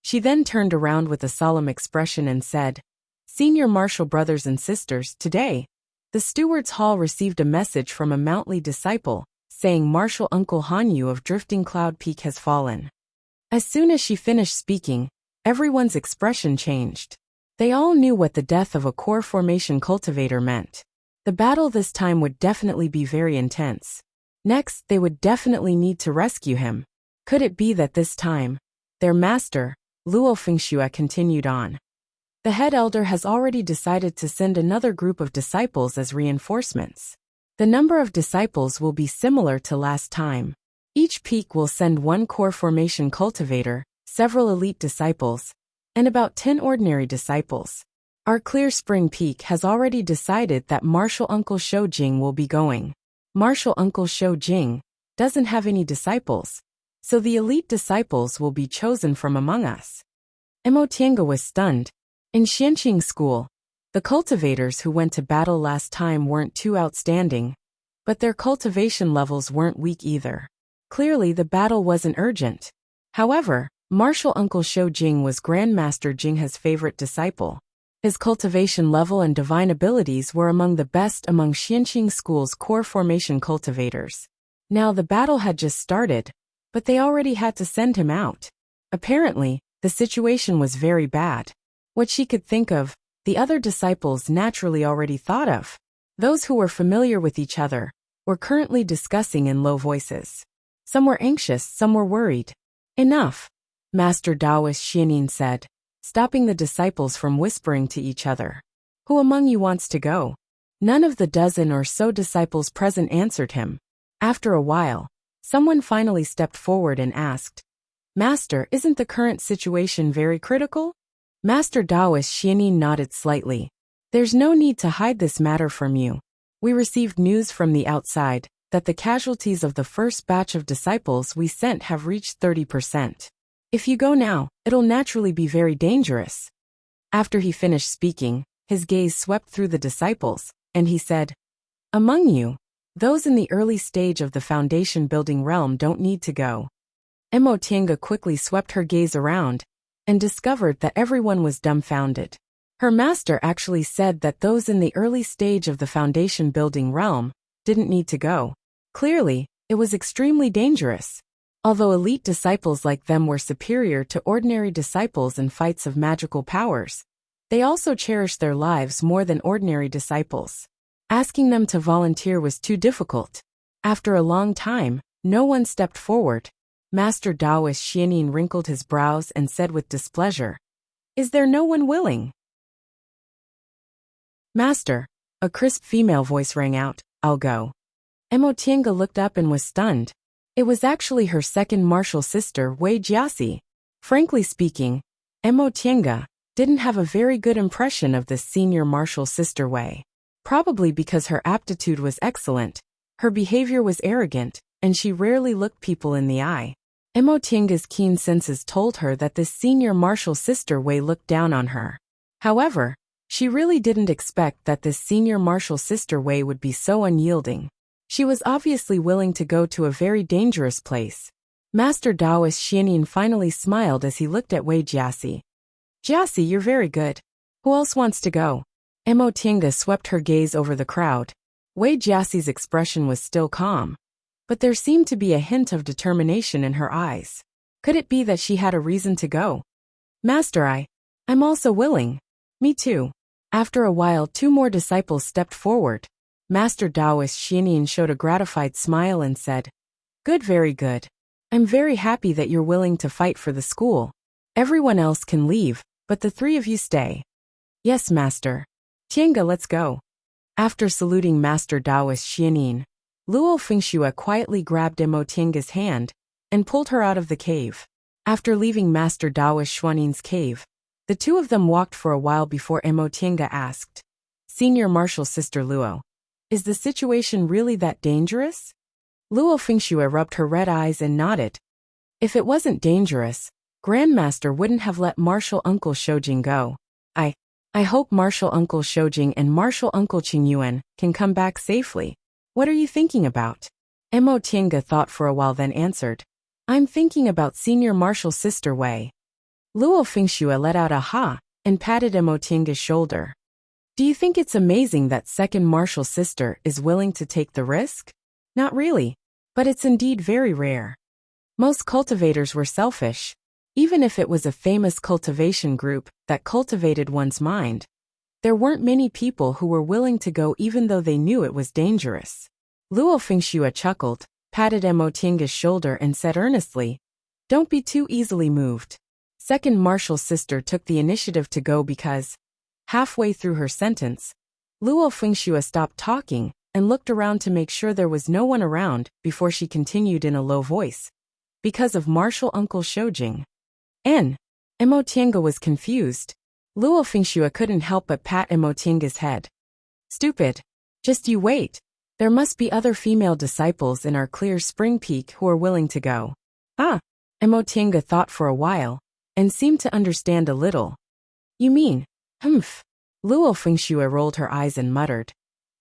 She then turned around with a solemn expression and said, "Senior martial brothers and sisters, today, the Steward's Hall received a message from a Mountly disciple, saying Martial Uncle Hanyu of Drifting Cloud Peak has fallen." As soon as she finished speaking, everyone's expression changed. They all knew what the death of a core formation cultivator meant. The battle this time would definitely be very intense. Next, they would definitely need to rescue him. Could it be that this time, their master, Luo Fengxue, continued on. The head elder has already decided to send another group of disciples as reinforcements. The number of disciples will be similar to last time. Each peak will send one core formation cultivator, several elite disciples, and about 10 ordinary disciples. Our Clear Spring Peak has already decided that Martial Uncle Shou Jing will be going. Martial Uncle Shou Jing doesn't have any disciples, so the elite disciples will be chosen from among us. Emotienga was stunned. In Xianqing School, the cultivators who went to battle last time weren't too outstanding, but their cultivation levels weren't weak either. Clearly the battle wasn't urgent. However, Martial Uncle Shou Jing was Grandmaster Jinghe's favorite disciple. His cultivation level and divine abilities were among the best among Xianqing School's core formation cultivators. Now the battle had just started, but they already had to send him out. Apparently, the situation was very bad. What she could think of, the other disciples naturally already thought of. Those who were familiar with each other were currently discussing in low voices. Some were anxious, some were worried. "Enough," Master Taoist Xiaonin said, stopping the disciples from whispering to each other. "Who among you wants to go?" None of the dozen or so disciples present answered him. After a while, someone finally stepped forward and asked, "Master, isn't the current situation very critical?" Master Taoist Xiaonin nodded slightly. "There's no need to hide this matter from you. We received news from the outside that the casualties of the first batch of disciples we sent have reached 30%. If you go now, it'll naturally be very dangerous." After he finished speaking, his gaze swept through the disciples, and he said, "Among you, those in the early stage of the foundation building realm don't need to go." Emotienga quickly swept her gaze around and discovered that everyone was dumbfounded. Her master actually said that those in the early stage of the foundation building realm didn't need to go. Clearly, it was extremely dangerous. Although elite disciples like them were superior to ordinary disciples in fights of magical powers, they also cherished their lives more than ordinary disciples. Asking them to volunteer was too difficult. After a long time, no one stepped forward. Master Taoist Xiaonin wrinkled his brows and said with displeasure, "Is there no one willing?" "Master," a crisp female voice rang out, "I'll go." Emotienga looked up and was stunned. It was actually her second martial sister, Wei Jiasi. Frankly speaking, Emotienga didn't have a very good impression of this senior martial sister Wei. Probably because her aptitude was excellent, her behavior was arrogant, and she rarely looked people in the eye. Emotienga's keen senses told her that this senior martial sister Wei looked down on her. However, she really didn't expect that this senior martial sister Wei would be so unyielding. She was obviously willing to go to a very dangerous place. Master Taoist Xiaonin finally smiled as he looked at Wei Jiasi. "Jiasi, you're very good. Who else wants to go?" Emotienga swept her gaze over the crowd. Wei Jiasi's expression was still calm, but there seemed to be a hint of determination in her eyes. Could it be that she had a reason to go? "Master, I'm also willing." "Me too." After a while, two more disciples stepped forward. Master Taoist Xiaonin showed a gratified smile and said, "Good, very good. I'm very happy that you're willing to fight for the school. Everyone else can leave, but the three of you stay." "Yes, Master." "Tienga, let's go." After saluting Master Taoist Xiaonin, Luo Fengxue quietly grabbed Emotienga's hand and pulled her out of the cave. After leaving Master Daoist Xuanin's cave, the two of them walked for a while before Emotienga asked, Senior Martial Sister Luo, is the situation really that dangerous? Luo Fingxue rubbed her red eyes and nodded. If it wasn't dangerous, Grandmaster wouldn't have let Martial Uncle Shoujing go. I hope Martial Uncle Shoujing and Martial Uncle Qingyuan can come back safely. What are you thinking about? Emotienga thought for a while then answered. I'm thinking about Senior Martial Sister Wei. Luo Fingxue let out a ha and patted Emotienga's shoulder. Do you think it's amazing that second Martial Sister is willing to take the risk? Not really, but it's indeed very rare. Most cultivators were selfish. Even if it was a famous cultivation group that cultivated one's mind, there weren't many people who were willing to go even though they knew it was dangerous. Luo Fingxue chuckled, patted Emotienga's shoulder and said earnestly, Don't be too easily moved. Second Martial Sister took the initiative to go because, halfway through her sentence, Luo Fingxue stopped talking and looked around to make sure there was no one around before she continued in a low voice. Because of Martial Uncle Shoujing. Emotienga was confused. Luo Fingxue couldn't help but pat Emotienga's head. Stupid. Just you wait. There must be other female disciples in our Clear Spring Peak who are willing to go. Emotienga thought for a while, and seemed to understand a little. You mean, humph. Luo Fingxue rolled her eyes and muttered.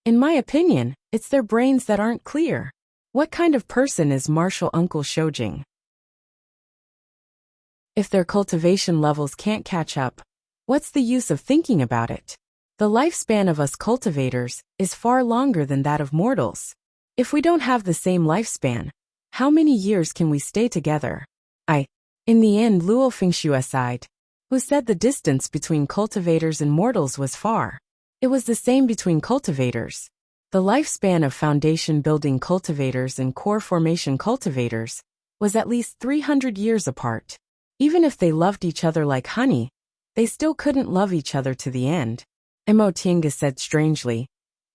In my opinion, it's their brains that aren't clear. What kind of person is Martial Uncle Shoujing? If their cultivation levels can't catch up, what's the use of thinking about it? The lifespan of us cultivators is far longer than that of mortals. If we don't have the same lifespan, how many years can we stay together? In the end, Luo Fingxue sighed. Who said the distance between cultivators and mortals was far? It was the same between cultivators. The lifespan of foundation building cultivators and core formation cultivators was at least 300 years apart. Even if they loved each other like honey, they still couldn't love each other to the end. Emotienga said strangely,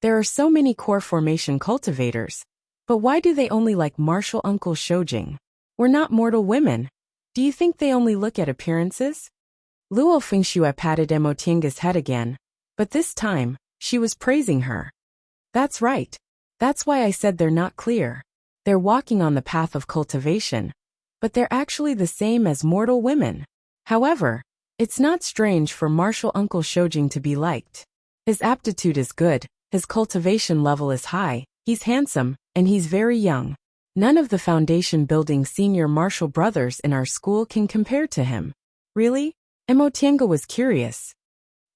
There are so many core formation cultivators, but why do they only like Martial Uncle Shoujing? We're not mortal women. Do you think they only look at appearances? Luo Fingxue patted Emotienga's head again, but this time, she was praising her. That's right. That's why I said they're not clear. They're walking on the path of cultivation, but they're actually the same as mortal women. However, it's not strange for Martial Uncle Shoujing to be liked. His aptitude is good, his cultivation level is high, he's handsome, and he's very young. None of the foundation building senior martial brothers in our school can compare to him. Really? Emotienga was curious.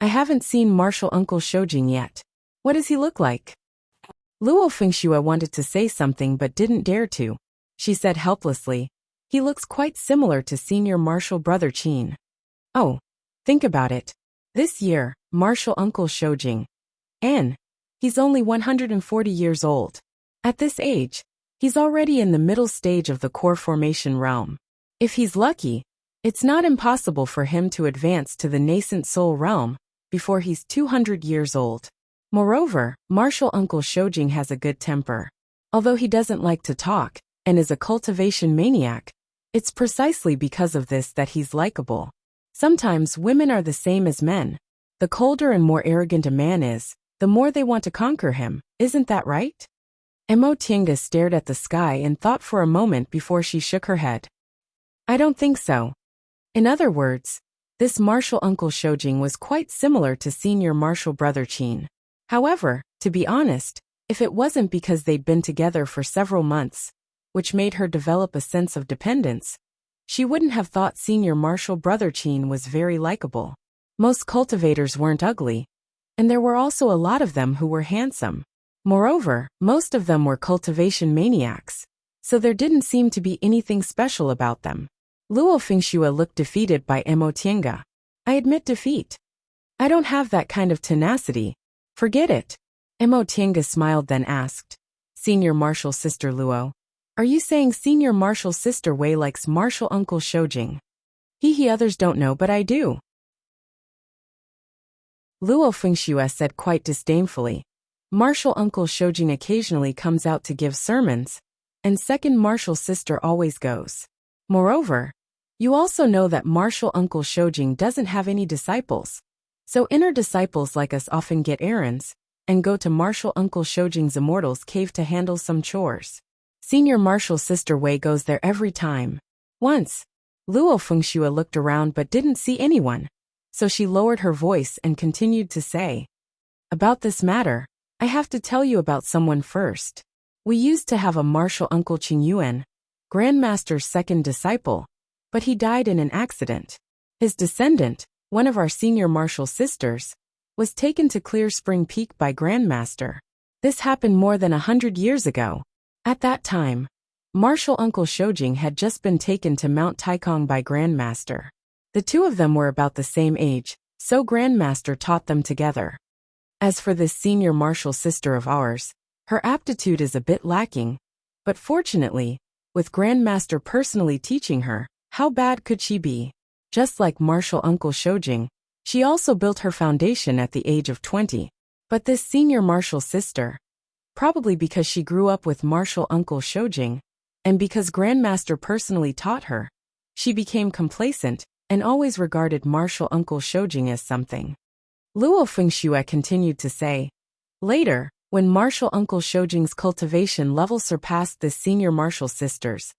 I haven't seen Martial Uncle Shoujing yet. What does he look like? Luo Fingxue wanted to say something but didn't dare to. She said helplessly, He looks quite similar to senior martial brother Qin. Oh, think about it. This year, Martial Uncle Shoujing. He's only 140 years old. At this age, he's already in the middle stage of the core formation realm. If he's lucky, it's not impossible for him to advance to the nascent soul realm before he's 200 years old. Moreover, Martial Uncle Shoujing has a good temper. Although he doesn't like to talk and is a cultivation maniac, it's precisely because of this that he's likable. Sometimes women are the same as men. The colder and more arrogant a man is, the more they want to conquer him, isn't that right? Emotienga stared at the sky and thought for a moment before she shook her head. I don't think so. In other words, this Martial Uncle Shoujing was quite similar to senior martial brother Qin. However, to be honest, if it wasn't because they'd been together for several months, which made her develop a sense of dependence, she wouldn't have thought senior martial brother Qin was very likable. Most cultivators weren't ugly, and there were also a lot of them who were handsome. Moreover, most of them were cultivation maniacs, so there didn't seem to be anything special about them. Luo Fingxue looked defeated by Emotienga. I admit defeat. I don't have that kind of tenacity. Forget it. Emotienga smiled then asked, Senior Martial Sister Luo, are you saying Senior Martial Sister Wei likes Martial Uncle Shoujing? Others don't know but I do. Luo Fingxue said quite disdainfully. Martial Uncle Shoujing occasionally comes out to give sermons, and second Martial Sister always goes. Moreover, You also know that martial uncle Shoujing doesn't have any disciples. So inner disciples like us often get errands and go to martial uncle Shoujing's immortal's cave to handle some chores. Senior martial sister Wei goes there every time. Once, Luo Fengxue looked around but didn't see anyone. So she lowered her voice and continued to say, "About this matter, I have to tell you about someone first. We used to have a martial uncle Qing Yuan, Grandmaster's second disciple, but he died in an accident. His descendant, one of our senior martial sisters, was taken to Clear Spring Peak by Grandmaster. This happened more than 100 years ago. At that time, martial uncle Shoujing had just been taken to Mount Taikong by Grandmaster. The two of them were about the same age, so Grandmaster taught them together. As for this senior martial sister of ours, her aptitude is a bit lacking, but fortunately, with Grandmaster personally teaching her, how bad could she be? Just like martial uncle Shoujing, she also built her foundation at the age of 20. But this senior martial sister, probably because she grew up with martial uncle Shoujing, and because Grandmaster personally taught her, she became complacent and always regarded martial uncle Shoujing as something. Luo Fengxue continued to say, later, when martial uncle Shoujing's cultivation level surpassed this senior martial sister's,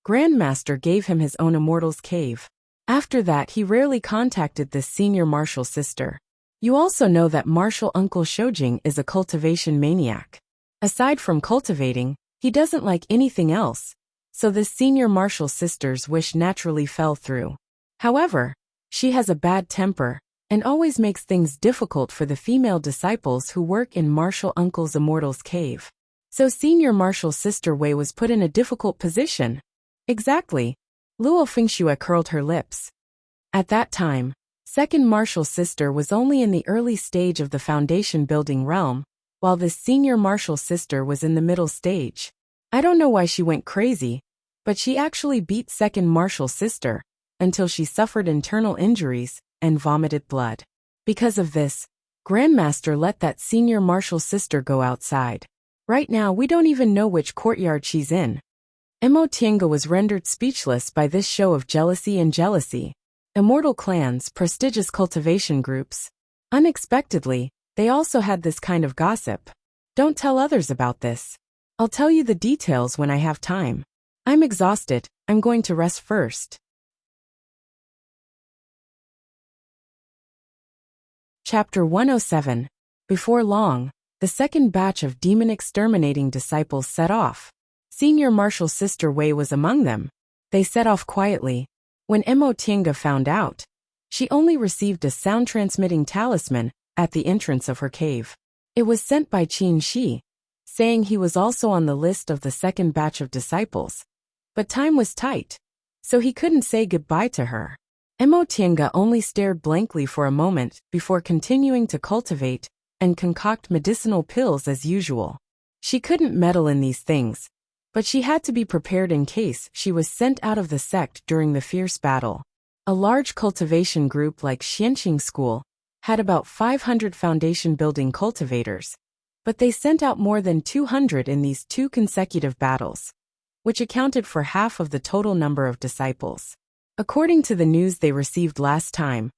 Grandmaster gave him his own immortal's cave. After that he rarely contacted this senior martial sister. You also know that martial uncle Shoujing is a cultivation maniac. Aside from cultivating, he doesn't like anything else, so this senior martial sister's wish naturally fell through. However, she has a bad temper and always makes things difficult for the female disciples who work in martial uncle's immortal's cave. So senior martial sister Wei was put in a difficult position. Exactly. Luo Fengxue curled her lips. At that time, second martial sister was only in the early stage of the foundation building realm, while this senior martial sister was in the middle stage. I don't know why she went crazy, but she actually beat second martial sister until she suffered internal injuries and vomited blood. Because of this, Grandmaster let that senior martial sister go outside. Right now we don't even know which courtyard she's in. Mo Tiange was rendered speechless by this show of jealousy and jealousy. Immortal clans, prestigious cultivation groups. Unexpectedly, they also had this kind of gossip. Don't tell others about this. I'll tell you the details when I have time. I'm exhausted, I'm going to rest first. Chapter 107. Before long, the second batch of demon exterminating disciples set off. Senior martial sister Wei was among them. They set off quietly. When Mo Tiange found out, she only received a sound-transmitting talisman at the entrance of her cave. It was sent by Qin Shi, saying he was also on the list of the second batch of disciples. But time was tight, so he couldn't say goodbye to her. Mo Tiange only stared blankly for a moment before continuing to cultivate and concoct medicinal pills as usual. She couldn't meddle in these things, but she had to be prepared in case she was sent out of the sect during the fierce battle. A large cultivation group like Xianqing School had about 500 foundation-building cultivators, but they sent out more than 200 in these two consecutive battles, which accounted for half of the total number of disciples. According to the news they received last time,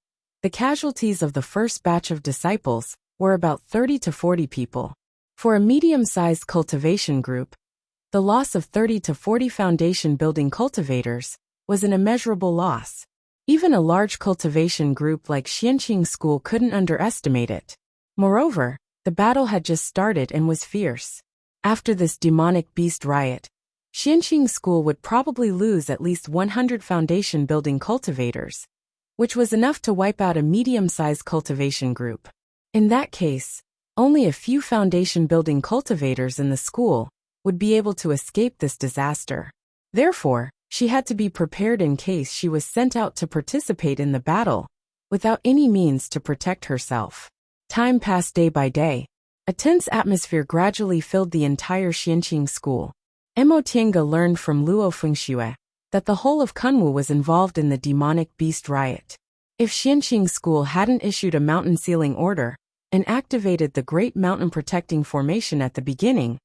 the casualties of the first batch of disciples were about 30 to 40 people. For a medium-sized cultivation group, the loss of 30 to 40 foundation-building cultivators was an immeasurable loss. Even a large cultivation group like Xianqing School couldn't underestimate it. Moreover, the battle had just started and was fierce. After this demonic beast riot, Xianqing School would probably lose at least 100 foundation-building cultivators, which was enough to wipe out a medium-sized cultivation group. In that case, only a few foundation-building cultivators in the school would be able to escape this disaster. Therefore, she had to be prepared in case she was sent out to participate in the battle, without any means to protect herself. Time passed day by day. A tense atmosphere gradually filled the entire Xianqing School. Mo Tiange learned from Luo Fengxue that the whole of Kunwu was involved in the demonic beast riot. If Xianqing School hadn't issued a mountain sealing order and activated the Great Mountain Protecting Formation at the beginning,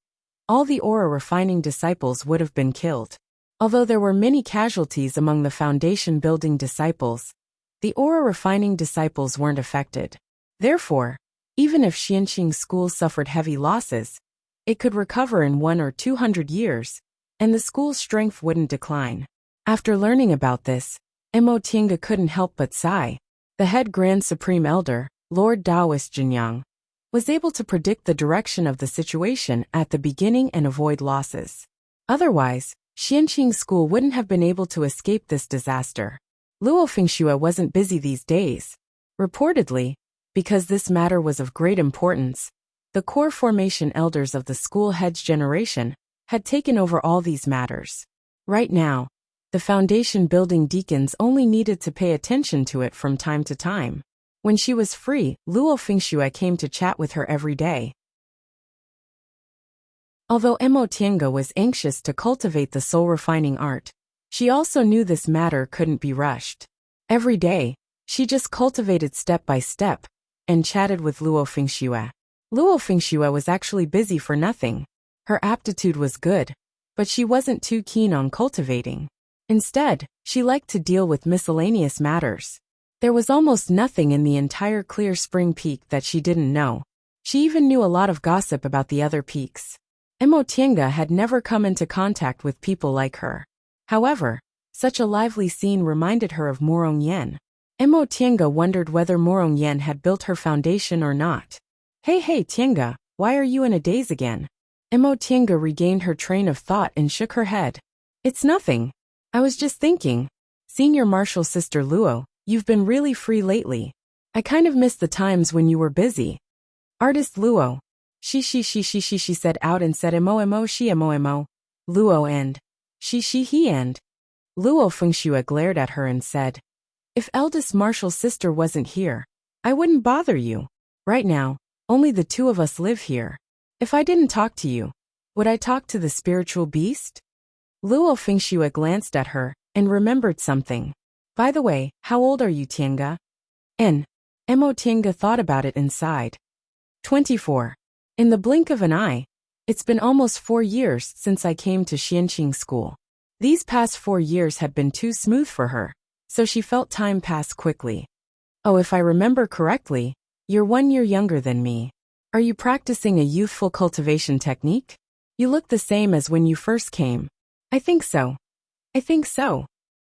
all the aura refining disciples would have been killed. Although there were many casualties among the foundation-building disciples, the aura-refining disciples weren't affected. Therefore, even if Xianqing School suffered heavy losses, it could recover in 100 or 200 years, and the school's strength wouldn't decline. After learning about this, Mo Tiange couldn't help but sigh. The head Grand Supreme Elder, Lord Taoist Jinyang, was able to predict the direction of the situation at the beginning and avoid losses. Otherwise, Xianqing School wouldn't have been able to escape this disaster. Luo Fengxue wasn't busy these days. Reportedly, because this matter was of great importance, the core formation elders of the school head's generation had taken over all these matters. Right now, the foundation building deacons only needed to pay attention to it from time to time. When she was free, Luo Fengxue came to chat with her every day. Although Mo Tiange was anxious to cultivate the soul-refining art, she also knew this matter couldn't be rushed. Every day, she just cultivated step by step and chatted with Luo Fengxue. Luo Fengxue was actually busy for nothing. Her aptitude was good, but she wasn't too keen on cultivating. Instead, she liked to deal with miscellaneous matters. There was almost nothing in the entire Clear Spring Peak that she didn't know. She even knew a lot of gossip about the other peaks. Mo Tiange had never come into contact with people like her. However, such a lively scene reminded her of Morong Yen. Mo Tiange wondered whether Morong Yen had built her foundation or not. Hey Tiange, why are you in a daze again? Mo Tiange regained her train of thought and shook her head. It's nothing. I was just thinking. Senior Marshal Sister Luo, you've been really free lately. I kind of missed the times when you were busy. Artist Luo. She said out and said mo she mo. Luo and. She he and. Luo Fengxue glared at her and said, if eldest Marshal Sister wasn't here, I wouldn't bother you. Right now, only the two of us live here. If I didn't talk to you, would I talk to the spiritual beast? Luo Fengxue glanced at her and remembered something. By the way, how old are you, Tiange? Mo Tiange thought about it and sighed. 24. In the blink of an eye, it's been almost 4 years since I came to Xianqing School. These past 4 years had been too smooth for her, so she felt time pass quickly. Oh, if I remember correctly, you're 1 year younger than me. Are you practicing a youthful cultivation technique? You look the same as when you first came. I think so. I think so.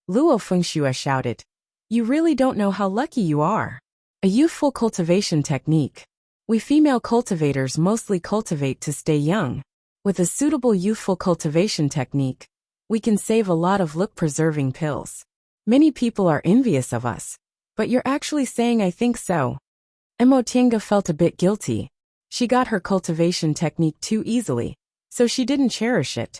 Luo Fengxue shouted. You really don't know how lucky you are. A youthful cultivation technique. We female cultivators mostly cultivate to stay young. With a suitable youthful cultivation technique, we can save a lot of look-preserving pills. Many people are envious of us, but you're actually saying I think so. Mo Tiange felt a bit guilty. She got her cultivation technique too easily, so she didn't cherish it.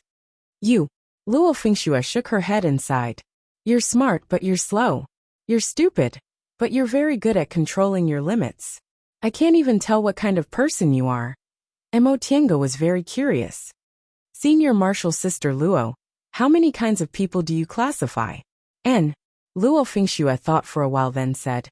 You. Luo Fengxue shook her head and sighed. You're smart but you're slow. You're stupid, but you're very good at controlling your limits. I can't even tell what kind of person you are. Mo Tiange was very curious. Senior Marshal Sister Luo, how many kinds of people do you classify? Luo Fengxue thought for a while then said,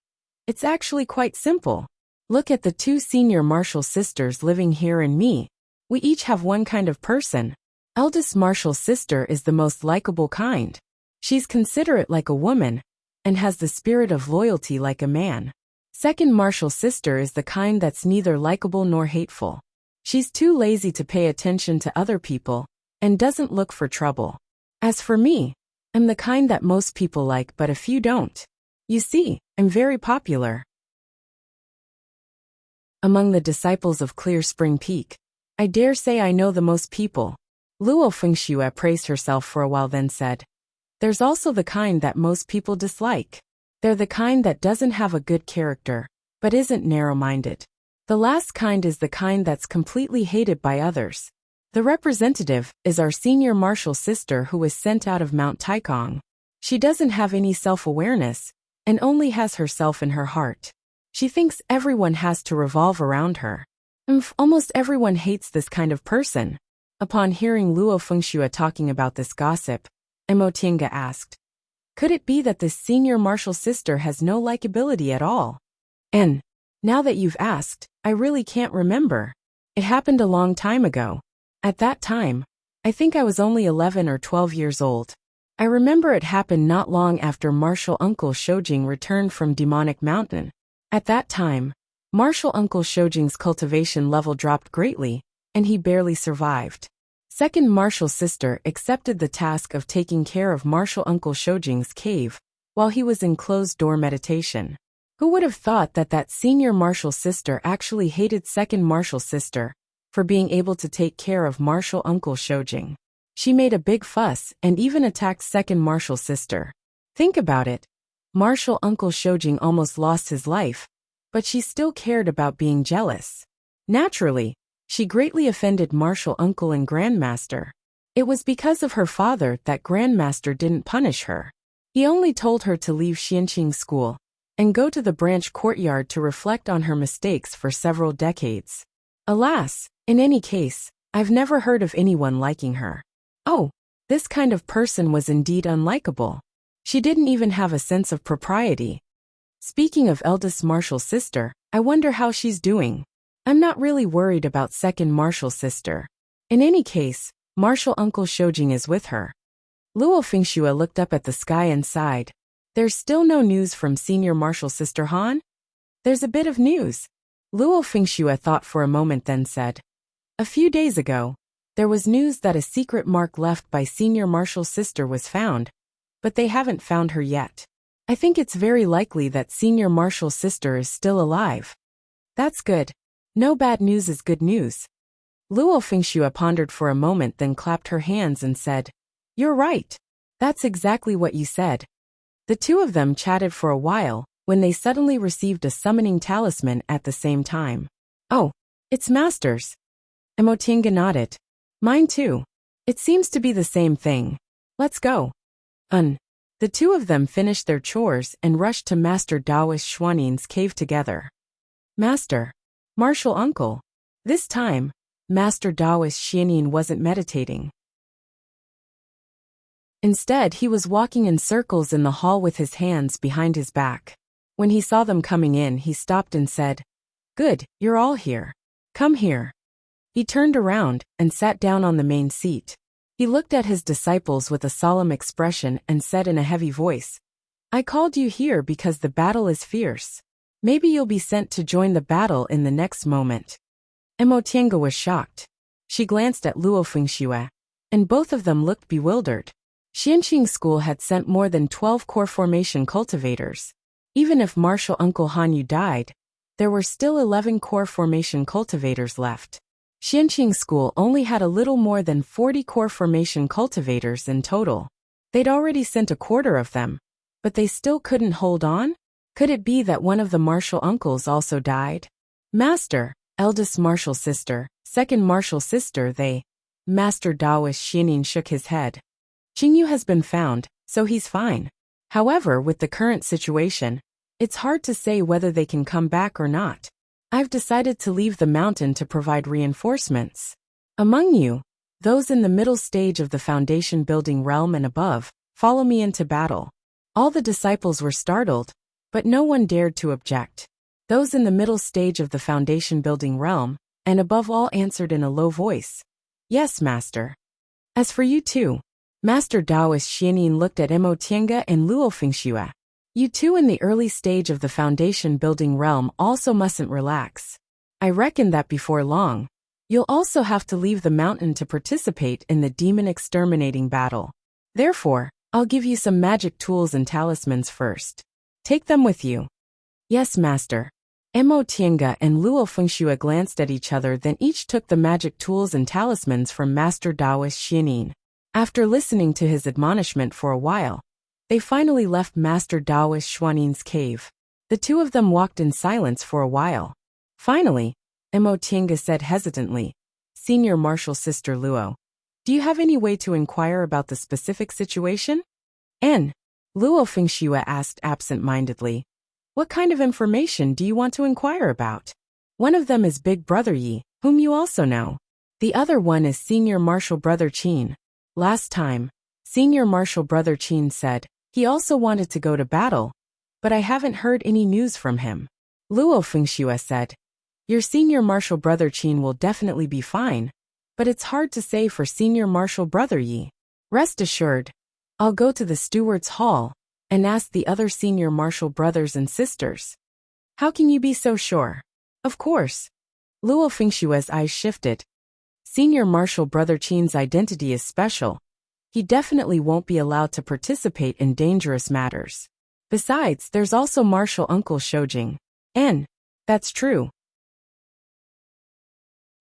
it's actually quite simple. Look at the 2 senior marshal sisters living here and me. We each have one kind of person. Eldest marshal sister is the most likable kind. She's considerate like a woman, and has the spirit of loyalty like a man. Second marshal sister is the kind that's neither likable nor hateful. She's too lazy to pay attention to other people, and doesn't look for trouble. As for me, I'm the kind that most people like but a few don't. You see, I'm very popular. Among the disciples of Clear Spring Peak, I dare say I know the most people. Luo Fengxue praised herself for a while then said, there's also the kind that most people dislike. They're the kind that doesn't have a good character, but isn't narrow-minded. The last kind is the kind that's completely hated by others. The representative is our senior marshal sister who was sent out of Mount Taikong. She doesn't have any self-awareness, and only has herself in her heart. She thinks everyone has to revolve around her. Almost everyone hates this kind of person. Upon hearing Luo Fengxue talking about this gossip, Mo Tiange asked, could it be that this senior marshal sister has no likability at all? Now that you've asked, I really can't remember. It happened a long time ago. At that time, I think I was only 11 or 12 years old. I remember it happened not long after Martial Uncle Shojing returned from Demonic Mountain. At that time, Martial Uncle Shojing's cultivation level dropped greatly, and he barely survived. Second Martial Sister accepted the task of taking care of Martial Uncle Shojing's cave, while he was in closed-door meditation. Who would have thought that Senior Martial Sister actually hated Second Martial Sister for being able to take care of Martial Uncle Shojing? She made a big fuss and even attacked Second Martial Sister. Think about it. Martial Uncle Shojing almost lost his life, but she still cared about being jealous. Naturally, she greatly offended Martial Uncle and Grandmaster. It was because of her father that Grandmaster didn't punish her. He only told her to leave Xianqing School and go to the branch courtyard to reflect on her mistakes for several decades. Alas, in any case, I've never heard of anyone liking her. Oh, this kind of person was indeed unlikable. She didn't even have a sense of propriety. Speaking of eldest Martial Sister, I wonder how she's doing. I'm not really worried about Second Martial Sister. In any case, Martial Uncle Shojing is with her. Luo Fengxue looked up at the sky and sighed. There's still no news from Senior Martial Sister Han? There's a bit of news. Luo Fengxue thought for a moment then said. A few days ago, there was news that a secret mark left by Senior Martial Sister was found, but they haven't found her yet. I think it's very likely that Senior Martial Sister is still alive. That's good. No bad news is good news. Luo Fengxue pondered for a moment then clapped her hands and said, You're right. That's exactly what you said. The two of them chatted for a while, when they suddenly received a summoning talisman at the same time. Oh, it's Master's. Emotinga nodded. Mine too. It seems to be the same thing. Let's go. The two of them finished their chores and rushed to Master Daoist Xuanin's cave together. Master. Martial Uncle. This time, Master Daoist Xuanin wasn't meditating. Instead, he was walking in circles in the hall with his hands behind his back. When he saw them coming in, he stopped and said, Good, you're all here. Come here. He turned around and sat down on the main seat. He looked at his disciples with a solemn expression and said in a heavy voice, I called you here because the battle is fierce. Maybe you'll be sent to join the battle in the next moment. Emotienga was shocked. She glanced at Luo Fengxue, and both of them looked bewildered. Xianqing School had sent more than 12 core formation cultivators. Even if Martial Uncle Hanyu died, there were still 11 core formation cultivators left. Xianqing School only had a little more than 40 core formation cultivators in total. They'd already sent a quarter of them, but they still couldn't hold on? Could it be that one of the Martial Uncles also died? Master, eldest Martial Sister, second Martial Sister, Master Daoist Xuanin shook his head. Qingyu has been found, so he's fine. However, with the current situation, it's hard to say whether they can come back or not. I've decided to leave the mountain to provide reinforcements. Among you, those in the middle stage of the foundation building realm and above, follow me into battle. All the disciples were startled, but no one dared to object. Those in the middle stage of the foundation building realm, and above all answered in a low voice. Yes, Master. As for you too, Master Daoist Xuanin looked at Emotienga and Luo Fengxue. You two in the early stage of the foundation building realm also mustn't relax. I reckon that before long, you'll also have to leave the mountain to participate in the demon exterminating battle. Therefore, I'll give you some magic tools and talismans first. Take them with you. Yes, Master. Emotienga and Luo Fengxue glanced at each other, then each took the magic tools and talismans from Master Daoist Xuanin. After listening to his admonishment for a while, they finally left Master Daoist Xuanin's cave. The two of them walked in silence for a while. Finally, Emotienga said hesitantly, Senior Martial Sister Luo, do you have any way to inquire about the specific situation? Luo Fengxue asked absent-mindedly, what kind of information do you want to inquire about? One of them is Big Brother Yi, whom you also know. The other one is Senior Martial Brother Qin. Last time, Senior Martial Brother Qin said he also wanted to go to battle, but I haven't heard any news from him. Luo Fengxue said, your Senior Martial Brother Qin will definitely be fine, but it's hard to say for Senior Martial Brother Yi. Rest assured, I'll go to the steward's hall and ask the other senior martial brothers and sisters. How can you be so sure? Of course. Luo Fengshue's eyes shifted. Senior martial brother Qin's identity is special. He definitely won't be allowed to participate in dangerous matters. Besides, there's also martial uncle Shoujing. That's true.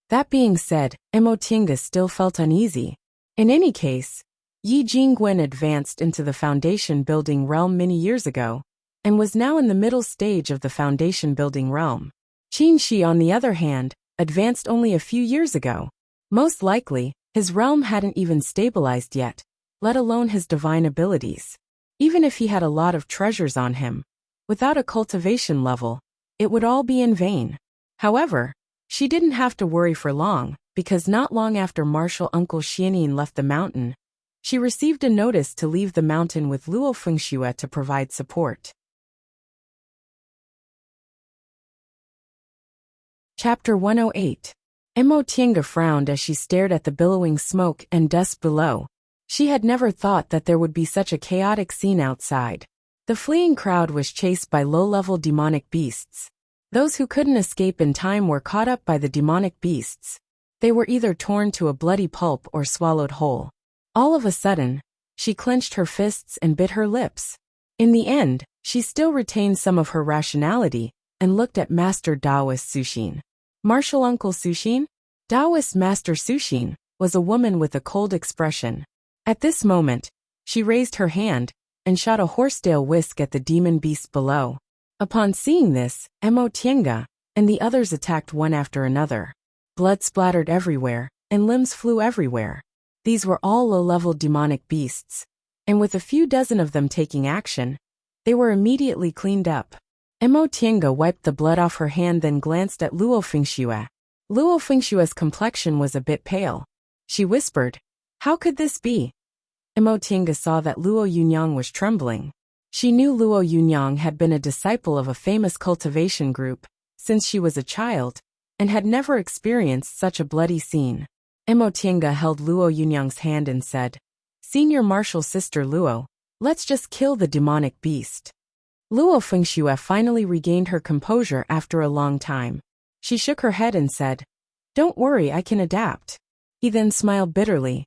That being said, Mo Tiange still felt uneasy. In any case, Yi Jingwen advanced into the foundation building realm many years ago, and was now in the middle stage of the foundation building realm. Qin Shi, on the other hand, advanced only a few years ago. Most likely, his realm hadn't even stabilized yet, let alone his divine abilities. Even if he had a lot of treasures on him, without a cultivation level, it would all be in vain. However, she didn't have to worry for long, because not long after martial uncle Xianyin left the mountain, she received a notice to leave the mountain with Luo Fengxue to provide support. Chapter 108. Mo Tiange frowned as she stared at the billowing smoke and dust below. She had never thought that there would be such a chaotic scene outside. The fleeing crowd was chased by low-level demonic beasts. Those who couldn't escape in time were caught up by the demonic beasts. They were either torn to a bloody pulp or swallowed whole. All of a sudden, she clenched her fists and bit her lips. In the end, she still retained some of her rationality and looked at Master Taoist Sushin. Martial Uncle Sushin? Taoist Master Sushin was a woman with a cold expression. At this moment, she raised her hand and shot a horsetail whisk at the demon beast below. Upon seeing this, Mo Tiange and the others attacked one after another. Blood splattered everywhere, and limbs flew everywhere. These were all low-level demonic beasts, and with a few dozen of them taking action, they were immediately cleaned up. Mo Tiange wiped the blood off her hand, then glanced at Luo Fengxue. Luo Fengshue's complexion was a bit pale. She whispered, "How could this be?" Mo Tiange saw that Luo Yunyang was trembling. She knew Luo Yunyang had been a disciple of a famous cultivation group since she was a child, and had never experienced such a bloody scene. Mo Tiange held Luo Yunyang's hand and said, "Senior martial sister Luo, let's just kill the demonic beast." Luo Fengxue finally regained her composure after a long time. She shook her head and said, "Don't worry, I can adapt." He then smiled bitterly.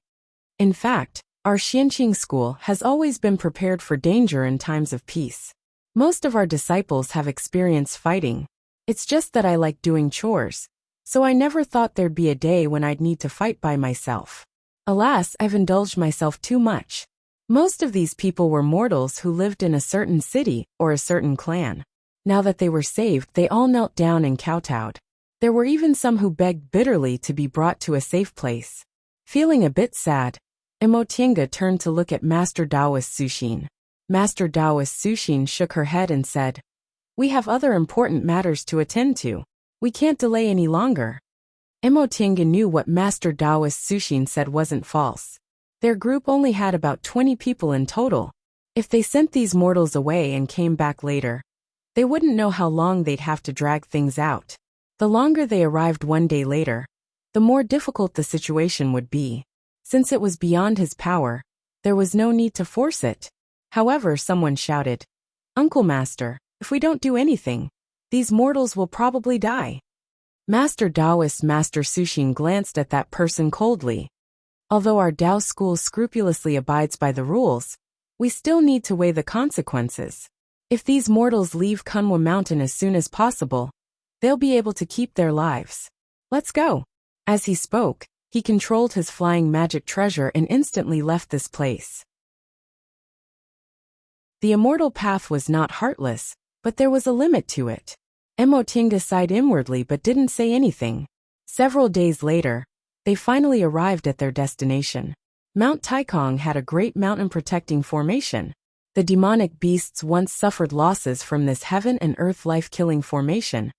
In fact, our Xianqing school has always been prepared for danger in times of peace. Most of our disciples have experience fighting. It's just that I like doing chores, so I never thought there'd be a day when I'd need to fight by myself. Alas, I've indulged myself too much. Most of these people were mortals who lived in a certain city or a certain clan. Now that they were saved, they all knelt down and kowtowed. There were even some who begged bitterly to be brought to a safe place. Feeling a bit sad, Mo Tiange turned to look at Master Taoist Sushin. Master Taoist Sushin shook her head and said, "We have other important matters to attend to. We can't delay any longer." Mo Tiange knew what Master Taoist Sushin said wasn't false. Their group only had about 20 people in total. If they sent these mortals away and came back later, they wouldn't know how long they'd have to drag things out. The longer they arrived one day later, the more difficult the situation would be. Since it was beyond his power, there was no need to force it. However, someone shouted, "Uncle Master, if we don't do anything, these mortals will probably die." Master Taoist Master Sushin glanced at that person coldly. Although our Tao school scrupulously abides by the rules, we still need to weigh the consequences. If these mortals leave Kunwa Mountain as soon as possible, they'll be able to keep their lives. Let's go. As he spoke, he controlled his flying magic treasure and instantly left this place. The immortal path was not heartless, but there was a limit to it. Mo Tiange sighed inwardly but didn't say anything. Several days later, they finally arrived at their destination. Mount Taikong had a great mountain-protecting formation. The demonic beasts once suffered losses from this heaven and earth life-killing formation,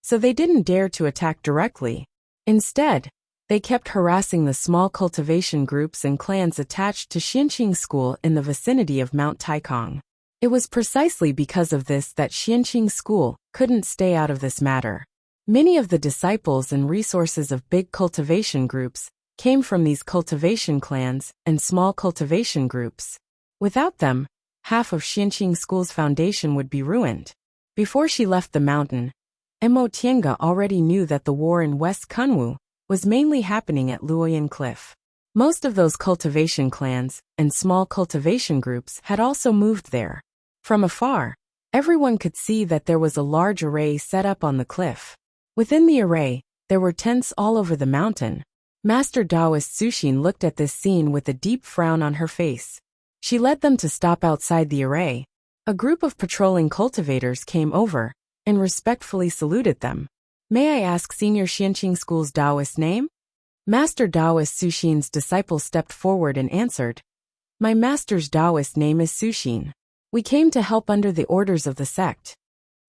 so they didn't dare to attack directly. Instead, they kept harassing the small cultivation groups and clans attached to Xianqing School in the vicinity of Mount Taikong. It was precisely because of this that Xianqing School couldn't stay out of this matter. Many of the disciples and resources of big cultivation groups came from these cultivation clans and small cultivation groups. Without them, half of Xianqing School's foundation would be ruined. Before she left the mountain, Mo Tiange already knew that the war in West Kunwu was mainly happening at Luoyan Cliff. Most of those cultivation clans and small cultivation groups had also moved there. From afar, everyone could see that there was a large array set up on the cliff. Within the array, there were tents all over the mountain. Master Taoist Sushin looked at this scene with a deep frown on her face. She led them to stop outside the array. A group of patrolling cultivators came over and respectfully saluted them. May I ask Senior Xianqing School's Taoist name? Master Taoist Sushin's disciple stepped forward and answered. My master's Taoist name is Sushin. We came to help under the orders of the sect.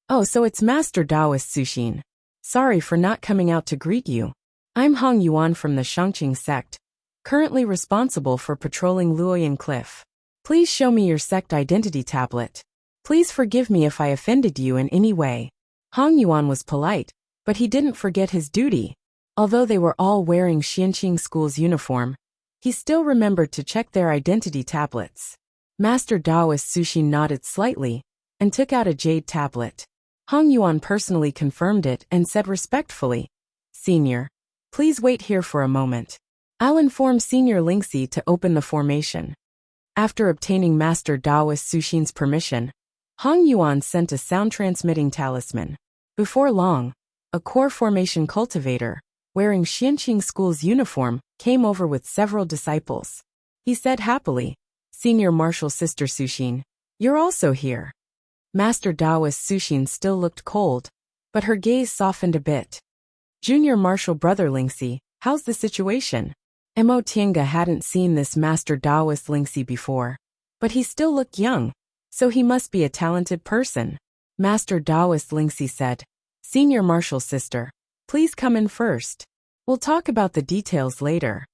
Oh, so it's Master Taoist Sushin. Sorry for not coming out to greet you. I'm Hong Yuan from the Shangqing sect, currently responsible for patrolling Luoyan Cliff. Please show me your sect identity tablet. Please forgive me if I offended you in any way. Hong Yuan was polite, but he didn't forget his duty. Although they were all wearing Xianqing School's uniform, he still remembered to check their identity tablets. Master Taoist Sushin nodded slightly and took out a jade tablet. Hong Yuan personally confirmed it and said respectfully, Senior, please wait here for a moment. I'll inform Senior Lingxi to open the formation. After obtaining Master Taoist Sushin's permission, Hong Yuan sent a sound-transmitting talisman. Before long, a core formation cultivator, wearing Xianqing School's uniform, came over with several disciples. He said happily, Senior Martial Sister Sushin, you're also here. Master Taoist Sushin still looked cold, but her gaze softened a bit. Junior Martial Brother Lingxi, how's the situation? Mo Tiange hadn't seen this Master Taoist Lingxi before, but he still looked young, so he must be a talented person. Master Taoist Lingxi said, Senior Martial Sister, please come in first. We'll talk about the details later.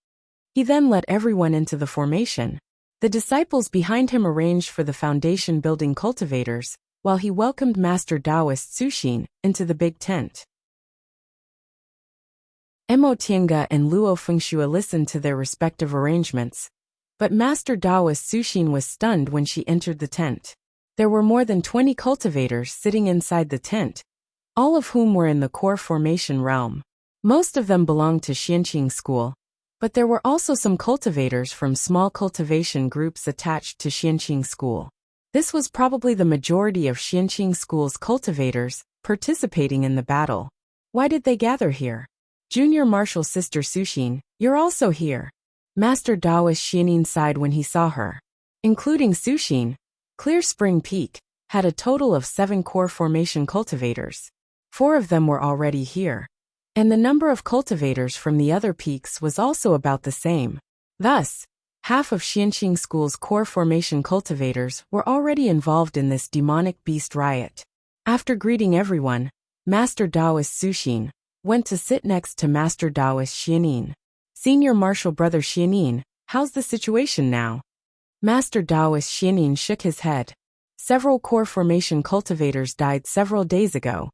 He then let everyone into the formation. The disciples behind him arranged for the foundation building cultivators, while he welcomed Master Taoist Sushin into the big tent. Mo Tiange and Luo Fengxue listened to their respective arrangements, but Master Taoist Sushin was stunned when she entered the tent. There were more than 20 cultivators sitting inside the tent, all of whom were in the core formation realm. Most of them belonged to Xianqing School, but there were also some cultivators from small cultivation groups attached to Xianqing School. This was probably the majority of Xianqing School's cultivators participating in the battle. Why did they gather here? Junior Martial Sister Sushin, you're also here. Master Taoist Xianin sighed when he saw her. Including Sushin, Clear Spring Peak had a total of 7 core formation cultivators. 4 of them were already here, and the number of cultivators from the other peaks was also about the same. Thus, half of Xianqing School's core formation cultivators were already involved in this demonic beast riot. After greeting everyone, Master Taoist Sushin went to sit next to Master Taoist Xianin. Senior Martial Brother Xianin, how's the situation now? Master Taoist Xianin shook his head. Several core formation cultivators died several days ago.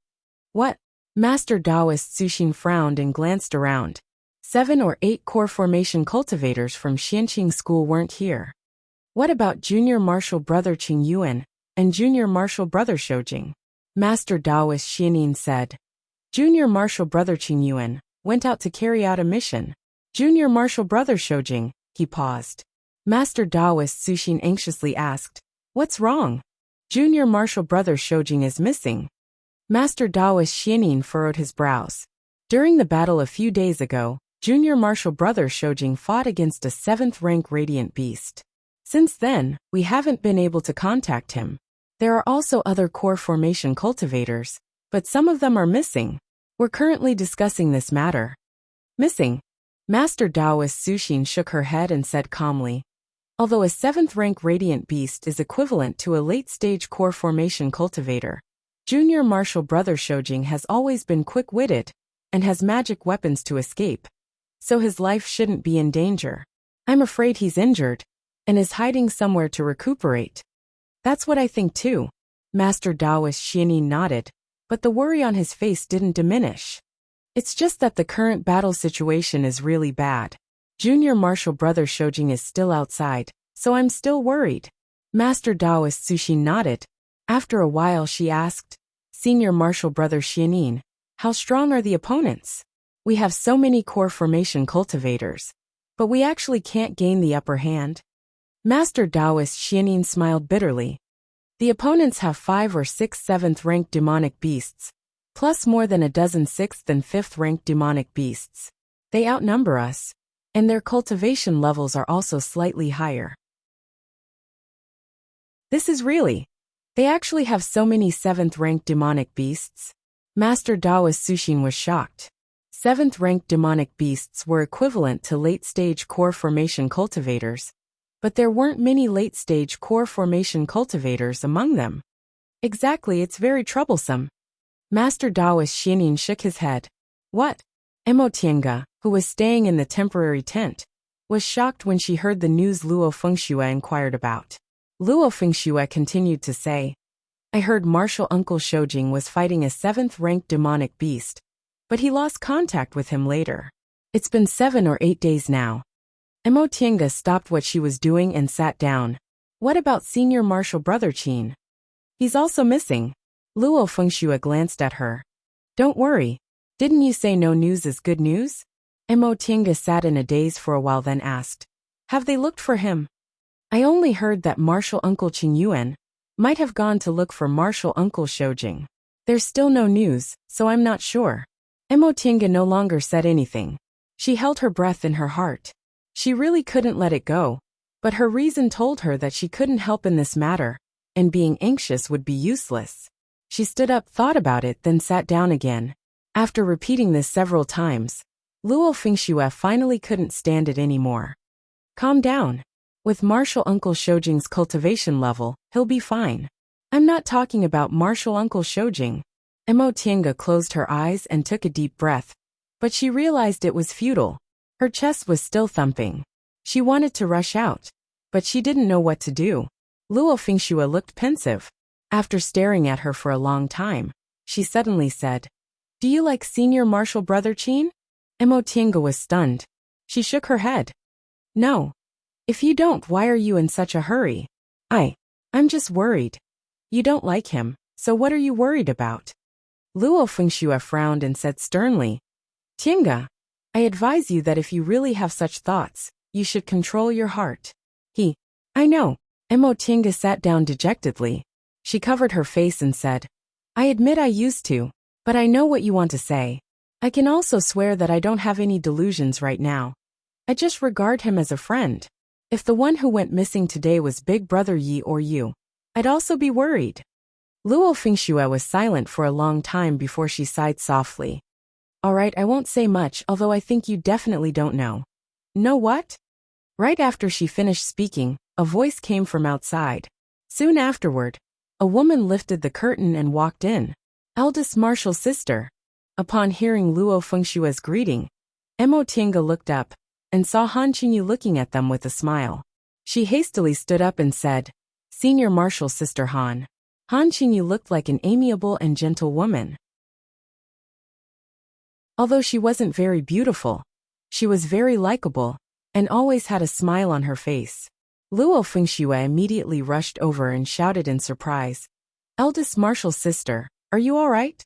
What? Master Taoist Sushin frowned and glanced around. 7 or 8 core formation cultivators from Xianqing School weren't here. What about Junior Martial Brother Qing Yuan and Junior Martial Brother Shoujing? Master Taoist Xianin said. Junior Martial Brother Qing Yuan went out to carry out a mission. Junior Martial Brother Shoujing, he paused. Master Taoist Sushin anxiously asked, what's wrong? Junior Martial Brother Shoujing is missing. Master Taoist Xianin furrowed his brows. During the battle a few days ago, Junior Martial Brother Shoujing fought against a 7th rank Radiant Beast. Since then, we haven't been able to contact him. There are also other core formation cultivators, but some of them are missing. We're currently discussing this matter. Missing? Master Taoist Sushin shook her head and said calmly, although a 7th rank Radiant Beast is equivalent to a late-stage core formation cultivator, Junior Martial Brother Shoujing has always been quick-witted and has magic weapons to escape, so his life shouldn't be in danger. I'm afraid he's injured and is hiding somewhere to recuperate. That's what I think too. Master Taoist Xianin nodded, but the worry on his face didn't diminish. It's just that the current battle situation is really bad. Junior Martial Brother Shoujing is still outside, so I'm still worried. Master Taoist Sushin nodded. After a while she asked, Senior Martial Brother Xianin, how strong are the opponents? We have so many core formation cultivators, but we actually can't gain the upper hand. Master Taoist Xianin smiled bitterly. The opponents have 5 or 6 7th-ranked demonic beasts, plus more than a dozen 6th and 5th-ranked demonic beasts. They outnumber us, and their cultivation levels are also slightly higher. This is really. They actually have so many 7th-ranked demonic beasts? Master Taoist Sushin was shocked. 7th-ranked demonic beasts were equivalent to late-stage core formation cultivators, but there weren't many late-stage core formation cultivators among them. Exactly, it's very troublesome. Master Taoist Xianin shook his head. What? Emo Tiange, who was staying in the temporary tent, was shocked when she heard the news Luo Fengxue inquired about. Luo Fengxue continued to say, I heard Martial Uncle Shoujing was fighting a 7th-ranked demonic beast, but he lost contact with him later. It's been 7 or 8 days now. Emo Tiange stopped what she was doing and sat down. What about Senior Martial Brother Qin? He's also missing. Luo Fengxue glanced at her. Don't worry. Didn't you say no news is good news? Emo Tiange sat in a daze for a while then asked. Have they looked for him? I only heard that Martial Uncle Qing Yuan might have gone to look for Martial Uncle Shoujing. There's still no news, so I'm not sure. Emo Tiange no longer said anything. She held her breath in her heart. She really couldn't let it go, but her reason told her that she couldn't help in this matter, and being anxious would be useless. She stood up, thought about it, then sat down again. After repeating this several times, Luo Fengxue finally couldn't stand it anymore. Calm down. With Martial Uncle Shoujing's cultivation level, he'll be fine. I'm not talking about Martial Uncle Shoujing. Emo Tiange closed her eyes and took a deep breath, but she realized it was futile. Her chest was still thumping. She wanted to rush out, but she didn't know what to do. Luo Fengxue looked pensive. After staring at her for a long time, she suddenly said, Do you like Senior Martial Brother Qin? Emo Tiange was stunned. She shook her head. No. If you don't, why are you in such a hurry? I'm just worried. You don't like him, so what are you worried about? Luo Fengxue frowned and said sternly, Tiange, I advise you that if you really have such thoughts, you should control your heart. I know. Emo Tiange sat down dejectedly. She covered her face and said, I admit I used to, but I know what you want to say. I can also swear that I don't have any delusions right now. I just regard him as a friend. If the one who went missing today was Big Brother Yi or you, I'd also be worried. Luo Fengxue was silent for a long time before she sighed softly. All right, I won't say much, although I think you definitely don't know. Know what? Right after she finished speaking, a voice came from outside. Soon afterward, a woman lifted the curtain and walked in. Eldest Martial Sister. Upon hearing Luo Fengshue's greeting, Emo Tiange looked up and saw Han Qingyu looking at them with a smile. She hastily stood up and said, Senior Martial Sister Han. Han Qingyu looked like an amiable and gentle woman. Although she wasn't very beautiful, she was very likable and always had a smile on her face. Luo Fengxue immediately rushed over and shouted in surprise, Eldest Martial Sister, are you all right?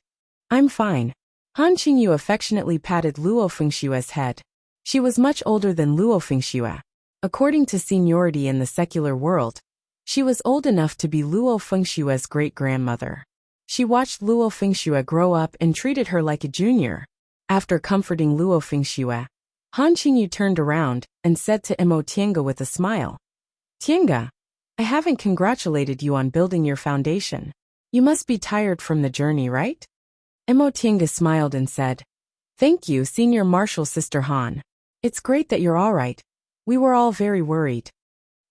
I'm fine. Han Qingyu affectionately patted Luo Fengshue's head. She was much older than Luo Fengxue. According to seniority in the secular world, she was old enough to be Luo Fengshue's great-grandmother. She watched Luo Fengxue grow up and treated her like a junior. After comforting Luo Fengxue, Han Qingyu turned around and said to Emo Tiange with a smile, Tiange, I haven't congratulated you on building your foundation. You must be tired from the journey, right? Emo Tiange smiled and said, Thank you, Senior Martial Sister Han. It's great that you're all right. We were all very worried.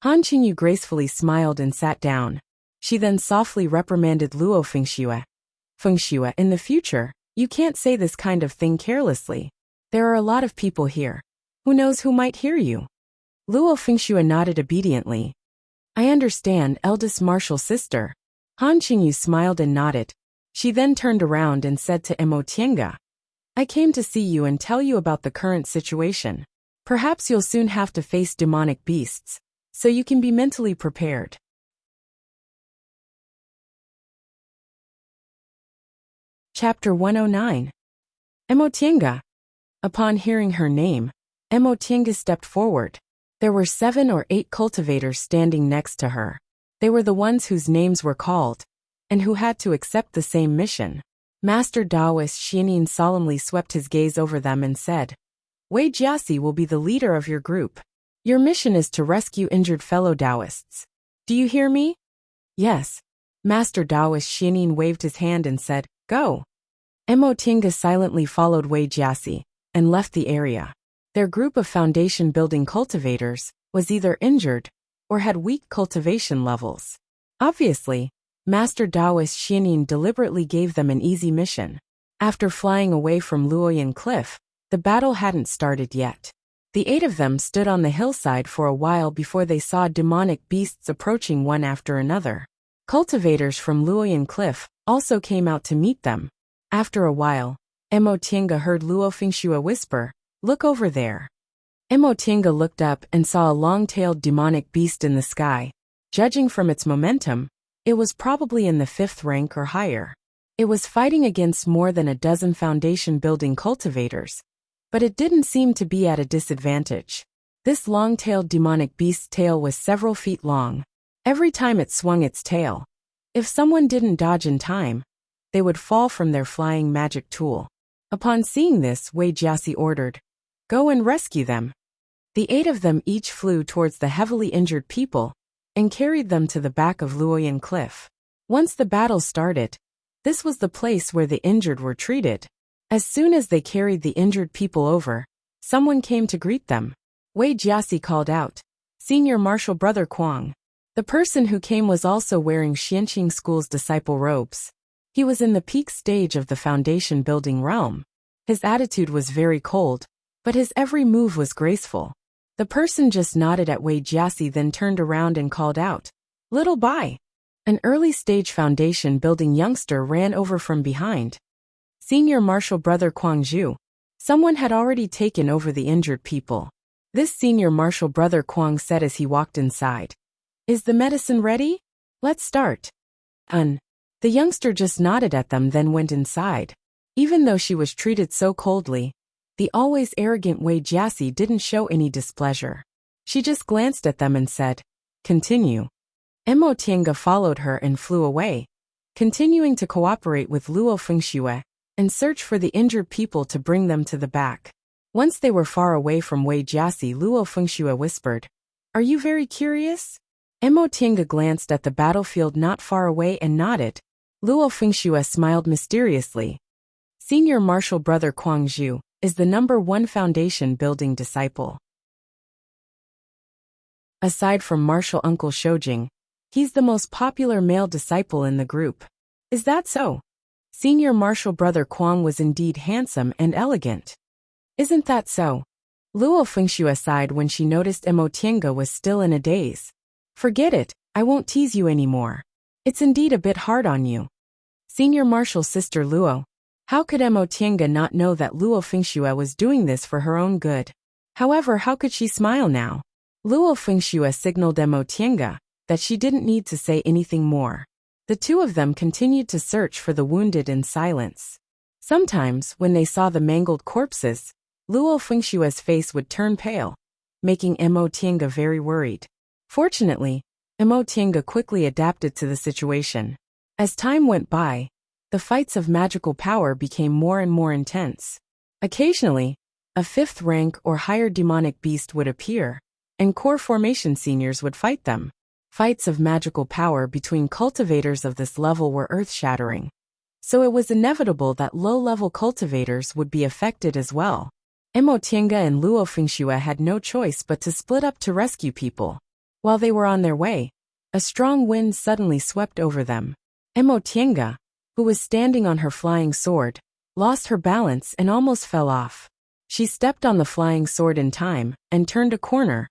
Han Qingyu gracefully smiled and sat down. She then softly reprimanded Luo Fengxue. Fengxue, in the future, you can't say this kind of thing carelessly. There are a lot of people here. Who knows who might hear you? Luo Fengxue nodded obediently. I understand, Eldest Martial Sister. Han Qingyu smiled and nodded. She then turned around and said to Emo Tiange, I came to see you and tell you about the current situation. Perhaps you'll soon have to face demonic beasts, so you can be mentally prepared. Chapter 109. Emotienga. Upon hearing her name, Emotienga stepped forward. There were 7 or 8 cultivators standing next to her. They were the ones whose names were called, and who had to accept the same mission. Master Taoist Xianin solemnly swept his gaze over them and said, Wei Jiasi will be the leader of your group. Your mission is to rescue injured fellow Taoists. Do you hear me? Yes. Master Taoist Xianin waved his hand and said, Go. Emotienga silently followed Wei Jiasi and left the area. Their group of foundation-building cultivators was either injured or had weak cultivation levels. Obviously, Master Taoist Xianin deliberately gave them an easy mission. After flying away from Luoyan Cliff, the battle hadn't started yet. The 8 of them stood on the hillside for a while before they saw demonic beasts approaching one after another. Cultivators from Luoyan Cliff also came out to meet them. After a while, Emotienga heard Luo Fengxue whisper, Look over there. Emotienga looked up and saw a long-tailed demonic beast in the sky. Judging from its momentum, it was probably in the 5th rank or higher. It was fighting against more than a dozen foundation-building cultivators, but it didn't seem to be at a disadvantage. This long-tailed demonic beast's tail was several feet long. Every time it swung its tail, if someone didn't dodge in time, they would fall from their flying magic tool. Upon seeing this, Wei Jiasi ordered, Go and rescue them. The 8 of them each flew towards the heavily injured people and carried them to the back of Luoyan Cliff. Once the battle started, this was the place where the injured were treated. As soon as they carried the injured people over, someone came to greet them. Wei Jiasi called out, Senior Marshal Brother Kuang. The person who came was also wearing Xianqing School's disciple robes. He was in the peak stage of the foundation-building realm. His attitude was very cold, but his every move was graceful. The person just nodded at Wei Jiasi, then turned around and called out, Little Bai. An early-stage foundation-building youngster ran over from behind. Senior Marshal Brother Kuang Zhu. Someone had already taken over the injured people. This Senior Marshal Brother Kuang said as he walked inside. Is the medicine ready? Let's start. The youngster just nodded at them, then went inside. Even though she was treated so coldly, the always arrogant Wei Jiasi didn't show any displeasure. She just glanced at them and said, Continue. Emotienga followed her and flew away, continuing to cooperate with Luo Fengxue and search for the injured people to bring them to the back. Once they were far away from Wei Jiasi, Luo Fengxue whispered, Are you very curious? Emotienga glanced at the battlefield not far away and nodded. Luo Fengxue smiled mysteriously. Senior Marshal Brother Kuang Zhu is the #1 foundation-building disciple. Aside from Marshal Uncle Shoujing, he's the most popular male disciple in the group. Is that so? Senior Marshal Brother Kuang was indeed handsome and elegant. Isn't that so? Luo Fengxue sighed when she noticed Emotienga was still in a daze. Forget it, I won't tease you anymore. It's indeed a bit hard on you. Senior Marshal's sister Luo. How could Emotienga not know that Luo Fengxue was doing this for her own good? However, how could she smile now? Luo Fengxue signaled Emotienga that she didn't need to say anything more. The 2 of them continued to search for the wounded in silence. Sometimes, when they saw the mangled corpses, Luo Fengxue's face would turn pale, making Emotienga very worried. Fortunately, Emotienga quickly adapted to the situation. As time went by, the fights of magical power became more and more intense. Occasionally, a 5th rank or higher demonic beast would appear, and core formation seniors would fight them. Fights of magical power between cultivators of this level were earth-shattering, so it was inevitable that low-level cultivators would be affected as well. Emotienga and Luo Fengxue had no choice but to split up to rescue people. While they were on their way, a strong wind suddenly swept over them. Emotienga, who was standing on her flying sword, lost her balance and almost fell off. She stepped on the flying sword in time and turned a corner,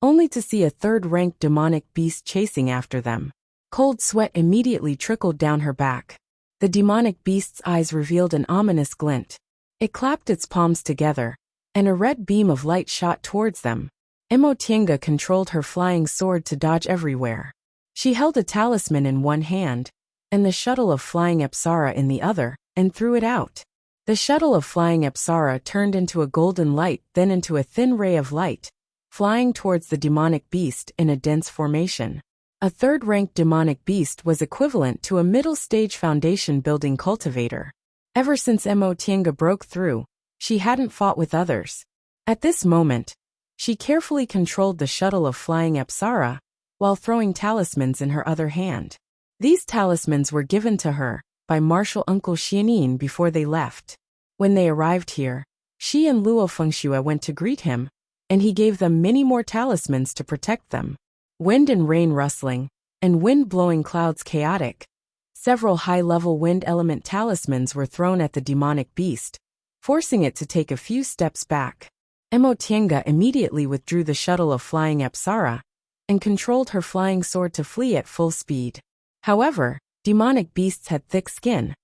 only to see a 3rd-ranked demonic beast chasing after them. Cold sweat immediately trickled down her back. The demonic beast's eyes revealed an ominous glint. It clapped its palms together, and a red beam of light shot towards them. Emotienga controlled her flying sword to dodge everywhere. She held a talisman in one hand, and the shuttle of flying Apsara in the other, and threw it out. The shuttle of flying Apsara turned into a golden light, then into a thin ray of light, flying towards the demonic beast in a dense formation. A third-ranked demonic beast was equivalent to a middle-stage foundation-building cultivator. Ever since Emotienga broke through, she hadn't fought with others. At this moment, she carefully controlled the shuttle of flying Apsara, while throwing talismans in her other hand. These talismans were given to her by Martial Uncle Xianin before they left. When they arrived here, she and Luo Fengxue went to greet him, and he gave them many more talismans to protect them. Wind and rain rustling, and wind-blowing clouds chaotic. Several high-level wind element talismans were thrown at the demonic beast, forcing it to take a few steps back. Emotienga immediately withdrew the shuttle of flying Apsara, and controlled her flying sword to flee at full speed. However, demonic beasts had thick skin,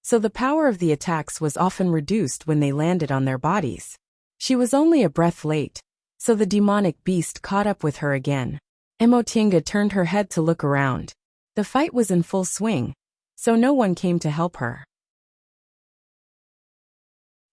so the power of the attacks was often reduced when they landed on their bodies. She was only a breath late, so the demonic beast caught up with her again. Emotienga turned her head to look around. The fight was in full swing, so no one came to help her.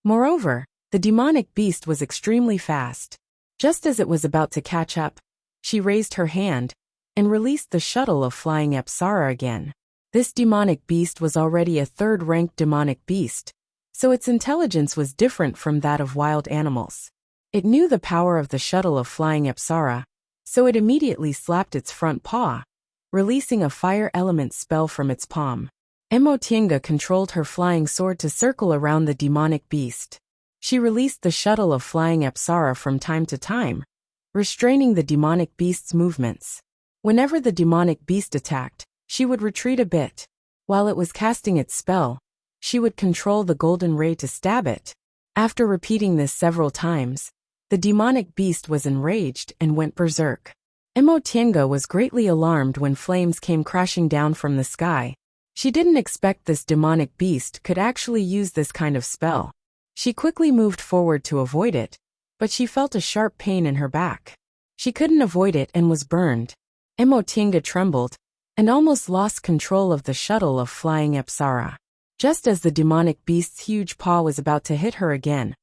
Moreover, the demonic beast was extremely fast. Just as it was about to catch up, she raised her hand and released the shuttle of flying Apsara again. This demonic beast was already a third-ranked demonic beast, so its intelligence was different from that of wild animals. It knew the power of the shuttle of flying Apsara, so it immediately slapped its front paw, releasing a fire element spell from its palm. Emotienga controlled her flying sword to circle around the demonic beast. She released the shuttle of flying Apsara from time to time, restraining the demonic beast's movements. Whenever the demonic beast attacked, she would retreat a bit. While it was casting its spell, she would control the golden ray to stab it. After repeating this several times, the demonic beast was enraged and went berserk. Emotienga was greatly alarmed when flames came crashing down from the sky. She didn't expect this demonic beast could actually use this kind of spell. She quickly moved forward to avoid it, but she felt a sharp pain in her back. She couldn't avoid it and was burned. Emotienga trembled and almost lost control of the shuttle of flying Apsara. Just as the demonic beast's huge paw was about to hit her again,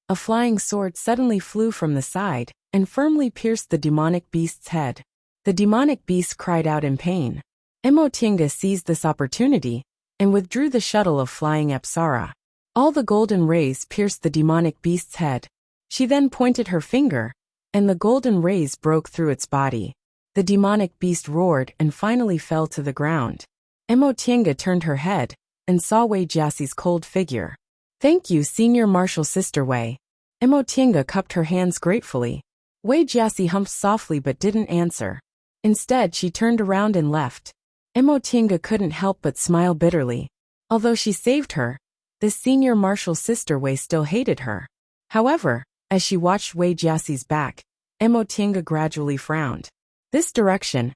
a flying sword suddenly flew from the side and firmly pierced the demonic beast's head. The demonic beast cried out in pain. Emotienga seized this opportunity and withdrew the shuttle of flying Apsara. All the golden rays pierced the demonic beast's head. She then pointed her finger, and the golden rays broke through its body. The demonic beast roared and finally fell to the ground. Emotienga turned her head and saw Wei Jiaxi's cold figure. "Thank you, Senior Martial Sister Wei." Emotienga cupped her hands gratefully. Wei Jiaxi humped softly but didn't answer. Instead, she turned around and left. Emotienga couldn't help but smile bitterly. Although she saved her, this Senior Martial Sister Wei still hated her. However, as she watched Wei Jiaxi's back, Emotienga gradually frowned. This direction,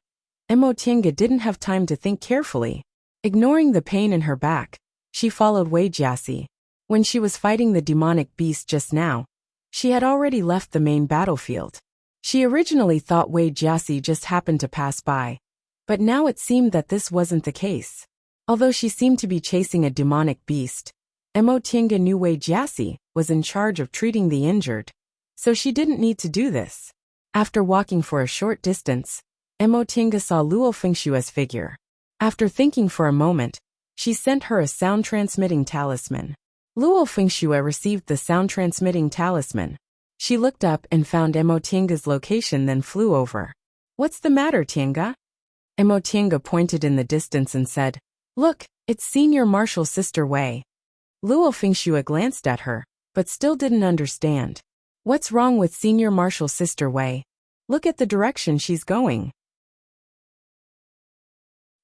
Emotienga didn't have time to think carefully. Ignoring the pain in her back, she followed Wei Jiaxi. When she was fighting the demonic beast just now, she had already left the main battlefield. She originally thought Wei Jiaxi just happened to pass by, but now it seemed that this wasn't the case. Although she seemed to be chasing a demonic beast, Emotienga knew Wei Jiaxi was in charge of treating the injured, so she didn't need to do this. After walking for a short distance, Emotienga saw Luo Fengshue's figure. After thinking for a moment, she sent her a sound-transmitting talisman. Luo Fengxue received the sound-transmitting talisman. She looked up and found Emotienga's location, then flew over. "What's the matter, Tienga?" Emotienga pointed in the distance and said, "Look, it's Senior Martial Sister Wei." Luo Fengxue glanced at her, but still didn't understand. "What's wrong with Senior Martial Sister Wei? Look at the direction she's going."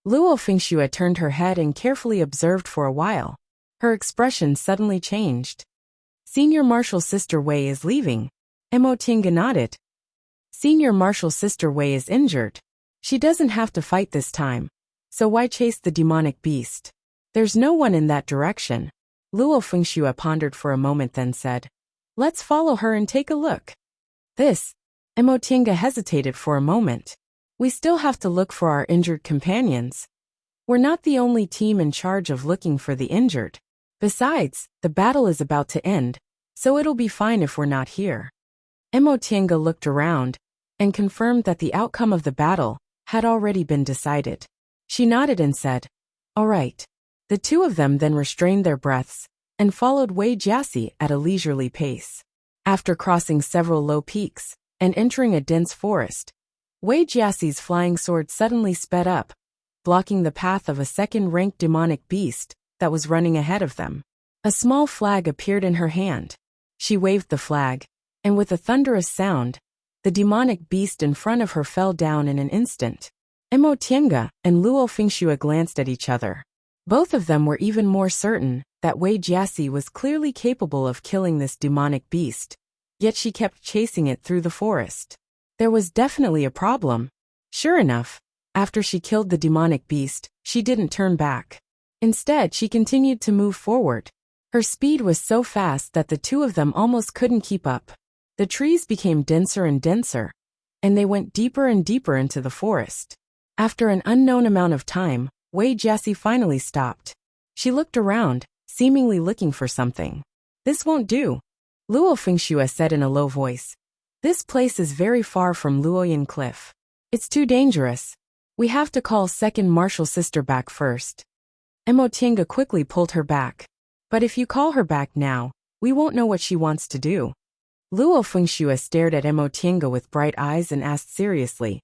Luo Fengxue turned her head and carefully observed for a while. Her expression suddenly changed. "Senior Martial Sister Wei is leaving." Emotienga nodded. "Senior Martial Sister Wei is injured. She doesn't have to fight this time, so why chase the demonic beast? There's no one in that direction." Luo Fengxue pondered for a moment, then said, "Let's follow her and take a look." Emotienga hesitated for a moment. "We still have to look for our injured companions. We're not the only team in charge of looking for the injured." Besides, the battle is about to end, so it'll be fine if we're not here. Emotienga looked around and confirmed that the outcome of the battle had already been decided. She nodded and said, "All right." The two of them then restrained their breaths and followed Wei Jiasi at a leisurely pace. After crossing several low peaks and entering a dense forest, Wei Jiasi's flying sword suddenly sped up, blocking the path of a second-ranked demonic beast that was running ahead of them. A small flag appeared in her hand. She waved the flag, and with a thunderous sound, the demonic beast in front of her fell down in an instant. Emotienga and Luo Fingxue glanced at each other. Both of them were even more certain that Wei Jiasi was clearly capable of killing this demonic beast, yet she kept chasing it through the forest. There was definitely a problem. Sure enough, after she killed the demonic beast, she didn't turn back. Instead, she continued to move forward. Her speed was so fast that the two of them almost couldn't keep up. The trees became denser and denser, and they went deeper and deeper into the forest. After an unknown amount of time, Wei Jiasi finally stopped. She looked around, seemingly looking for something. "This won't do," Luo Fingxue said in a low voice. "This place is very far from Luoyan Cliff. It's too dangerous. We have to call second martial sister back first." Emotienga quickly pulled her back. "But if you call her back now, we won't know what she wants to do." Luo Fingxue stared at Emotienga with bright eyes and asked seriously,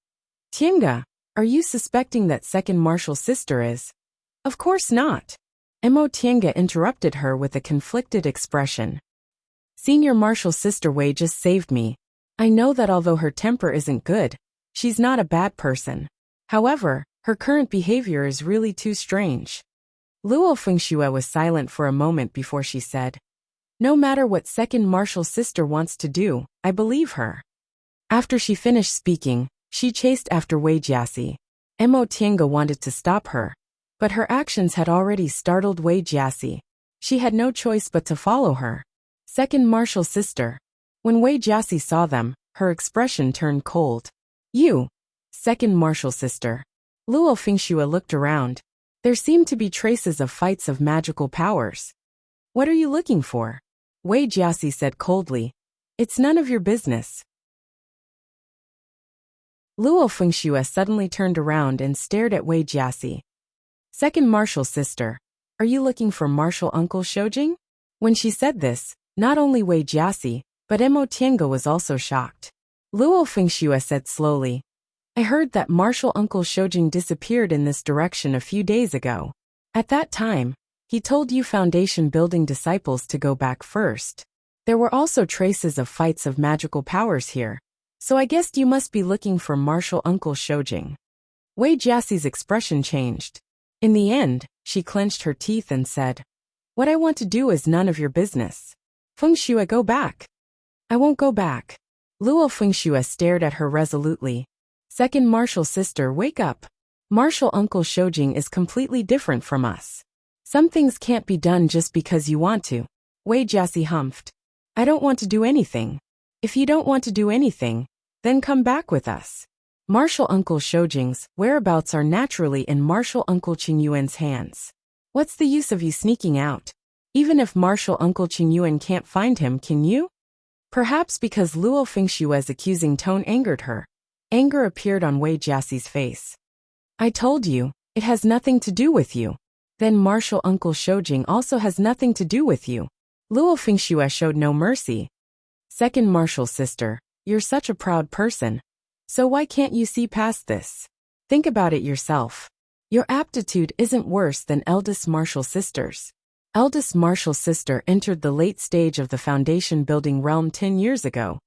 "Tienga, are you suspecting that second martial sister is?" "Of course not." Emotienga interrupted her with a conflicted expression. "Senior martial sister Wei just saved me. I know that although her temper isn't good, she's not a bad person. However, her current behavior is really too strange." Luo Fingxue was silent for a moment before she said, "No matter what second martial sister wants to do, I believe her." After she finished speaking, she chased after Wei Jiasi. Emotienga wanted to stop her, but her actions had already startled Wei Jiasi. She had no choice but to follow her. Second martial sister. When Wei Jiasi saw them, her expression turned cold. "You, second martial sister." Luo Fingxue looked around. There seemed to be traces of fights of magical powers. "What are you looking for?" Wei Jiasi said coldly. "It's none of your business." Luo Fingxue suddenly turned around and stared at Wei Jiasi. "Second martial sister, are you looking for martial uncle Shoujing?" When she said this, not only Wei Jiasi, but Emotienga was also shocked. Luo Fingxue said slowly, "I heard that martial uncle Shoujing disappeared in this direction a few days ago. At that time, he told you foundation building disciples to go back first. There were also traces of fights of magical powers here, so I guessed you must be looking for martial uncle Shoujing." Wei Jiasi's expression changed. In the end, she clenched her teeth and said, "What I want to do is none of your business. Fingxue, go back." "I won't go back." Luo Fingxue stared at her resolutely. "Second martial sister, wake up. Martial uncle Shoujing is completely different from us. Some things can't be done just because you want to." Wei Jiasi humphed. "I don't want to do anything. If you don't want to do anything, then come back with us. Martial uncle Shoujing's whereabouts are naturally in martial uncle Qingyuan's hands. What's the use of you sneaking out? Even if martial uncle Qingyuan can't find him, can you?" Perhaps because Luo Fingxue's accusing tone angered her, anger appeared on Wei Jiasi's face. "I told you, it has nothing to do with you. Then martial uncle Shoujing also has nothing to do with you." Luo Fingxue showed no mercy. "Second martial sister, you're such a proud person. So why can't you see past this? Think about it yourself. Your aptitude isn't worse than eldest martial sister's. Eldest martial sister entered the late stage of the foundation building realm 10 years ago.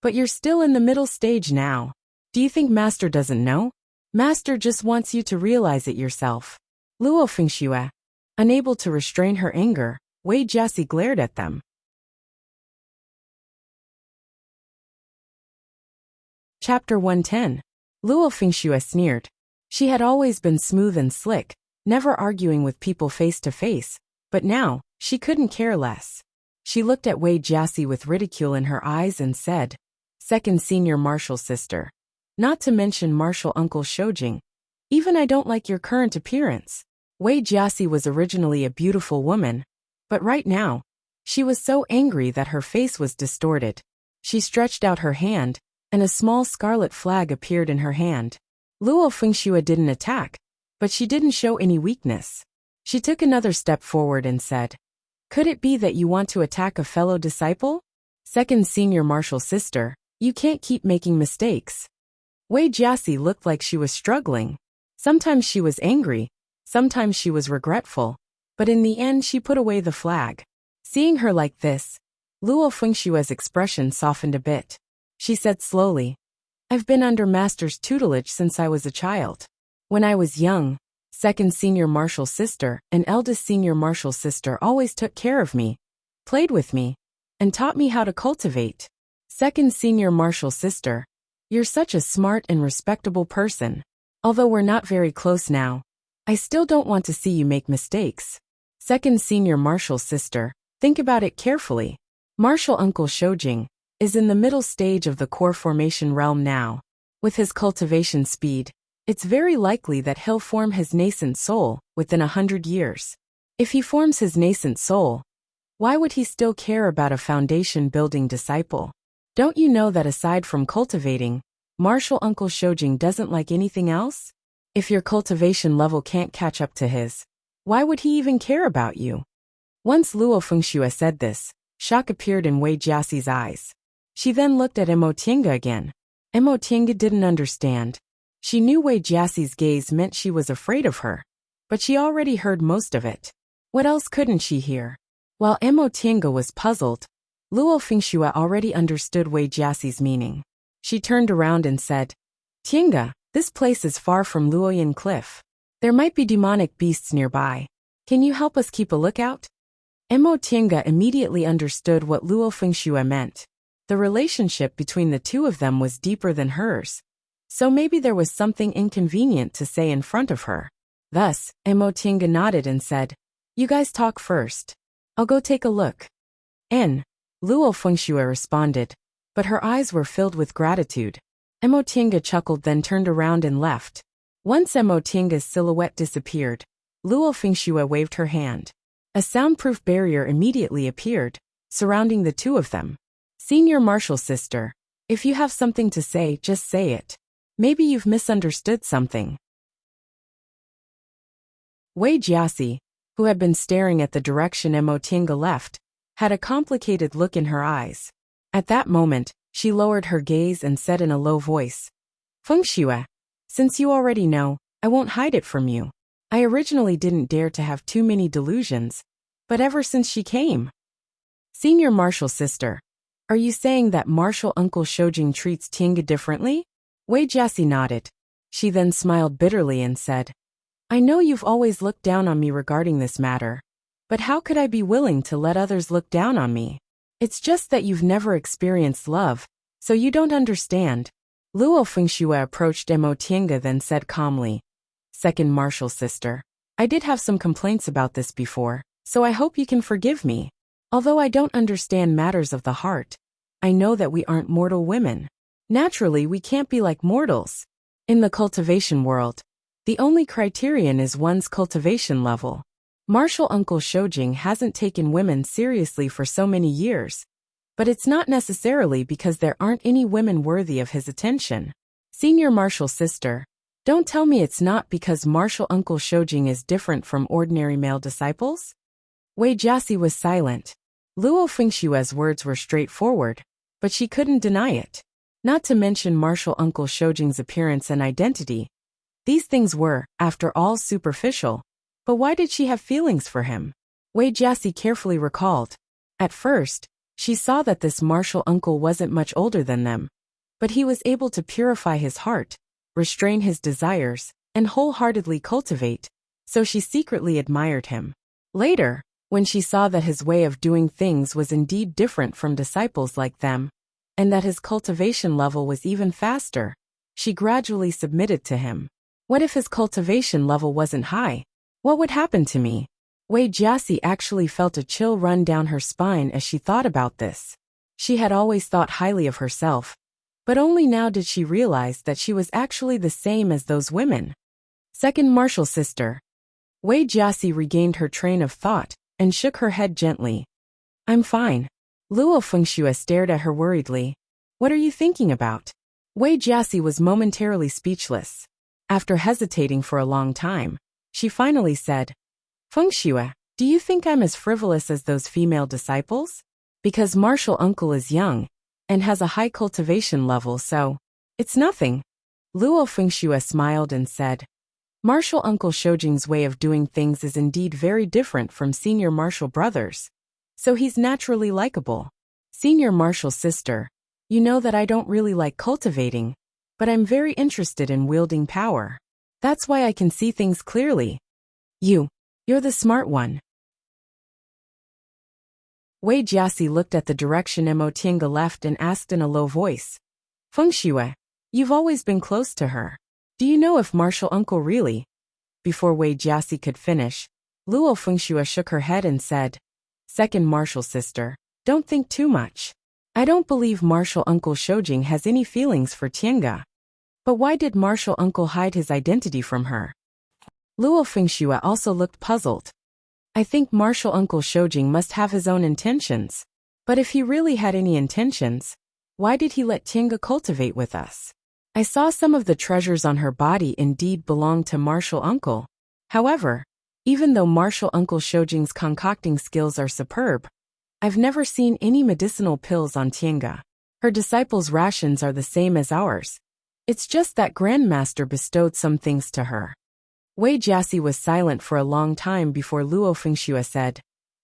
But you're still in the middle stage now. Do you think Master doesn't know? Master just wants you to realize it yourself." Luo Fingxue, unable to restrain her anger, Wei Jiasi glared at them. Chapter 110. Luo Fingxue sneered. She had always been smooth and slick, never arguing with people face to face, but now, she couldn't care less. She looked at Wei Jiasi with ridicule in her eyes and said, "Second senior martial sister. Not to mention martial uncle Shoujing. Even I don't like your current appearance." Wei Jiasi was originally a beautiful woman, But right now, she was so angry that her face was distorted. She stretched out her hand, and a small scarlet flag appeared in her hand. Luo Fengxue didn't attack, but she didn't show any weakness. She took another step forward and said, "Could it be that you want to attack a fellow disciple? Second senior martial sister, you can't keep making mistakes." Wei Jiaxi looked like she was struggling. Sometimes she was angry, sometimes she was regretful, but in the end she put away the flag. Seeing her like this, Luo Fengshue's expression softened a bit. She said slowly, "I've been under master's tutelage since I was a child. When I was young, second senior martial sister and eldest senior martial sister always took care of me, played with me, and taught me how to cultivate. Second senior martial sister, you're such a smart and respectable person. Although we're not very close now, I still don't want to see you make mistakes. Second senior martial sister, think about it carefully. Martial uncle Shoujing is in the middle stage of the core formation realm now. With his cultivation speed, it's very likely that he'll form his nascent soul within 100 years. If he forms his nascent soul, why would he still care about a foundation-building disciple? Don't you know that aside from cultivating, Martial Uncle Shoujing doesn't like anything else? If your cultivation level can't catch up to his, why would he even care about you?" Once Luo Fengxue said this, shock appeared in Wei Jiaxi's eyes. She then looked at Emo Tiange again. Emo Tiange didn't understand. She knew Wei Jiaxi's gaze meant she was afraid of her, but she already heard most of it. What else couldn't she hear? While Emo Tiange was puzzled, Luo Fengxue already understood Wei Jiaxi's meaning. She turned around and said, "Tiange, this place is far from Luoyan Cliff. There might be demonic beasts nearby. Can you help us keep a lookout?" Emo Tiange immediately understood what Luo Fengxue meant. The relationship between the two of them was deeper than hers, so maybe there was something inconvenient to say in front of her. Thus, Emo Tiange nodded and said, "You guys talk first. I'll go take a look." Luo Fengxue responded, but her eyes were filled with gratitude. Emo Tiange chuckled, then turned around and left. Once Emo Tiange's silhouette disappeared, Luo Fengxue waved her hand. A soundproof barrier immediately appeared, surrounding the two of them. "Senior martial sister, if you have something to say, just say it. Maybe you've misunderstood something." Wei Jiaxi, who had been staring at the direction Emo Tiange left, had a complicated look in her eyes. At that moment, she lowered her gaze and said in a low voice, "Fengxue, since you already know, I won't hide it from you. I originally didn't dare to have too many delusions, but ever since she came." "Senior martial sister, are you saying that martial uncle Shoujing treats Tiange differently?" Wei Jiaxi nodded. She then smiled bitterly and said, "I know you've always looked down on me regarding this matter, but how could I be willing to let others look down on me? It's just that you've never experienced love, so you don't understand." Luo Fengxue approached Emo Tiange then said calmly, "Second martial sister, I did have some complaints about this before, so I hope you can forgive me. Although I don't understand matters of the heart, I know that we aren't mortal women. Naturally, we can't be like mortals. In the cultivation world, the only criterion is one's cultivation level. Martial Uncle Shoujing hasn't taken women seriously for so many years, but it's not necessarily because there aren't any women worthy of his attention. Senior martial sister, don't tell me it's not because Martial Uncle Shoujing is different from ordinary male disciples?" Wei Jiaxi was silent. Luo Fengshue's words were straightforward, but she couldn't deny it. Not to mention Martial Uncle Shoujing's appearance and identity. These things were, after all, superficial. But why did she have feelings for him? Wei Jiaxi carefully recalled. At first, she saw that this martial uncle wasn't much older than them, but he was able to purify his heart, restrain his desires, and wholeheartedly cultivate, so she secretly admired him. Later, when she saw that his way of doing things was indeed different from disciples like them, and that his cultivation level was even faster, she gradually submitted to him. What if his cultivation level wasn't high? What would happen to me? Wei Jiaxi actually felt a chill run down her spine as she thought about this. She had always thought highly of herself, but only now did she realize that she was actually the same as those women. Second martial sister. Wei Jiaxi regained her train of thought and shook her head gently. I'm fine. Luo Fengxue stared at her worriedly. What are you thinking about? Wei Jiaxi was momentarily speechless. After hesitating for a long time, she finally said, Fengxue, do you think I'm as frivolous as those female disciples? Because martial uncle is young and has a high cultivation level, so it's nothing. Luo Fengxue smiled and said, Martial Uncle Shoujing's way of doing things is indeed very different from senior martial brothers, so he's naturally likable. Senior martial sister, you know that I don't really like cultivating, but I'm very interested in wielding power. That's why I can see things clearly. You're the smart one. Wei Jiaxi looked at the direction Mo Tiange left and asked in a low voice, Fengxue, you've always been close to her. Do you know if martial uncle really? Before Wei Jiaxi could finish, Luo Fengxue shook her head and said, Second martial sister, don't think too much. I don't believe martial uncle Shoujing has any feelings for Tiange. But why did martial uncle hide his identity from her? Luo Fengxue also looked puzzled. I think martial uncle Shoujing must have his own intentions. But if he really had any intentions, why did he let Tiange cultivate with us? I saw some of the treasures on her body indeed belonged to martial uncle. However, even though martial uncle Shoujing's concocting skills are superb, I've never seen any medicinal pills on Tiange. Her disciples' rations are the same as ours. It's just that Grandmaster bestowed some things to her. Wei Jiaxi was silent for a long time before Luo Fengxue said,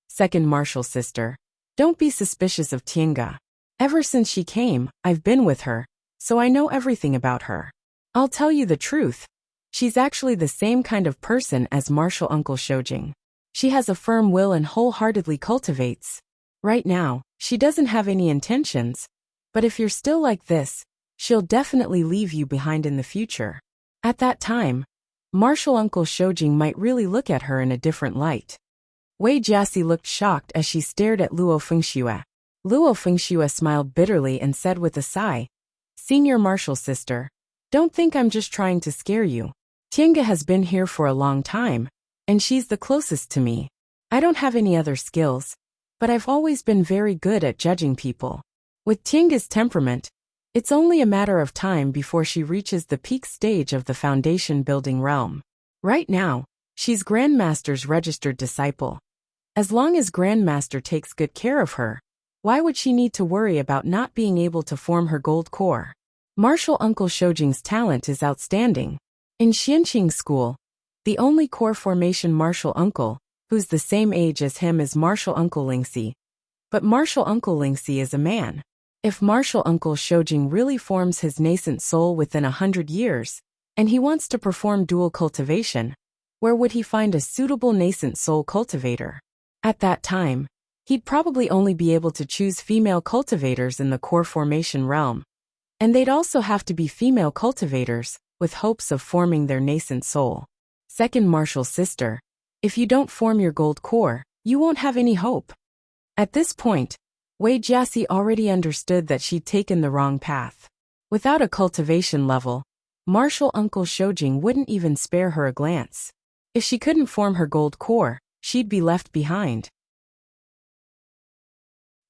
Second martial sister, don't be suspicious of Tiange. Ever since she came, I've been with her, so I know everything about her. I'll tell you the truth. She's actually the same kind of person as martial uncle Shoujing. She has a firm will and wholeheartedly cultivates. Right now, she doesn't have any intentions, but if you're still like this, she'll definitely leave you behind in the future. At that time, martial uncle Shoujing might really look at her in a different light. Wei Jiaxi looked shocked as she stared at Luo Fengxue. Luo Fengxue smiled bitterly and said with a sigh, Senior martial sister, don't think I'm just trying to scare you. Tiange has been here for a long time, and she's the closest to me. I don't have any other skills, but I've always been very good at judging people. With Tiange's temperament, it's only a matter of time before she reaches the peak stage of the foundation building realm. Right now, she's Grandmaster's registered disciple. As long as Grandmaster takes good care of her, why would she need to worry about not being able to form her gold core? Martial uncle Shoujing's talent is outstanding. In Xianqing School, the only core formation martial uncle, who's the same age as him, is martial uncle Lingxi. But martial uncle Lingxi is a man. If martial uncle Shoujing really forms his nascent soul within 100 years, and he wants to perform dual cultivation, where would he find a suitable nascent soul cultivator? At that time, he'd probably only be able to choose female cultivators in the core formation realm. And they'd also have to be female cultivators, with hopes of forming their nascent soul. Second martial sister, if you don't form your gold core, you won't have any hope. At this point, Wei Jiaxi already understood that she'd taken the wrong path. Without a cultivation level, martial uncle Shoujing wouldn't even spare her a glance. If she couldn't form her gold core, she'd be left behind.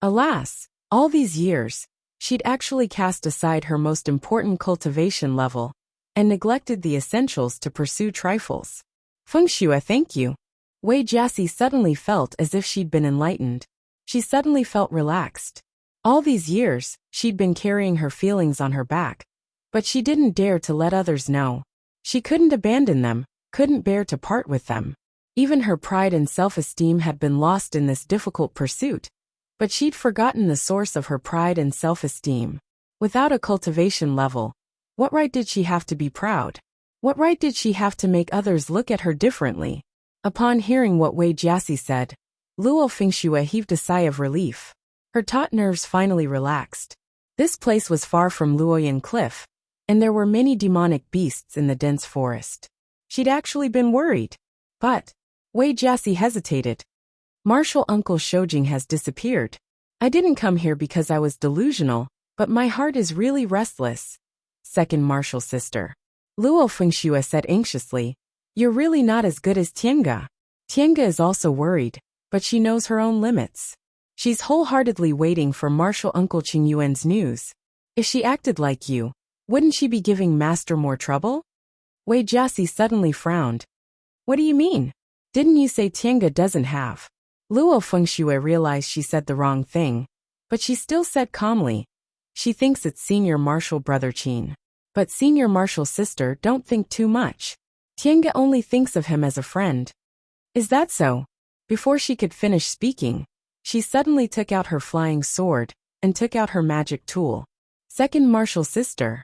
Alas, all these years, she'd actually cast aside her most important cultivation level and neglected the essentials to pursue trifles. Fengxue, thank you. Wei Jiaxi suddenly felt as if she'd been enlightened. She suddenly felt relaxed. All these years, she'd been carrying her feelings on her back, but she didn't dare to let others know. She couldn't abandon them, couldn't bear to part with them. Even her pride and self-esteem had been lost in this difficult pursuit, but she'd forgotten the source of her pride and self-esteem. Without a cultivation level, what right did she have to be proud? What right did she have to make others look at her differently? Upon hearing what Wei Jiaxi said, Luo Fengxue heaved a sigh of relief. Her taut nerves finally relaxed. This place was far from Luoyan Cliff, and there were many demonic beasts in the dense forest. She'd actually been worried. But Wei Jiaxi hesitated. Martial uncle Shoujing has disappeared. I didn't come here because I was delusional, but my heart is really restless. Second martial sister, Luo Fengxue said anxiously, you're really not as good as Tiange. Tiange is also worried. but she knows her own limits. She's wholeheartedly waiting for Martial Uncle Qingyuan's news. If she acted like you, wouldn't she be giving Master more trouble? Wei Jiaxi suddenly frowned. What do you mean? Didn't you say Tiange doesn't have? Luo Fengxue realized she said the wrong thing, but she still said calmly. She thinks it's Senior Marshal Brother Qin. But Senior Marshal's sister don't think too much. Tiange only thinks of him as a friend. Is that so? Before she could finish speaking, she suddenly took out her flying sword and took out her magic tool. Second Marshal's sister.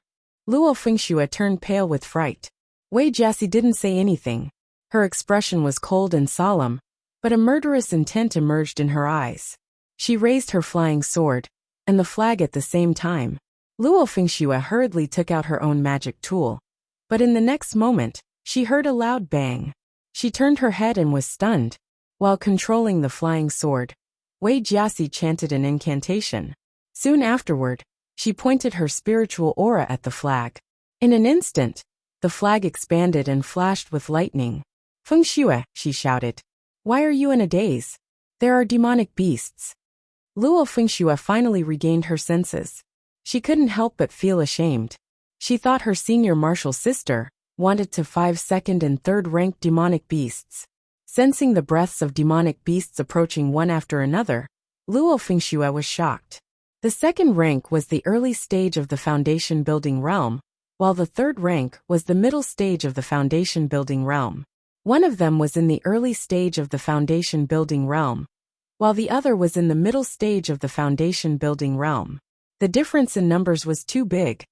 Luo Fengxue turned pale with fright. Wei Jiaxi didn't say anything. Her expression was cold and solemn, but a murderous intent emerged in her eyes. She raised her flying sword and the flag at the same time. Luo Fengxue hurriedly took out her own magic tool, but in the next moment, she heard a loud bang. She turned her head and was stunned. While controlling the flying sword, Wei Jiaxi chanted an incantation. Soon afterward, she pointed her spiritual aura at the flag. In an instant, the flag expanded and flashed with lightning. Fengxue, she shouted. Why are you in a daze? There are demonic beasts. Luo Fengxue finally regained her senses. She couldn't help but feel ashamed. She thought her senior marshal sister wanted to 5 second and 3rd rank demonic beasts. Sensing the breaths of demonic beasts approaching one after another, Luo Fengxue was shocked. The 2nd rank was the early stage of the foundation building realm, while the 3rd rank was the middle stage of the foundation building realm. One of them was in the early stage of the foundation building realm, while the other was in the middle stage of the foundation building realm. The difference in numbers was too big.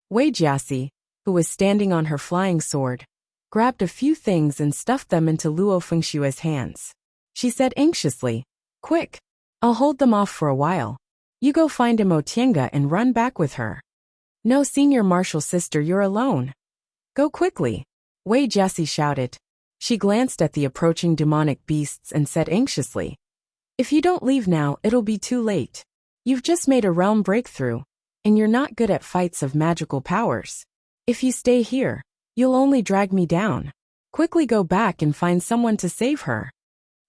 Wei Jiaxi, who was standing on her flying sword, grabbed a few things and stuffed them into Luo Fengxue's hands. She said anxiously, Quick! I'll hold them off for a while. You go find Imo Tiange and run back with her. No, Senior Marshal sister, you're alone. Go quickly! Wei Jiaxi shouted. She glanced at the approaching demonic beasts and said anxiously, If you don't leave now, it'll be too late. You've just made a realm breakthrough, and you're not good at fights of magical powers. If you stay here, you'll only drag me down. Quickly go back and find someone to save her.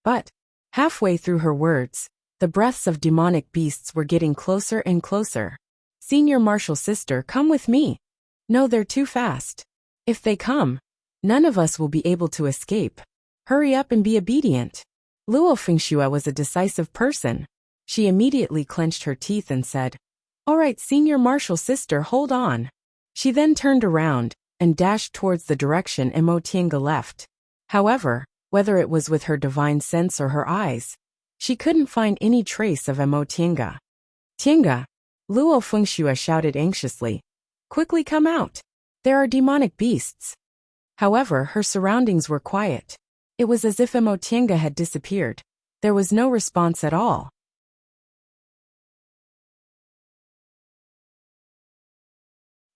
But, halfway through her words, the breaths of demonic beasts were getting closer and closer. Senior Marshal sister, come with me. No, they're too fast. If they come, none of us will be able to escape. Hurry up and be obedient. Luo Fengxue was a decisive person. She immediately clenched her teeth and said, All right, Senior Marshal sister, hold on. She then turned around and dashed towards the direction Imo Tiange left. However, whether it was with her divine sense or her eyes, she couldn't find any trace of Imo Tiange. Tiange, Luo Fengxue shouted anxiously. Quickly come out. There are demonic beasts. However, her surroundings were quiet. It was as if Imo Tiange had disappeared. There was no response at all.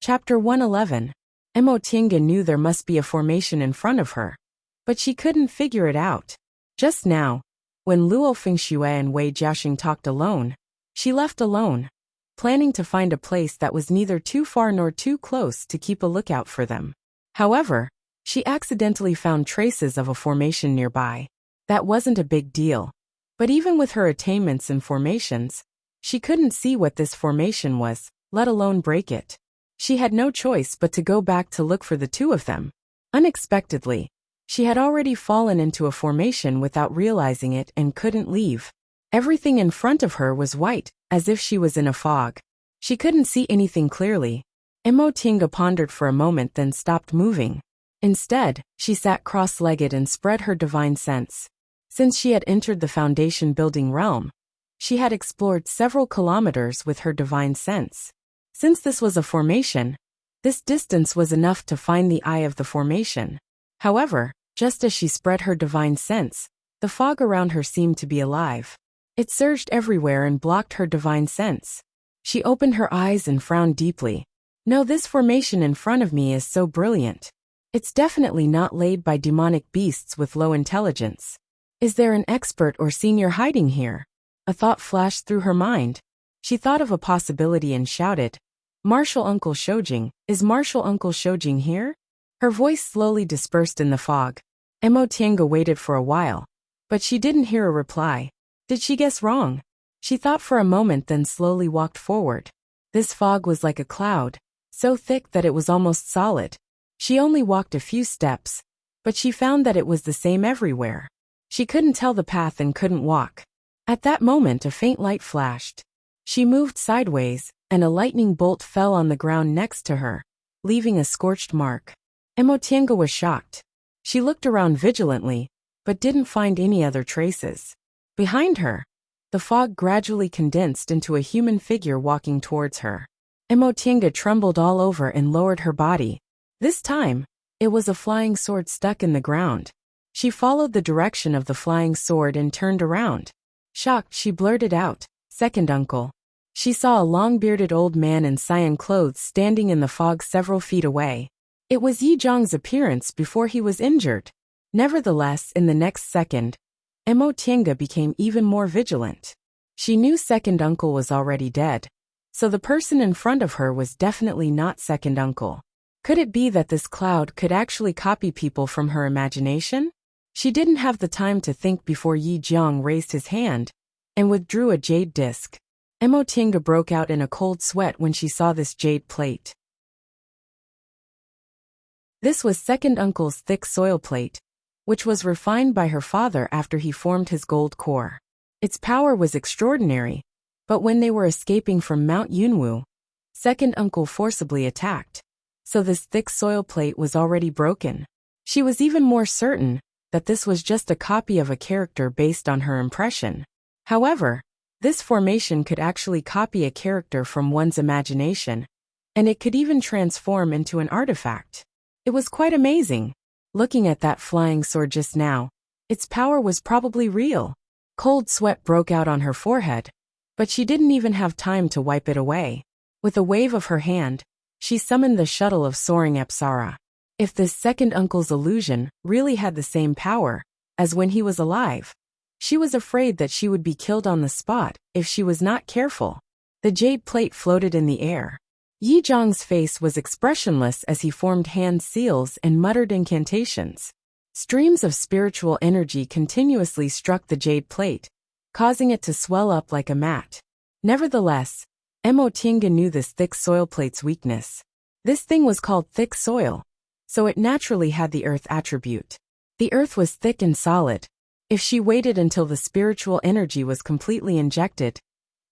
Chapter 111. Imo Tiange knew there must be a formation in front of her, but she couldn't figure it out. Just now, when Luo Fengxue and Wei Jiaxing talked alone, she left alone, planning to find a place that was neither too far nor too close to keep a lookout for them. However, she accidentally found traces of a formation nearby. That wasn't a big deal. But even with her attainments in formations, she couldn't see what this formation was, let alone break it. She had no choice but to go back to look for the two of them. Unexpectedly, she had already fallen into a formation without realizing it and couldn't leave. Everything in front of her was white, as if she was in a fog. She couldn't see anything clearly. Imo Tiange pondered for a moment, then stopped moving. Instead, she sat cross-legged and spread her divine sense. Since she had entered the foundation building realm, she had explored several kilometers with her divine sense. Since this was a formation, this distance was enough to find the eye of the formation. However, just as she spread her divine sense, the fog around her seemed to be alive. It surged everywhere and blocked her divine sense. She opened her eyes and frowned deeply. No, this formation in front of me is so brilliant. It's definitely not laid by demonic beasts with low intelligence. Is there an expert or senior hiding here? A thought flashed through her mind. She thought of a possibility and shouted, Marshal Uncle Shoujing, is Marshal Uncle Shoujing here? Her voice slowly dispersed in the fog. Emotienga waited for a while, but she didn't hear a reply. Did she guess wrong? She thought for a moment, then slowly walked forward. This fog was like a cloud, so thick that it was almost solid. She only walked a few steps, but she found that it was the same everywhere. She couldn't tell the path and couldn't walk. At that moment, a faint light flashed. She moved sideways, and a lightning bolt fell on the ground next to her, leaving a scorched mark. Emotienga was shocked. She looked around vigilantly, but didn't find any other traces. Behind her, the fog gradually condensed into a human figure walking towards her. Emotienga trembled all over and lowered her body. This time, it was a flying sword stuck in the ground. She followed the direction of the flying sword and turned around. Shocked, she blurted out, "Second uncle." She saw a long-bearded old man in cyan clothes standing in the fog several feet away. It was Yi Zhang's appearance before he was injured. Nevertheless, in the next second, Emotienga became even more vigilant. She knew second uncle was already dead, so the person in front of her was definitely not second uncle. Could it be that this cloud could actually copy people from her imagination? She didn't have the time to think before Yi Zhang raised his hand and withdrew a jade disc. Emotienga broke out in a cold sweat when she saw this jade plate. This was second uncle's thick soil plate, which was refined by her father after he formed his gold core. Its power was extraordinary, but when they were escaping from Mount Yunwu, second uncle forcibly attacked. So this thick soil plate was already broken. She was even more certain that this was just a copy of a character based on her impression. However, this formation could actually copy a character from one's imagination, and it could even transform into an artifact. It was quite amazing. Looking at that flying sword just now, its power was probably real. Cold sweat broke out on her forehead, but she didn't even have time to wipe it away. With a wave of her hand, she summoned the shuttle of soaring Apsara. If this second uncle's illusion really had the same power as when he was alive, she was afraid that she would be killed on the spot if she was not careful. The jade plate floated in the air. Yi Zhang's face was expressionless as he formed hand seals and muttered incantations. Streams of spiritual energy continuously struck the jade plate, causing it to swell up like a mat. Nevertheless, Emotienga knew this thick soil plate's weakness. This thing was called thick soil, so it naturally had the earth attribute. The earth was thick and solid. If she waited until the spiritual energy was completely injected,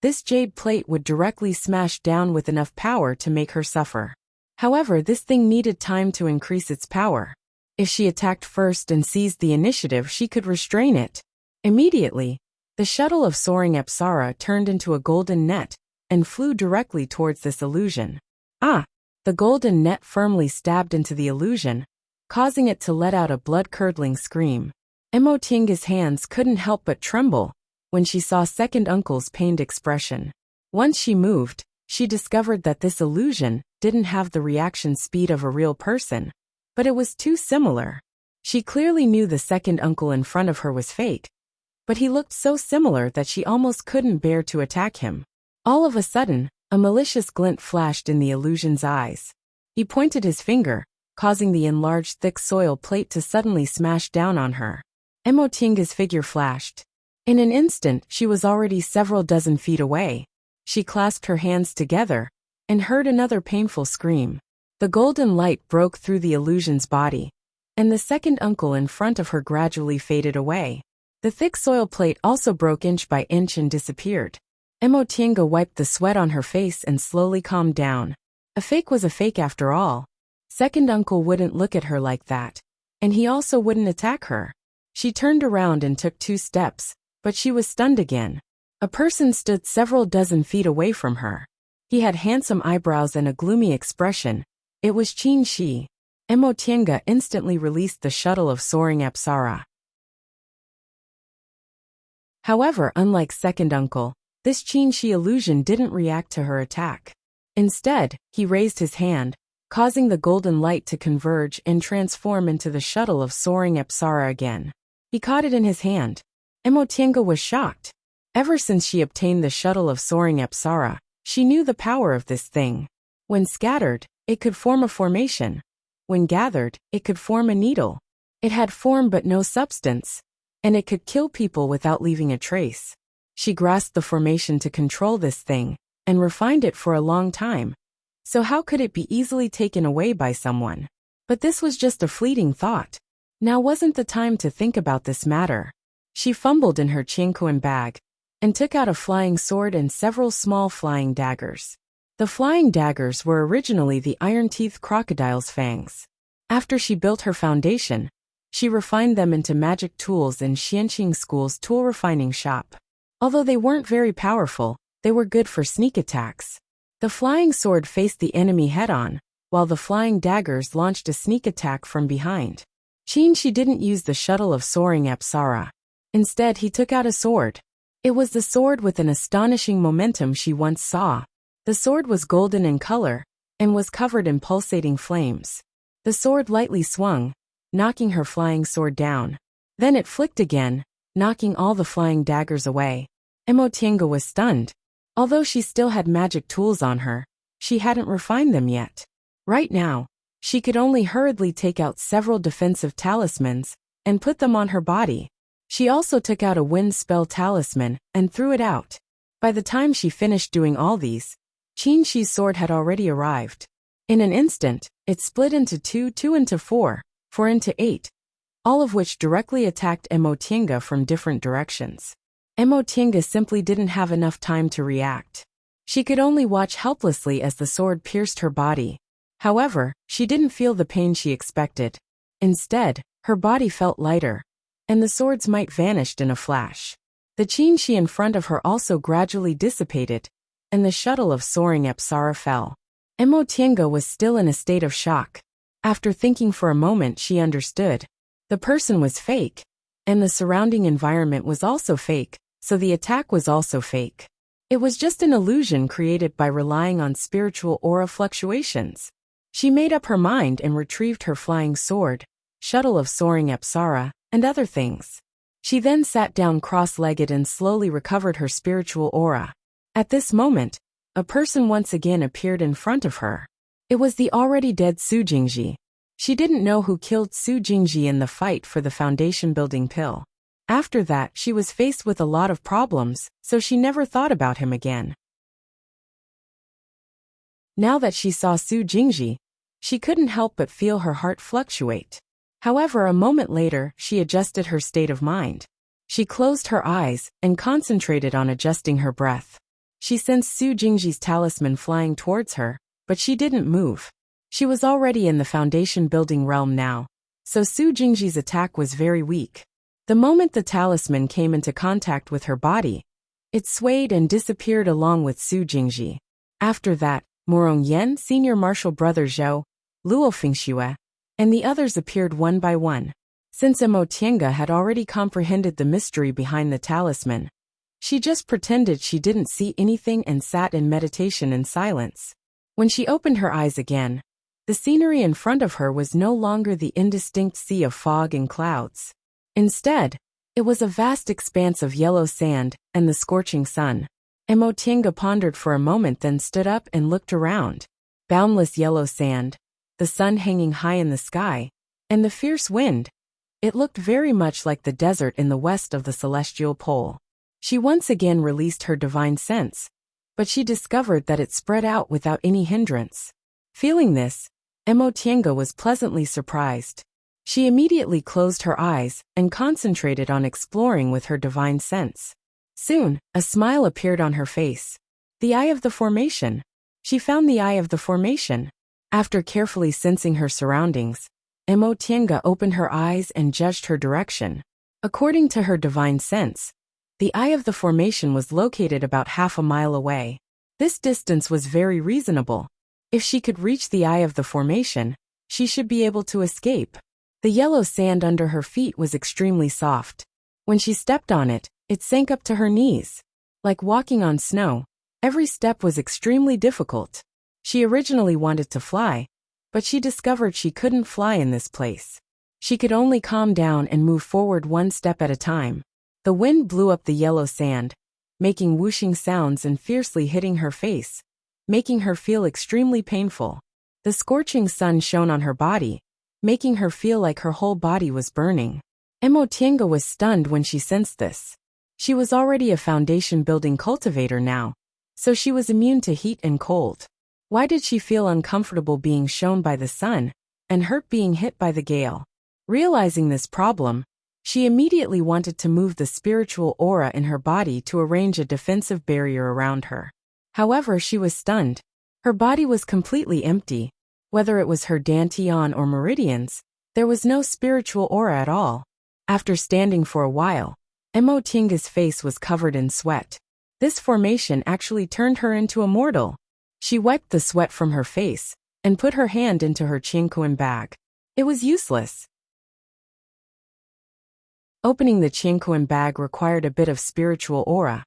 this jade plate would directly smash down with enough power to make her suffer. However, this thing needed time to increase its power. If she attacked first and seized the initiative, she could restrain it. Immediately, the shuttle of soaring Apsara turned into a golden net and flew directly towards this illusion. The golden net firmly stabbed into the illusion, causing it to let out a blood-curdling scream. Emotienga's hands couldn't help but tremble when she saw second uncle's pained expression. Once she moved, she discovered that this illusion didn't have the reaction speed of a real person, but it was too similar. She clearly knew the second uncle in front of her was fake, but he looked so similar that she almost couldn't bear to attack him. All of a sudden, a malicious glint flashed in the illusion's eyes. He pointed his finger, causing the enlarged thick soil plate to suddenly smash down on her. Emotienga's figure flashed. In an instant, she was already several dozen feet away. She clasped her hands together and heard another painful scream. The golden light broke through the illusion's body, and the second uncle in front of her gradually faded away. The thick soil plate also broke inch by inch and disappeared. Emotienga wiped the sweat on her face and slowly calmed down. A fake was a fake after all. Second uncle wouldn't look at her like that, and he also wouldn't attack her. She turned around and took 2 steps, but she was stunned again. A person stood several dozen feet away from her. He had handsome eyebrows and a gloomy expression. It was Qin Shi. Emotienga instantly released the shuttle of soaring Apsara. However, unlike second uncle, this Qin Shi illusion didn't react to her attack. Instead, he raised his hand, causing the golden light to converge and transform into the shuttle of soaring Apsara again. He caught it in his hand. Emotienga was shocked. Ever since she obtained the shuttle of soaring Apsara, she knew the power of this thing. When scattered, it could form a formation. When gathered, it could form a needle. It had form but no substance, and it could kill people without leaving a trace. She grasped the formation to control this thing, and refined it for a long time. So how could it be easily taken away by someone? But this was just a fleeting thought. Now wasn't the time to think about this matter. She fumbled in her Qianquan bag, and took out a flying sword and several small flying daggers. The flying daggers were originally the iron-teethed crocodile's fangs. After she built her foundation, she refined them into magic tools in Xianqing School's tool refining shop. Although they weren't very powerful, they were good for sneak attacks. The flying sword faced the enemy head-on, while the flying daggers launched a sneak attack from behind. She didn't use the shuttle of soaring Apsara. Instead, he took out a sword. It was the sword with an astonishing momentum she once saw. The sword was golden in color, and was covered in pulsating flames. The sword lightly swung, knocking her flying sword down. Then it flicked again, knocking all the flying daggers away. Emotianga was stunned. Although she still had magic tools on her, she hadn't refined them yet. Right now, she could only hurriedly take out several defensive talismans, and put them on her body. She also took out a wind spell talisman, and threw it out. By the time she finished doing all these, Qinxi's sword had already arrived. In an instant, it split into two into four into 8, all of which directly attacked Emotianga from different directions. Emotianga simply didn't have enough time to react. She could only watch helplessly as the sword pierced her body. However, she didn't feel the pain she expected. Instead, her body felt lighter, and the sword's might vanished in a flash. The Qinxi in front of her also gradually dissipated, and the shuttle of soaring Apsara fell. Emotianga was still in a state of shock. After thinking for a moment, she understood. The person was fake, and the surrounding environment was also fake, so the attack was also fake. It was just an illusion created by relying on spiritual aura fluctuations. She made up her mind and retrieved her flying sword, shuttle of soaring Apsara, and other things. She then sat down cross-legged and slowly recovered her spiritual aura. At this moment, a person once again appeared in front of her. It was the already dead Su Jingji. She didn't know who killed Su Jingji in the fight for the foundation building pill. After that, she was faced with a lot of problems, so she never thought about him again. Now that she saw Su Jingji, she couldn't help but feel her heart fluctuate. However, a moment later, she adjusted her state of mind. She closed her eyes and concentrated on adjusting her breath. She sensed Su Jingji's talisman flying towards her, but she didn't move. She was already in the foundation building realm now, so Su Jingji's attack was very weak. The moment the talisman came into contact with her body, it swayed and disappeared along with Su Jingji. After that, Morong Yan, senior martial brother Zhou, Luo Fingxue, and the others appeared one by one. Since Emotianga had already comprehended the mystery behind the talisman, she just pretended she didn't see anything and sat in meditation in silence. When she opened her eyes again, the scenery in front of her was no longer the indistinct sea of fog and clouds. Instead, it was a vast expanse of yellow sand and the scorching sun. Emotianga pondered for a moment, then stood up and looked around. Boundless yellow sand, the sun hanging high in the sky, and the fierce wind. It looked very much like the desert in the west of the celestial pole. She once again released her divine sense, but she discovered that it spread out without any hindrance. Feeling this, Emotianga was pleasantly surprised. She immediately closed her eyes and concentrated on exploring with her divine sense. Soon, a smile appeared on her face. The eye of the formation. She found the eye of the formation. After carefully sensing her surroundings, Emotianga opened her eyes and judged her direction. According to her divine sense, the eye of the formation was located about half a mile away. This distance was very reasonable. If she could reach the eye of the formation, she should be able to escape. The yellow sand under her feet was extremely soft. When she stepped on it, it sank up to her knees. Like walking on snow, every step was extremely difficult. She originally wanted to fly, but she discovered she couldn't fly in this place. She could only calm down and move forward one step at a time. The wind blew up the yellow sand, making whooshing sounds and fiercely hitting her face, making her feel extremely painful. The scorching sun shone on her body, making her feel like her whole body was burning. Emotienga was stunned when she sensed this. She was already a foundation-building cultivator now, so she was immune to heat and cold. Why did she feel uncomfortable being shone by the sun and hurt being hit by the gale? Realizing this problem, she immediately wanted to move the spiritual aura in her body to arrange a defensive barrier around her. However, she was stunned. Her body was completely empty. Whether it was her dantian or meridians, there was no spiritual aura at all. After standing for a while, Emotienga's face was covered in sweat. This formation actually turned her into a mortal. She wiped the sweat from her face and put her hand into her Qianquan bag. It was useless. Opening the Qianquan bag required a bit of spiritual aura.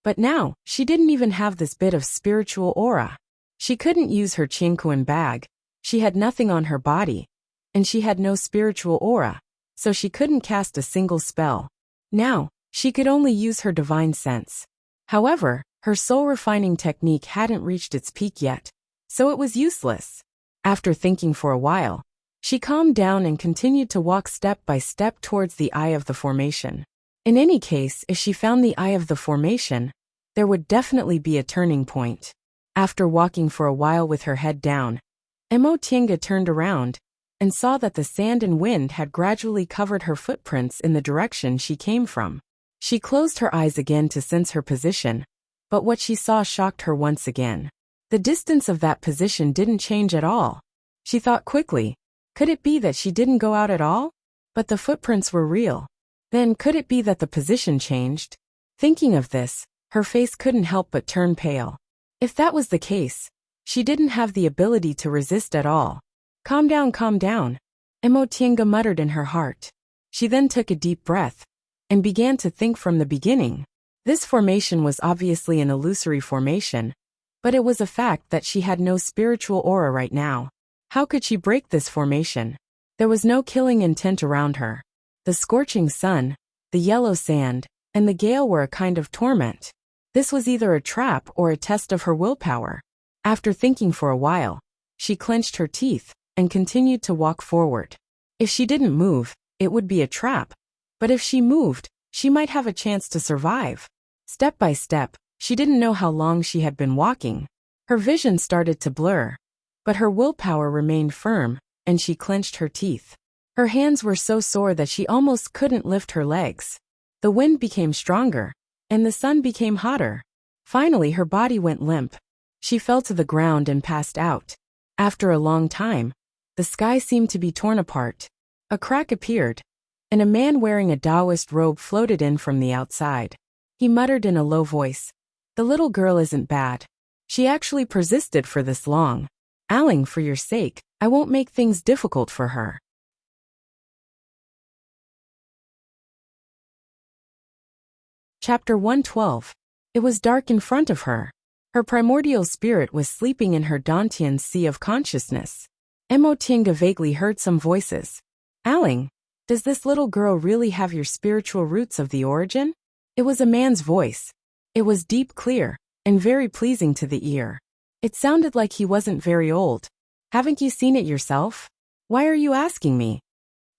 But now, she didn't even have this bit of spiritual aura. She couldn't use her Qianquan bag. She had nothing on her body, and she had no spiritual aura, so she couldn't cast a single spell. Now, she could only use her divine sense. However, her soul-refining technique hadn't reached its peak yet, so it was useless. After thinking for a while, she calmed down and continued to walk step by step towards the eye of the formation. In any case, if she found the eye of the formation, there would definitely be a turning point. After walking for a while with her head down, Emotienga turned around and saw that the sand and wind had gradually covered her footprints in the direction she came from. She closed her eyes again to sense her position, but what she saw shocked her once again. The distance of that position didn't change at all. She thought quickly, could it be that she didn't go out at all? But the footprints were real. Then could it be that the position changed? Thinking of this, her face couldn't help but turn pale. If that was the case, she didn't have the ability to resist at all. Calm down, Emotienga muttered in her heart. She then took a deep breath and began to think from the beginning. This formation was obviously an illusory formation, but it was a fact that she had no spiritual aura right now. How could she break this formation? There was no killing intent around her. The scorching sun, the yellow sand, and the gale were a kind of torment. This was either a trap or a test of her willpower. After thinking for a while, she clenched her teeth and continued to walk forward. If she didn't move, it would be a trap. But if she moved, she might have a chance to survive. Step by step, she didn't know how long she had been walking. Her vision started to blur, but her willpower remained firm, and she clenched her teeth. Her hands were so sore that she almost couldn't lift her legs. The wind became stronger, and the sun became hotter. Finally, her body went limp. She fell to the ground and passed out. After a long time, the sky seemed to be torn apart. A crack appeared, and a man wearing a Taoist robe floated in from the outside. He muttered in a low voice, "The little girl isn't bad. She actually persisted for this long. Aling, for your sake, I won't make things difficult for her." Chapter 112. It was dark in front of her. Her primordial spirit was sleeping in her Dantian sea of consciousness. Emotienga vaguely heard some voices. "Aling, does this little girl really have your spiritual roots of the origin?" It was a man's voice. It was deep, clear, and very pleasing to the ear. It sounded like he wasn't very old. "Haven't you seen it yourself? Why are you asking me?"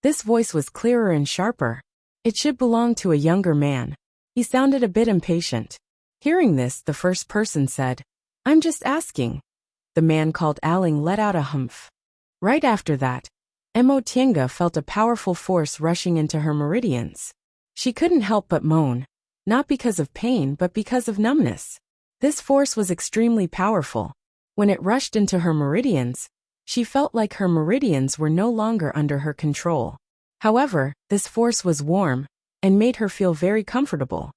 This voice was clearer and sharper. It should belong to a younger man. He sounded a bit impatient. Hearing this, the first person said, "I'm just asking." The man called Aling let out a humph. Right after that, Emotienga felt a powerful force rushing into her meridians. She couldn't help but moan, not because of pain but because of numbness. This force was extremely powerful. When it rushed into her meridians, she felt like her meridians were no longer under her control. However, this force was warm and made her feel very comfortable.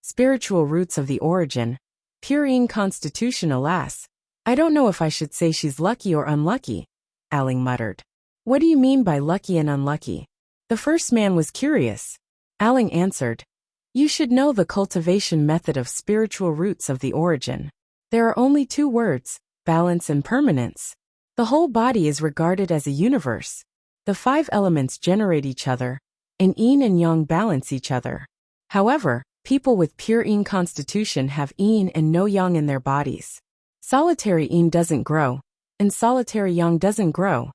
Spiritual roots of the origin, pure constitution. Alas, I don't know if I should say she's lucky or unlucky, Aling muttered. What do you mean by lucky and unlucky? The first man was curious. Aling answered, You should know the cultivation method of spiritual roots of the origin. There are only two words, balance and permanence. The whole body is regarded as a universe. The 5 elements generate each other, and yin and yang balance each other. However, people with pure yin constitution have yin and no yang in their bodies. Solitary yin doesn't grow, and solitary yang doesn't grow.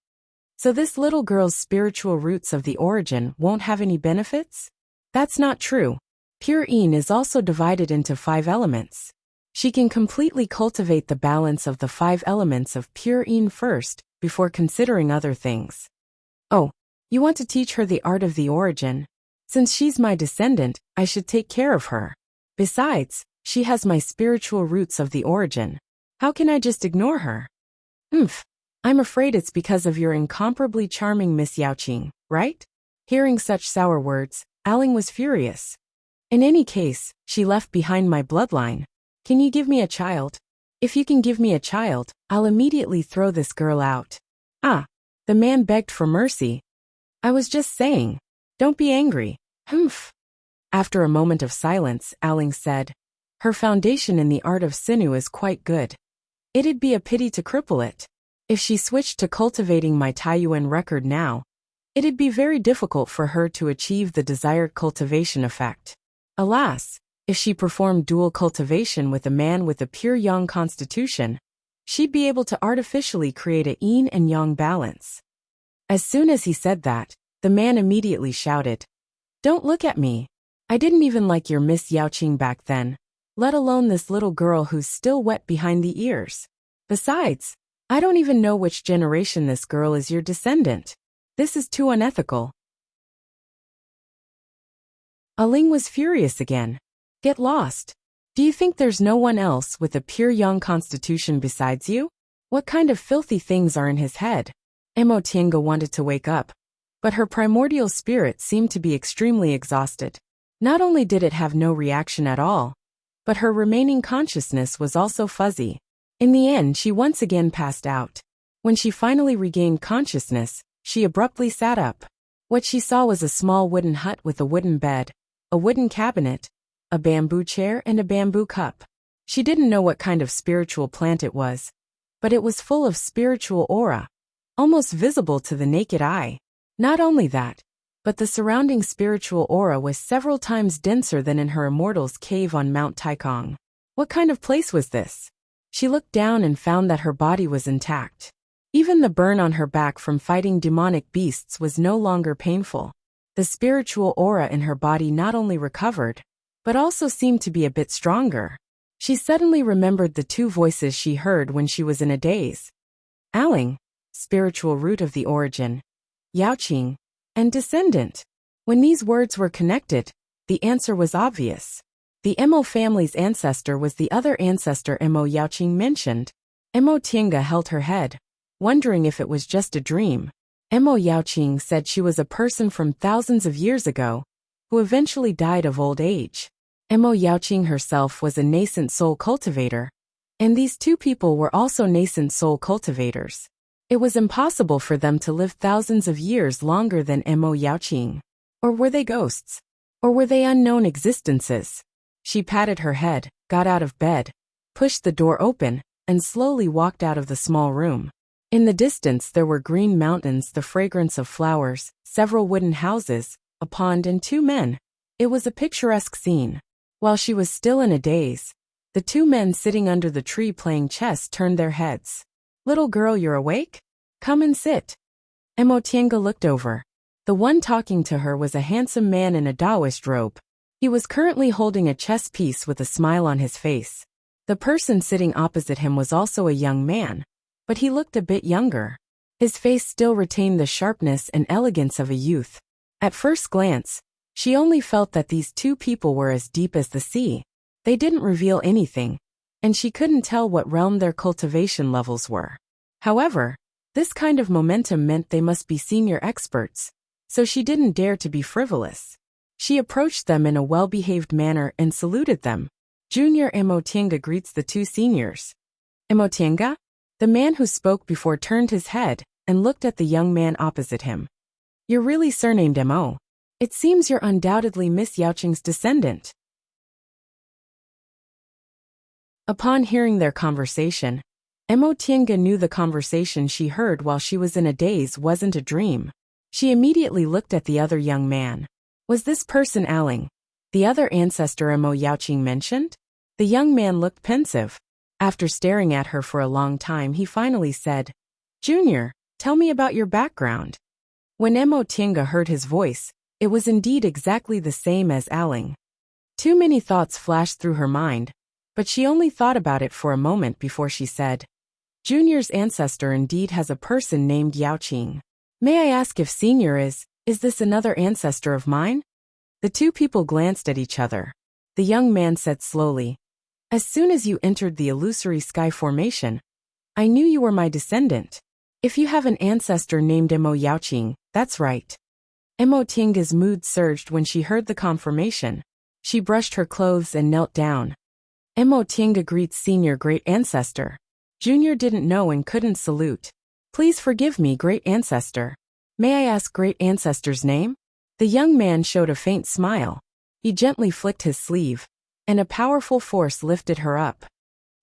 So this little girl's spiritual roots of the origin won't have any benefits? That's not true. Pure Een is also divided into 5 elements. She can completely cultivate the balance of the 5 elements of pure Een first, before considering other things. Oh, you want to teach her the art of the origin? Since she's my descendant, I should take care of her. Besides, she has my spiritual roots of the origin. How can I just ignore her? I'm afraid it's because of your incomparably charming Miss Yaoqing, right? Hearing such sour words, Aling was furious. In any case, she left behind my bloodline. Can you give me a child? If you can give me a child, I'll immediately throw this girl out. Ah, the man begged for mercy. I was just saying. Don't be angry. After a moment of silence, Aling said, her foundation in the art of sinew is quite good. It'd be a pity to cripple it. If she switched to cultivating my Taiyuan record now, it'd be very difficult for her to achieve the desired cultivation effect. Alas, if she performed dual cultivation with a man with a pure yang constitution, she'd be able to artificially create a yin and yang balance. As soon as he said that, the man immediately shouted, "Don't look at me. I didn't even like your Miss Yaoqing back then, let alone this little girl who's still wet behind the ears. Besides, I don't even know which generation this girl is your descendant. This is too unethical." Aling was furious again. Get lost. Do you think there's no one else with a pure yang constitution besides you? What kind of filthy things are in his head? Mo Tiange wanted to wake up, but her primordial spirit seemed to be extremely exhausted. Not only did it have no reaction at all, but her remaining consciousness was also fuzzy. In the end, she once again passed out. When she finally regained consciousness, she abruptly sat up. What she saw was a small wooden hut with a wooden bed, a wooden cabinet, a bamboo chair, and a bamboo cup. She didn't know what kind of spiritual plant it was, but it was full of spiritual aura, almost visible to the naked eye. Not only that, but the surrounding spiritual aura was several times denser than in her immortal's cave on Mount Taikong. What kind of place was this? She looked down and found that her body was intact. Even the burn on her back from fighting demonic beasts was no longer painful. The spiritual aura in her body not only recovered, but also seemed to be a bit stronger. She suddenly remembered the 2 voices she heard when she was in a daze. Aling, spiritual root of the origin, Yaoqing, and descendant. When these words were connected, the answer was obvious. The Mo family's ancestor was the other ancestor Mo Yaoqing mentioned. Mo Tiange held her head, wondering if it was just a dream. Mo Yaoqing said she was a person from thousands of years ago, who eventually died of old age. Mo Yaoqing herself was a nascent soul cultivator, and these 2 people were also nascent soul cultivators. It was impossible for them to live thousands of years longer than Mo Yaoqing. Or were they ghosts? Or were they unknown existences? She patted her head, got out of bed, pushed the door open, and slowly walked out of the small room. In the distance there were green mountains, the fragrance of flowers, several wooden houses, a pond, and 2 men. It was a picturesque scene. While she was still in a daze, the 2 men sitting under the tree playing chess turned their heads. "Little girl, you're awake? Come and sit." Mo Tiange looked over. The one talking to her was a handsome man in a Taoist robe. He was currently holding a chess piece with a smile on his face. The person sitting opposite him was also a young man, but he looked a bit younger. His face still retained the sharpness and elegance of a youth. At first glance, she only felt that these 2 people were as deep as the sea. They didn't reveal anything, and she couldn't tell what realm their cultivation levels were. However, this kind of momentum meant they must be senior experts, so she didn't dare to be frivolous. She approached them in a well-behaved manner and saluted them. Junior Mo Tiange greets the 2 seniors. Mo Tiange? The man who spoke before turned his head and looked at the young man opposite him. "You're really surnamed Mo. It seems you're undoubtedly Miss Yaoqing's descendant." Upon hearing their conversation, Mo Tiange knew the conversation she heard while she was in a daze wasn't a dream. She immediately looked at the other young man. Was this person Aling, the other ancestor Mo Yaoqing mentioned? The young man looked pensive. After staring at her for a long time, he finally said, "Junior, Tell me about your background. When Mo Tinga heard his voice, it was indeed exactly the same as Aling. Too many thoughts flashed through her mind, but she only thought about it for a moment before she said, Junior's ancestor indeed has a person named Yaoqing. May I ask if Senior is this another ancestor of mine? The two people glanced at each other. The young man said slowly, As soon as you entered the illusory sky formation, I knew you were my descendant. If you have an ancestor named Mo Yaoqing, that's right. Mo Tinga's mood surged when she heard the confirmation. She brushed her clothes and knelt down. Mo Tinga greets Senior Great Ancestor. Junior didn't know and couldn't salute. Please forgive me, Great Ancestor. May I ask Great Ancestor's name? The young man showed a faint smile. He gently flicked his sleeve, and a powerful force lifted her up.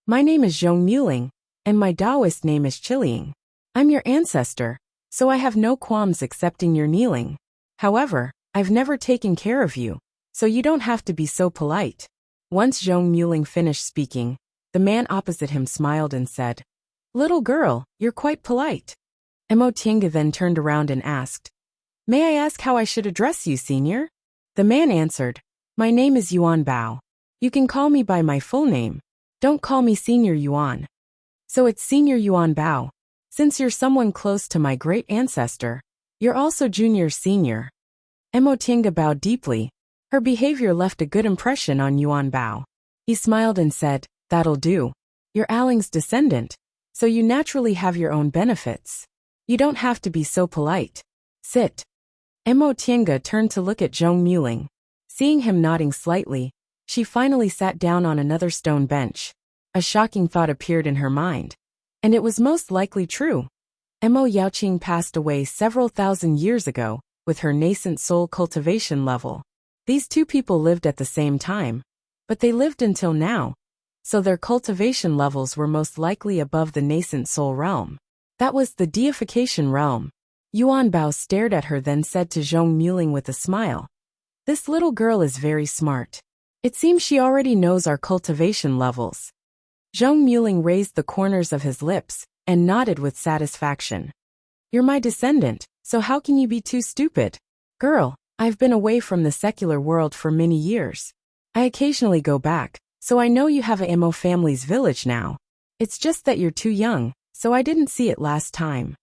My name is Zhong Muling, and my Taoist name is Chiling. I'm your ancestor, so I have no qualms accepting your kneeling. However, I've never taken care of you, so you don't have to be so polite. Once Zhong Muling finished speaking, the man opposite him smiled and said, Little girl, you're quite polite. Mo Tinga then turned around and asked, May I ask how I should address you, Senior? The man answered, My name is Yuan Bao. You can call me by my full name. Don't call me Senior Yuan. So it's Senior Yuan Bao. Since you're someone close to my great ancestor, you're also Junior Senior. Mo Tinga bowed deeply. Her behavior left a good impression on Yuan Bao. He smiled and said, That'll do. You're Aling's descendant, so you naturally have your own benefits. You don't have to be so polite. Sit. Mo Tinga turned to look at Zhong Muling. Seeing him nodding slightly, she finally sat down on another stone bench. A shocking thought appeared in her mind. And it was most likely true. Mo Yaoqing passed away several thousand years ago, with her nascent soul cultivation level. These two people lived at the same time, but they lived until now, so their cultivation levels were most likely above the nascent soul realm. That was the deification realm. Yuan Bao stared at her, then said to Zhong Muling with a smile, This little girl is very smart. It seems she already knows our cultivation levels. Zhong Muling raised the corners of his lips and nodded with satisfaction. You're my descendant, so how can you be too stupid? Girl, I've been away from the secular world for many years. I occasionally go back, so I know you have a Mo family's village now. It's just that you're too young, so I didn't see it last time.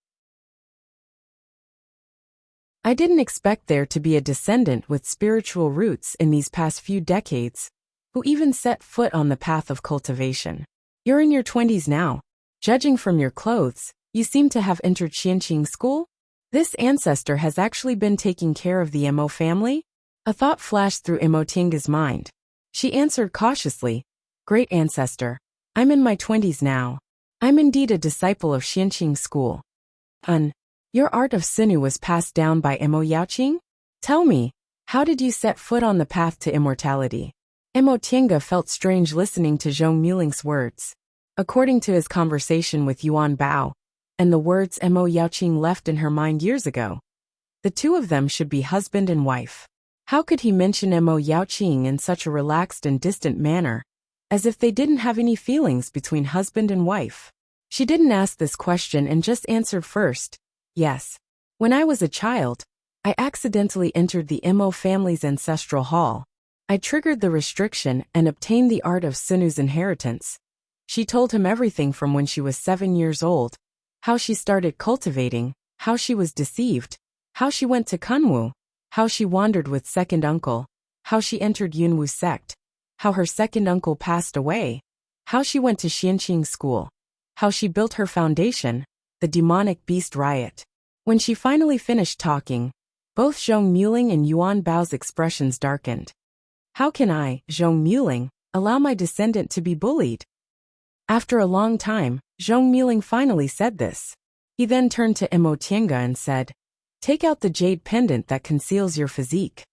I didn't expect there to be a descendant with spiritual roots in these past few decades, who even set foot on the path of cultivation. You're in your 20s now. Judging from your clothes, you seem to have entered Xianqing school? This ancestor has actually been taking care of the Mo family? A thought flashed through Mo Tinga's mind. She answered cautiously, Great ancestor, I'm in my 20s now. I'm indeed a disciple of Xianqing school. Your art of Sinu was passed down by Mo Yaoqing? Tell me, how did you set foot on the path to immortality? Mo Tinga felt strange listening to Zhong Muling's words. According to his conversation with Yuan Bao, and the words Mo Yaoqing left in her mind years ago, the two of them should be husband and wife. How could he mention Mo Yaoqing in such a relaxed and distant manner, as if they didn't have any feelings between husband and wife? She didn't ask this question and just answered first, Yes. When I was a child, I accidentally entered the Mo family's ancestral hall. I triggered the restriction and obtained the art of Sinu's inheritance. She told him everything from when she was 7 years old, how she started cultivating, how she was deceived, how she went to Kunwu, how she wandered with second uncle, how she entered Yunwu sect, how her second uncle passed away, how she went to Xianqing school, how she built her foundation, the demonic beast riot. When she finally finished talking, both Zhong Muling and Yuan Bao's expressions darkened. How can I, Zhong Muling, allow my descendant to be bullied? After a long time, Zhong Muling finally said this. He then turned to Mo Tinga and said, Take out the jade pendant that conceals your physique.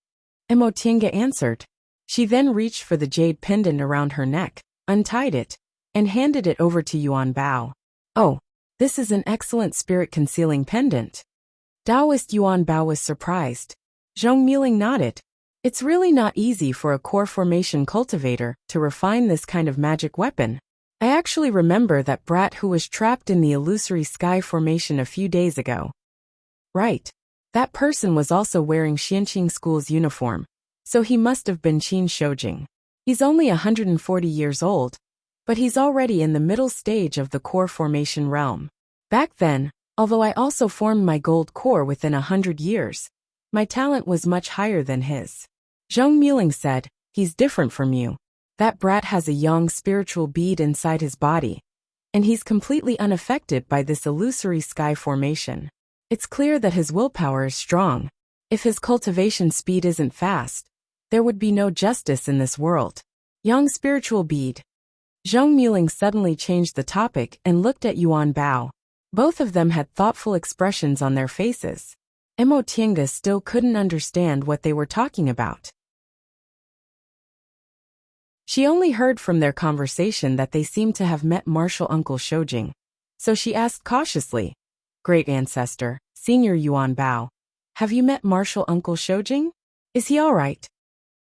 Mo Tinga answered. She then reached for the jade pendant around her neck, untied it, and handed it over to Yuan Bao. Oh, this is an excellent spirit-concealing pendant. Taoist Yuan Bao was surprised. Zhong Muling nodded. It's really not easy for a core formation cultivator to refine this kind of magic weapon. I actually remember that brat who was trapped in the illusory sky formation a few days ago. Right. That person was also wearing Xianqing School's uniform, so he must have been Qin Shoujing. He's only 140 years old, but he's already in the middle stage of the core formation realm. Back then, although I also formed my gold core within 100 years, my talent was much higher than his. Zhong Muling said, he's different from you. That brat has a young spiritual bead inside his body, and he's completely unaffected by this illusory sky formation. It's clear that his willpower is strong. If his cultivation speed isn't fast, there would be no justice in this world. Young spiritual bead. Zhong Muling suddenly changed the topic and looked at Yuan Bao. Both of them had thoughtful expressions on their faces. Mo Tiange still couldn't understand what they were talking about. She only heard from their conversation that they seemed to have met martial uncle Shoujing, so she asked cautiously, Great Ancestor, Senior Yuan Bao, have you met martial uncle Shoujing? Is he all right?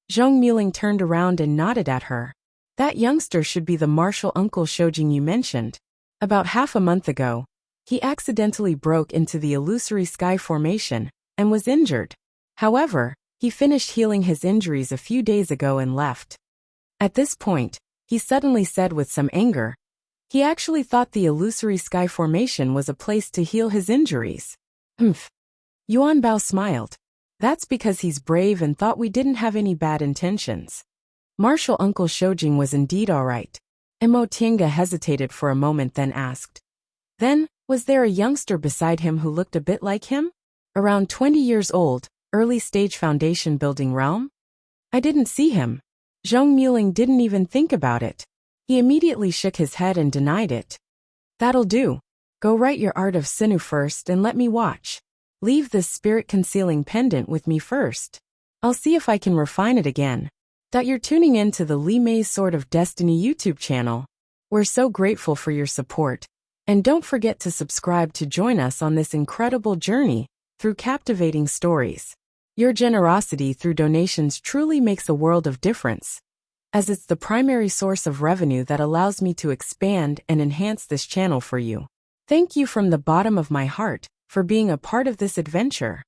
Zhong Muling turned around and nodded at her. That youngster should be the martial uncle Shoujing you mentioned. About half a month ago, he accidentally broke into the illusory sky formation and was injured. However, he finished healing his injuries a few days ago and left. At this point, he suddenly said with some anger, he actually thought the illusory sky formation was a place to heal his injuries. Humph. Yuan Bao smiled. That's because he's brave and thought we didn't have any bad intentions. Martial uncle Shoujing was indeed all right. Mo Tiange hesitated for a moment then asked. Then, was there a youngster beside him who looked a bit like him? Around 20 years old, early stage foundation building realm? I didn't see him. Zhong Muling didn't even think about it. He immediately shook his head and denied it. That'll do. Go write your art of Sinu first and let me watch. Leave this spirit-concealing pendant with me first. I'll see if I can refine it again. You're tuning in to the Li Mei's Sword of Destiny YouTube channel. We're so grateful for your support. And don't forget to subscribe to join us on this incredible journey through captivating stories. Your generosity through donations truly makes a world of difference, as it's the primary source of revenue that allows me to expand and enhance this channel for you. Thank you from the bottom of my heart for being a part of this adventure.